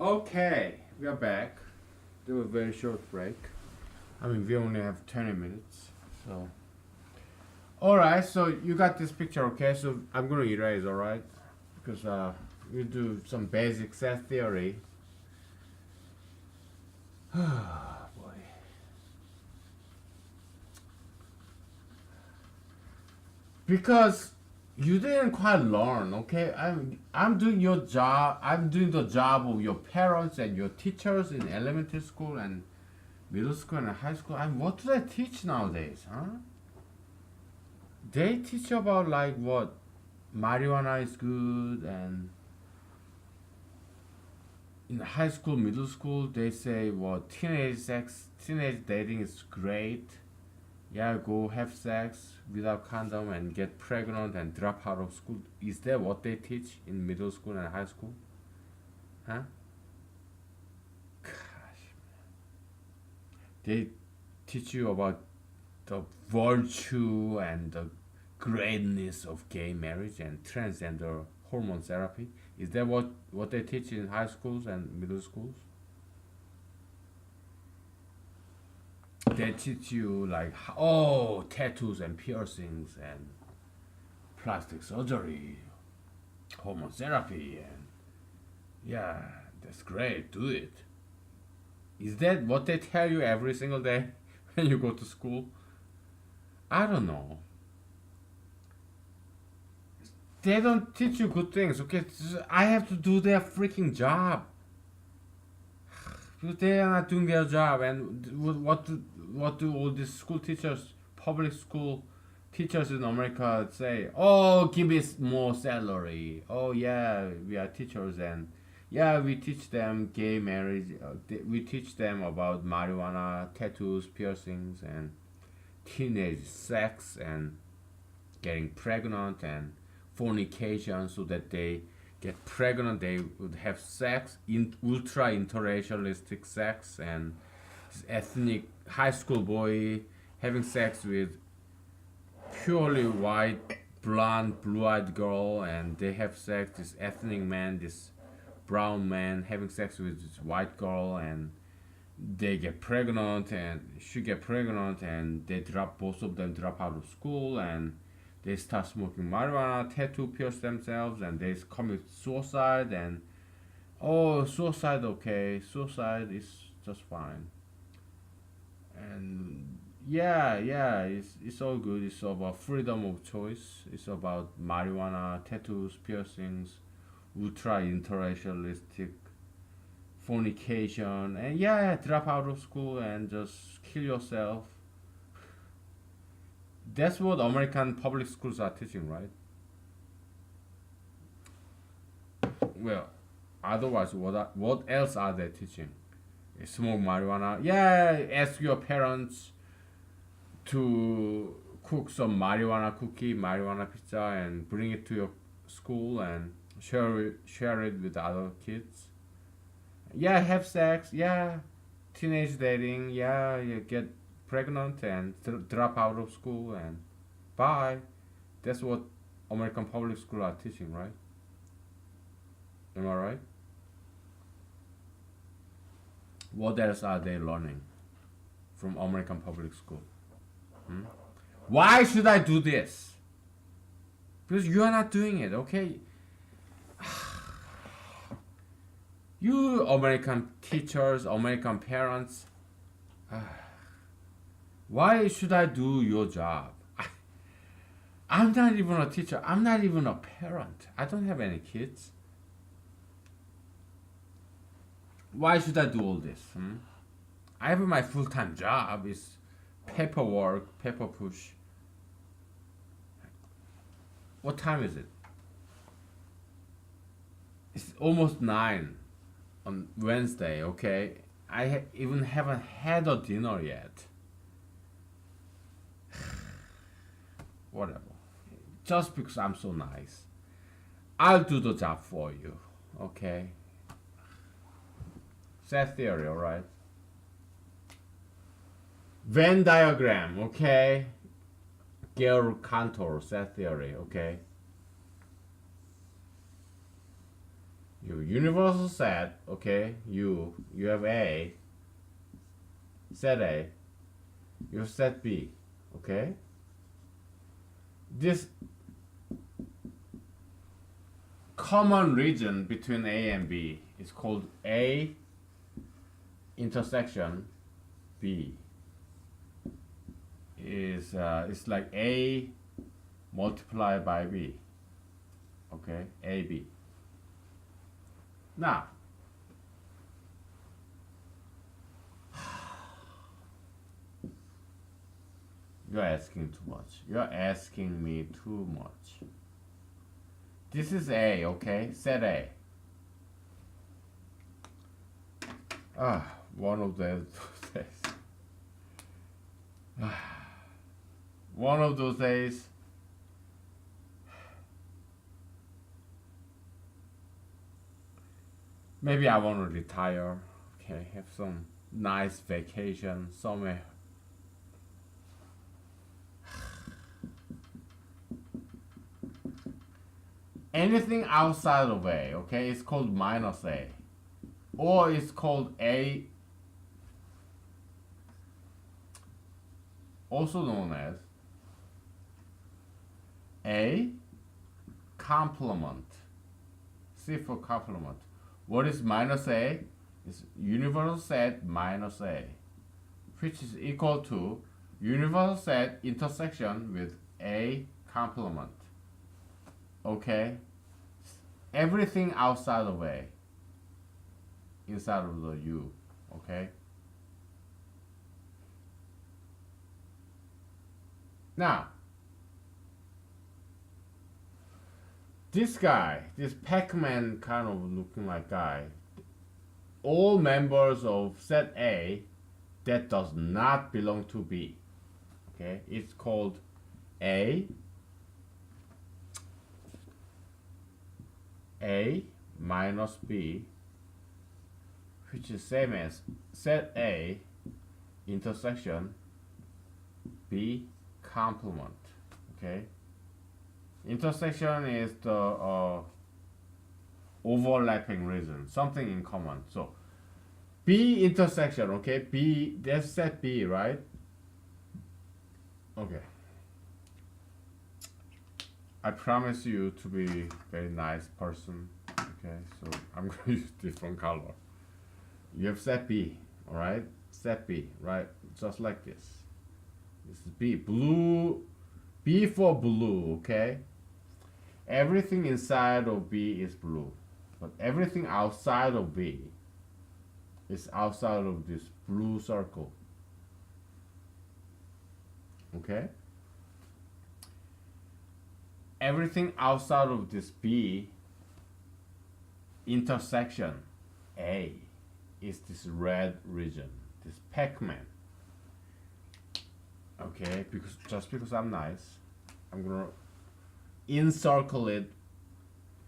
Speaker 2: Okay, we are back. Do a very short break. I mean, we only have 20 minutes, so. Alright, so you got this picture, okay? So I'm gonna erase, alright? Because we do some basic set theory. Oh boy. Because you didn't quite learn, okay? I'm doing your job. I'm doing the job of your parents and your teachers in elementary school and middle school and high school. And what do they teach nowadays, huh? They teach about like what marijuana is good, and in high school, middle school, they say what teenage dating is great. Yeah, go have sex without condom and get pregnant and drop out of school. Is that what they teach in middle school and high school? Huh? Gosh, they teach you about the virtue and the greatness of gay marriage and transgender hormone therapy. Is that what they teach in high schools and middle schools? They teach you like oh tattoos and piercings and plastic surgery, hormone therapy, and yeah, that's great. Do it. Is that what they tell you every single day when you go to school? I don't know. They don't teach you good things. Okay, I have to do their freaking job. Because they are not doing their job, and what do all these school teachers, public school teachers in America say? Oh, give us more salary. Oh yeah, we are teachers, and yeah, we teach them gay marriage. We teach them about marijuana, tattoos, piercings, and teenage sex, and getting pregnant, and fornication, so that they get pregnant, they would have sex in ultra interracialistic sex, and this ethnic high school boy having sex with purely white blonde blue-eyed girl, and they have sex, this ethnic man, this brown man having sex with this white girl, and they get pregnant, and she get pregnant, and they drop, both of them drop out of school, and they start smoking marijuana, tattoo pierce themselves, and they commit suicide. And oh, suicide, okay, suicide is just fine. And yeah, it's all good. It's about freedom of choice. It's about marijuana, tattoos, piercings, ultra interracialistic fornication, and yeah, drop out of school and just kill yourself. That's what American public schools are teaching, right? Well, otherwise, what else are they teaching? Smoke marijuana. Yeah, ask your parents to cook some marijuana cookie, marijuana pizza, and bring it to your school and share it with other kids. Yeah, have sex. Yeah, teenage dating. Yeah, you get pregnant and drop out of school and bye. That's what American public school are teaching, right? Am I right? What else are they learning from American public school? Hmm? Why should I do this? Because you are not doing it, okay? You American teachers, American parents, why should I do your job? I'm not even a teacher. I'm not even a parent. I don't have any kids. Why should I do all this? I have my full-time job. It's paperwork, paper push. What time is it? It's almost 9 on Wednesday, okay? I even haven't had a dinner yet. Whatever. Just because I'm so nice. I'll do the job for you, okay? Set theory, alright? Venn diagram, okay? Gale contour, set theory, okay? Your universal set, okay, you have A, set A, you have set B, okay? This common region between A and B is called A intersection B. It's like A multiplied by B, okay? AB. Now, you're asking too much. You're asking me too much. This is A, okay? Set A. One of those days. One of those days. Maybe I want to retire. Okay, have some nice vacation somewhere. Anything outside of A, okay, it's called minus A. Or it's called A, also known as A complement. C for complement. What is minus A? It's universal set minus A, which is equal to universal set intersection with A complement. Okay? Everything outside of A, inside of the U. Okay? Now, this guy, this Pac-Man kind of looking like guy, all members of set A that does not belong to B. Okay? It's called A minus B, which is same as set A intersection B complement. Okay? Intersection is the overlapping region, something in common. So B intersection, okay? B, that's set B, right? Okay. I promise you to be very nice person. Okay, so I'm going to use different color. You have set B, all right? Set B, right? Just like this. This is B. Blue. B for blue, okay? Everything inside of B is blue, but everything outside of B is outside of this blue circle. Okay? Everything outside of this B intersection A is this red region, this Pac-Man. Okay, because I'm nice, I'm gonna encircle it,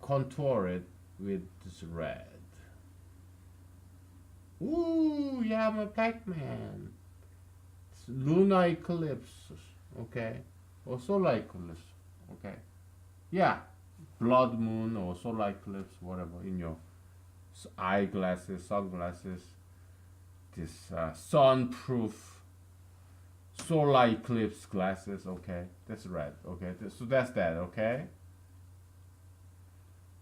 Speaker 2: contour it with this red. Ooh, yeah, I'm a Pac-Man. It's lunar eclipse, okay, or solar eclipse, okay. Yeah, blood moon or solar eclipse, whatever, in your eyeglasses, sunglasses, this sun-proof solar eclipse glasses, okay, that's red, okay, so that's that, okay.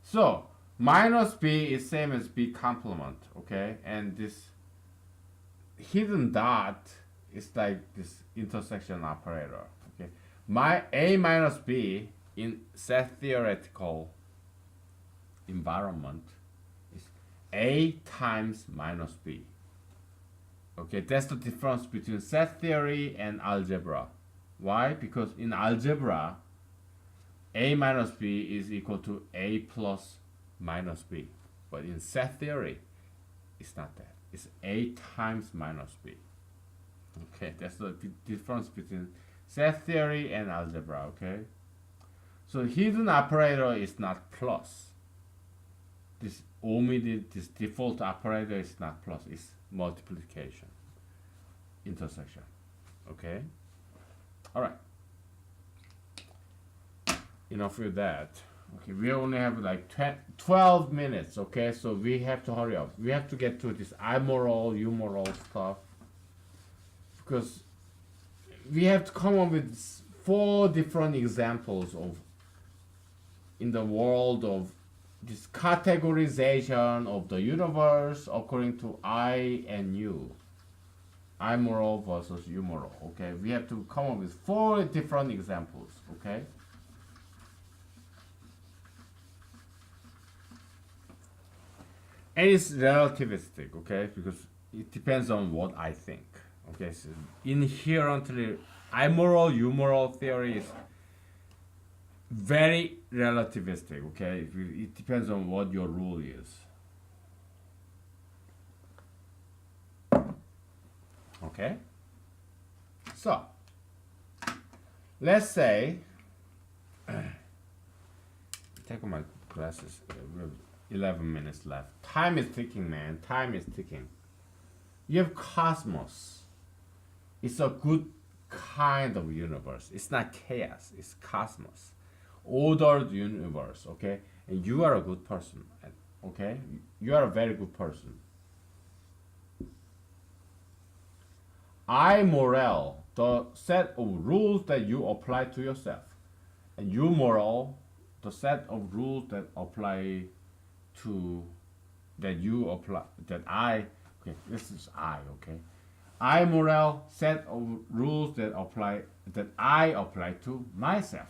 Speaker 2: So minus B is same as B complement, okay, and this hidden dot is like this intersection operator, okay. My A minus B in set theoretical environment is A times minus B. Okay, that's the difference between set theory and algebra. Why? Because in algebra, A minus B is equal to A plus minus B. But in set theory, it's not that. It's A times minus B. Okay, that's the difference between set theory and algebra, okay? So hidden operator is not plus. This omitted, this default operator is not plus, it's multiplication, intersection, okay? All right, enough with that. Okay, we only have like 12 minutes, okay? So we have to hurry up. We have to get to this amoral, humoral stuff because we have to come up with four different examples of in the world of this categorization of the universe according to I and you. Amoral versus humoral, okay? We have to come up with four different examples, okay? And it's relativistic, okay? Because it depends on what I think. Okay, so inherently amoral humoral theory is very relativistic, okay? It depends on what your rule is. Okay? So, let's say take off my glasses. We have 11 minutes left. Time is ticking, man. Time is ticking. You have cosmos. It's a good kind of universe. It's not chaos. It's cosmos. Ordered universe, okay? And you are a good person, okay? You are a very good person. I moral, the set of rules that you apply to yourself. And you moral, the set of rules that apply to that you apply that I okay, this is I, okay? I moral set of rules that I apply to myself.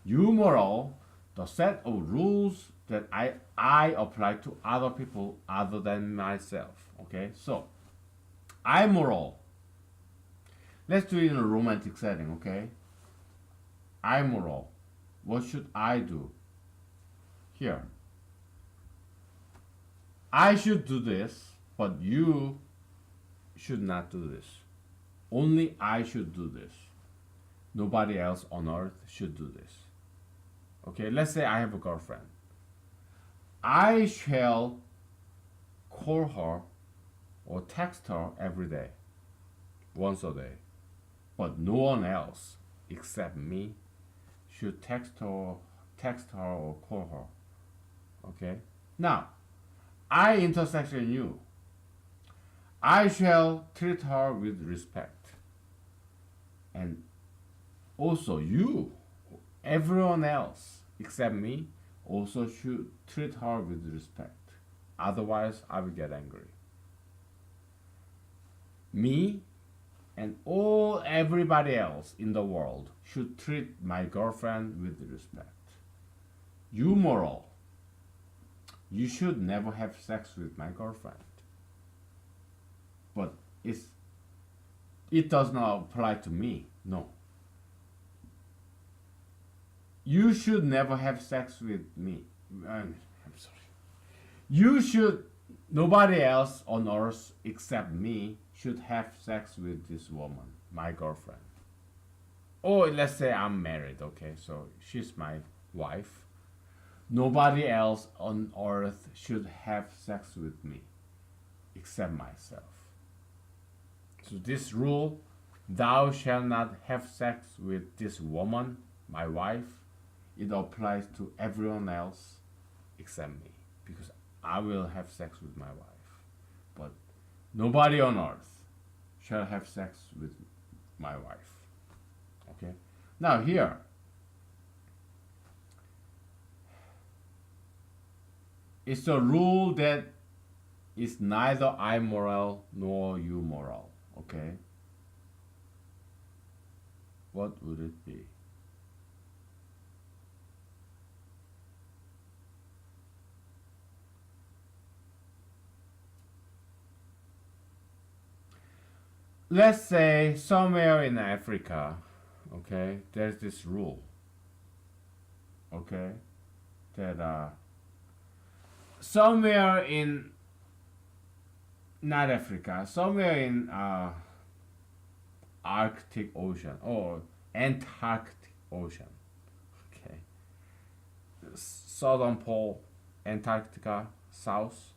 Speaker 2: You moral, the set of rules that I apply to other people other than myself. Okay, so I moral. Let's do it in a romantic setting, okay? I moral. What should I do? Here. I should do this, but you should not do this. Only I should do this. Nobody else on earth should do this. Okay, let's say I have a girlfriend. I shall call her or text her every day, once a day. But no one else except me should text her or call her. Okay? Now, I intersection you. I shall treat her with respect. And also you, everyone else except me, also should treat her with respect. Otherwise, I will get angry. Me and everybody else in the world should treat my girlfriend with respect. You moral. You should never have sex with my girlfriend. But it does not apply to me. No. You should never have sex with me. I'm sorry. You should, nobody else on earth except me should have sex with this woman, my girlfriend. Or let's say I'm married, okay? So she's my wife. Nobody else on earth should have sex with me except myself. So this rule, thou shalt not have sex with this woman, my wife, it applies to everyone else except me, because I will have sex with my wife. But nobody on earth shall have sex with my wife. Okay? Now here, it's a rule that is neither amoral nor humoral. Okay? What would it be? Let's say somewhere in Africa, okay, there's this rule, okay, that somewhere in not Africa, somewhere in Arctic Ocean or Antarctic Ocean, okay, Southern Pole, Antarctica, South.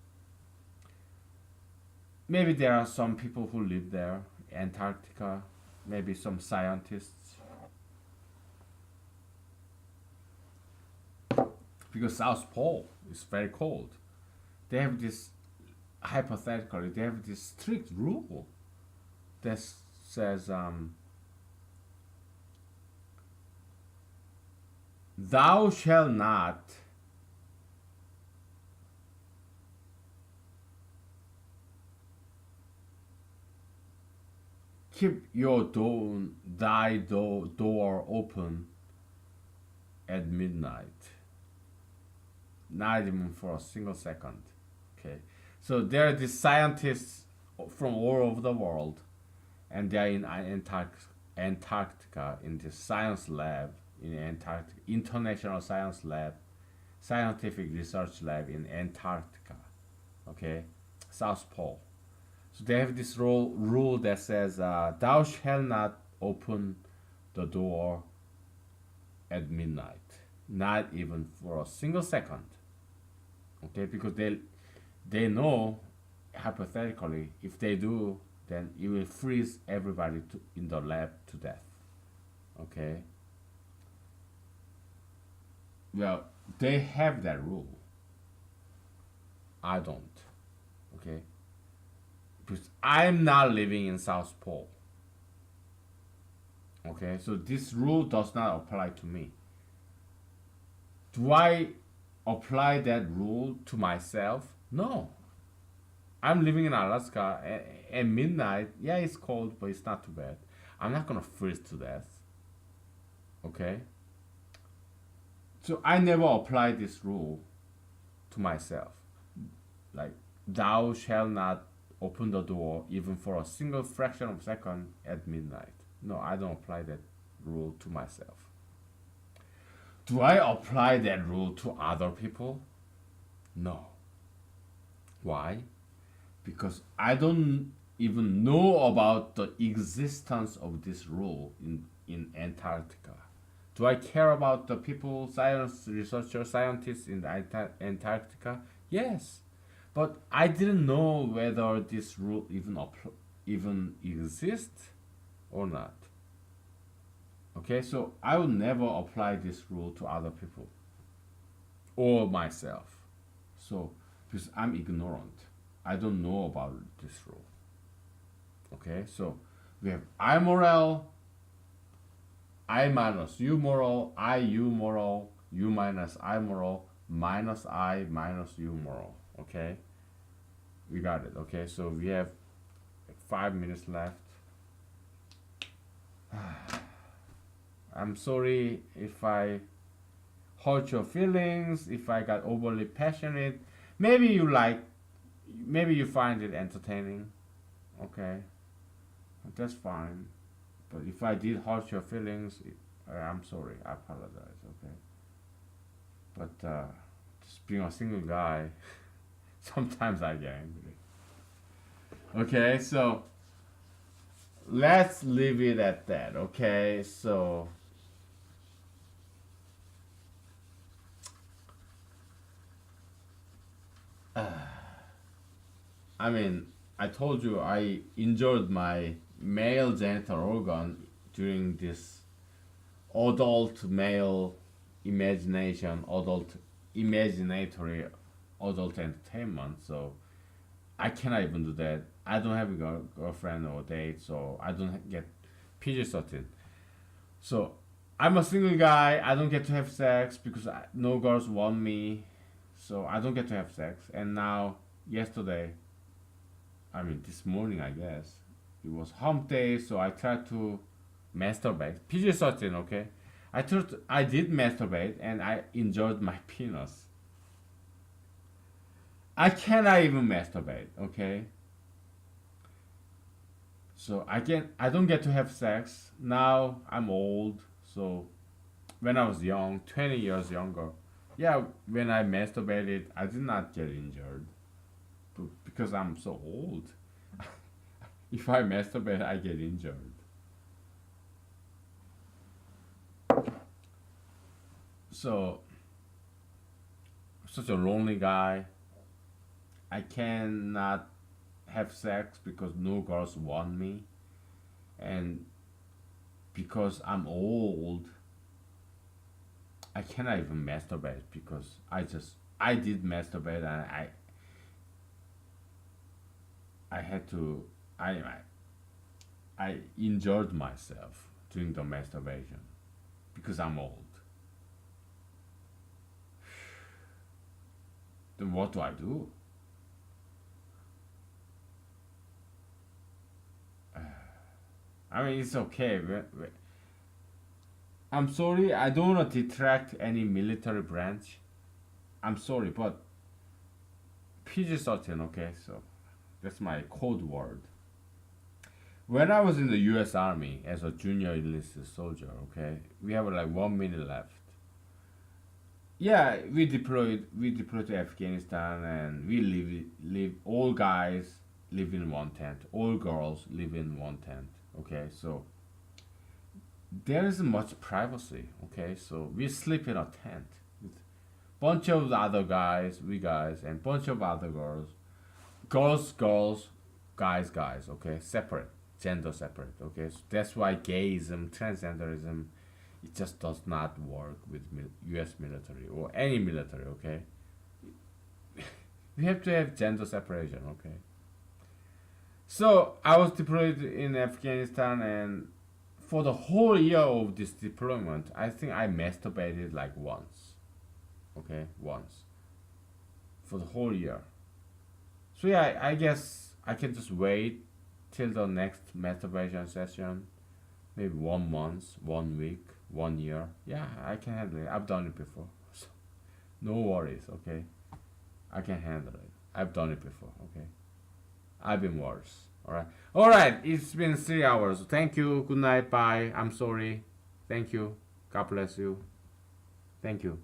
Speaker 2: Maybe there are some people who live there, Antarctica, maybe some scientists. because South Pole is very cold. They have this hypothetically they have this strict rule that says thou shall not keep your door open at midnight, not even for a single second. Okay, so there are these scientists from all over the world, and they're in Antarctica in the science lab in Antarctica, International Science Lab, Scientific Research Lab in Antarctica. Okay, South Pole. So they have this rule that says, "Thou shalt not open the door at midnight, not even for a single second." Okay, because they know hypothetically if they do, then it will freeze everybody in the lab to death. Okay. Well, they have that rule. I don't. Okay. Because I'm not living in South Pole. Okay, so this rule does not apply to me. Do I apply that rule to myself? No. I'm living in Alaska at midnight. Yeah, it's cold, but it's not too bad. I'm not gonna freeze to death. Okay? So I never apply this rule to myself. Like, thou shalt not open the door even for a single fraction of a second at midnight. No, I don't apply that rule to myself. Do I apply that rule to other people? No. Why? Because I don't even know about the existence of this rule in Antarctica. Do I care about the people, science researchers, scientists in Antarctica? Yes. But I didn't know whether this rule even exists or not. Okay, so I will never apply this rule to other people or myself. So, because I'm ignorant, I don't know about this rule. Okay, so we have I moral, I minus U moral, I U moral, U minus I moral, minus I minus U moral. Okay, we got it. Okay, so we have 5 minutes left. I'm sorry if I hurt your feelings, if I got overly passionate. Maybe maybe you find it entertaining. Okay, that's fine. But if I did hurt your feelings, I'm sorry. I apologize. Okay. But just being a single guy, sometimes I get angry. Okay, so let's leave it at that. Okay, so I mean, I told you I injured my male genital organ during this adult male imagination, adult imaginatory adult entertainment. So I cannot even do that. I don't have a girlfriend or date, so I don't get PG-13. So I'm a single guy. I don't get to have sex because no girls want me. So I don't get to have sex. And now, yesterday, I mean this morning, I guess it was hump day. So I tried to masturbate. PG-13, okay. I thought I did masturbate and I enjoyed my penis. I cannot even masturbate, okay? So I don't get to have sex. Now I'm old, so when I was young, 20 years younger, yeah, when I masturbated, I did not get injured. But because I'm so old, if I masturbate, I get injured. So, such a lonely guy. I cannot have sex because no girls want me, and because I'm old, I cannot even masturbate because I did masturbate and I had to I injured myself doing the masturbation because I'm old. Then what do I do? I mean, it's okay. I'm sorry, I don't want to detract any military branch. I'm sorry, but PG-13, okay? So that's my code word. When I was in the U.S. Army as a junior enlisted soldier, okay, we have like 1 minute left. Yeah, we deployed to Afghanistan, and we live all guys live in one tent, all girls live in one tent. Okay, so there isn't much privacy. Okay, so we sleep in a tent with bunch of other guys, we guys, and bunch of other girls, girls, guys. Okay, separate, gender separate. Okay, so that's why gayism, transgenderism, it just does not work with U.S. military or any military. Okay, we have to have gender separation. Okay, so I was deployed in Afghanistan, and for the whole year of this deployment, I think I masturbated like once. Okay, once for the whole year. So yeah, I guess I can just wait till the next masturbation session. Maybe 1 month, 1 week, 1 year. Yeah, I can handle it. I've done it before. So no worries, okay? I can handle it. I've done it before, okay? I've been worse. Alright. Alright, it's been 3 hours. Thank you. Good night. Bye. I'm sorry. Thank you. God bless you. Thank you.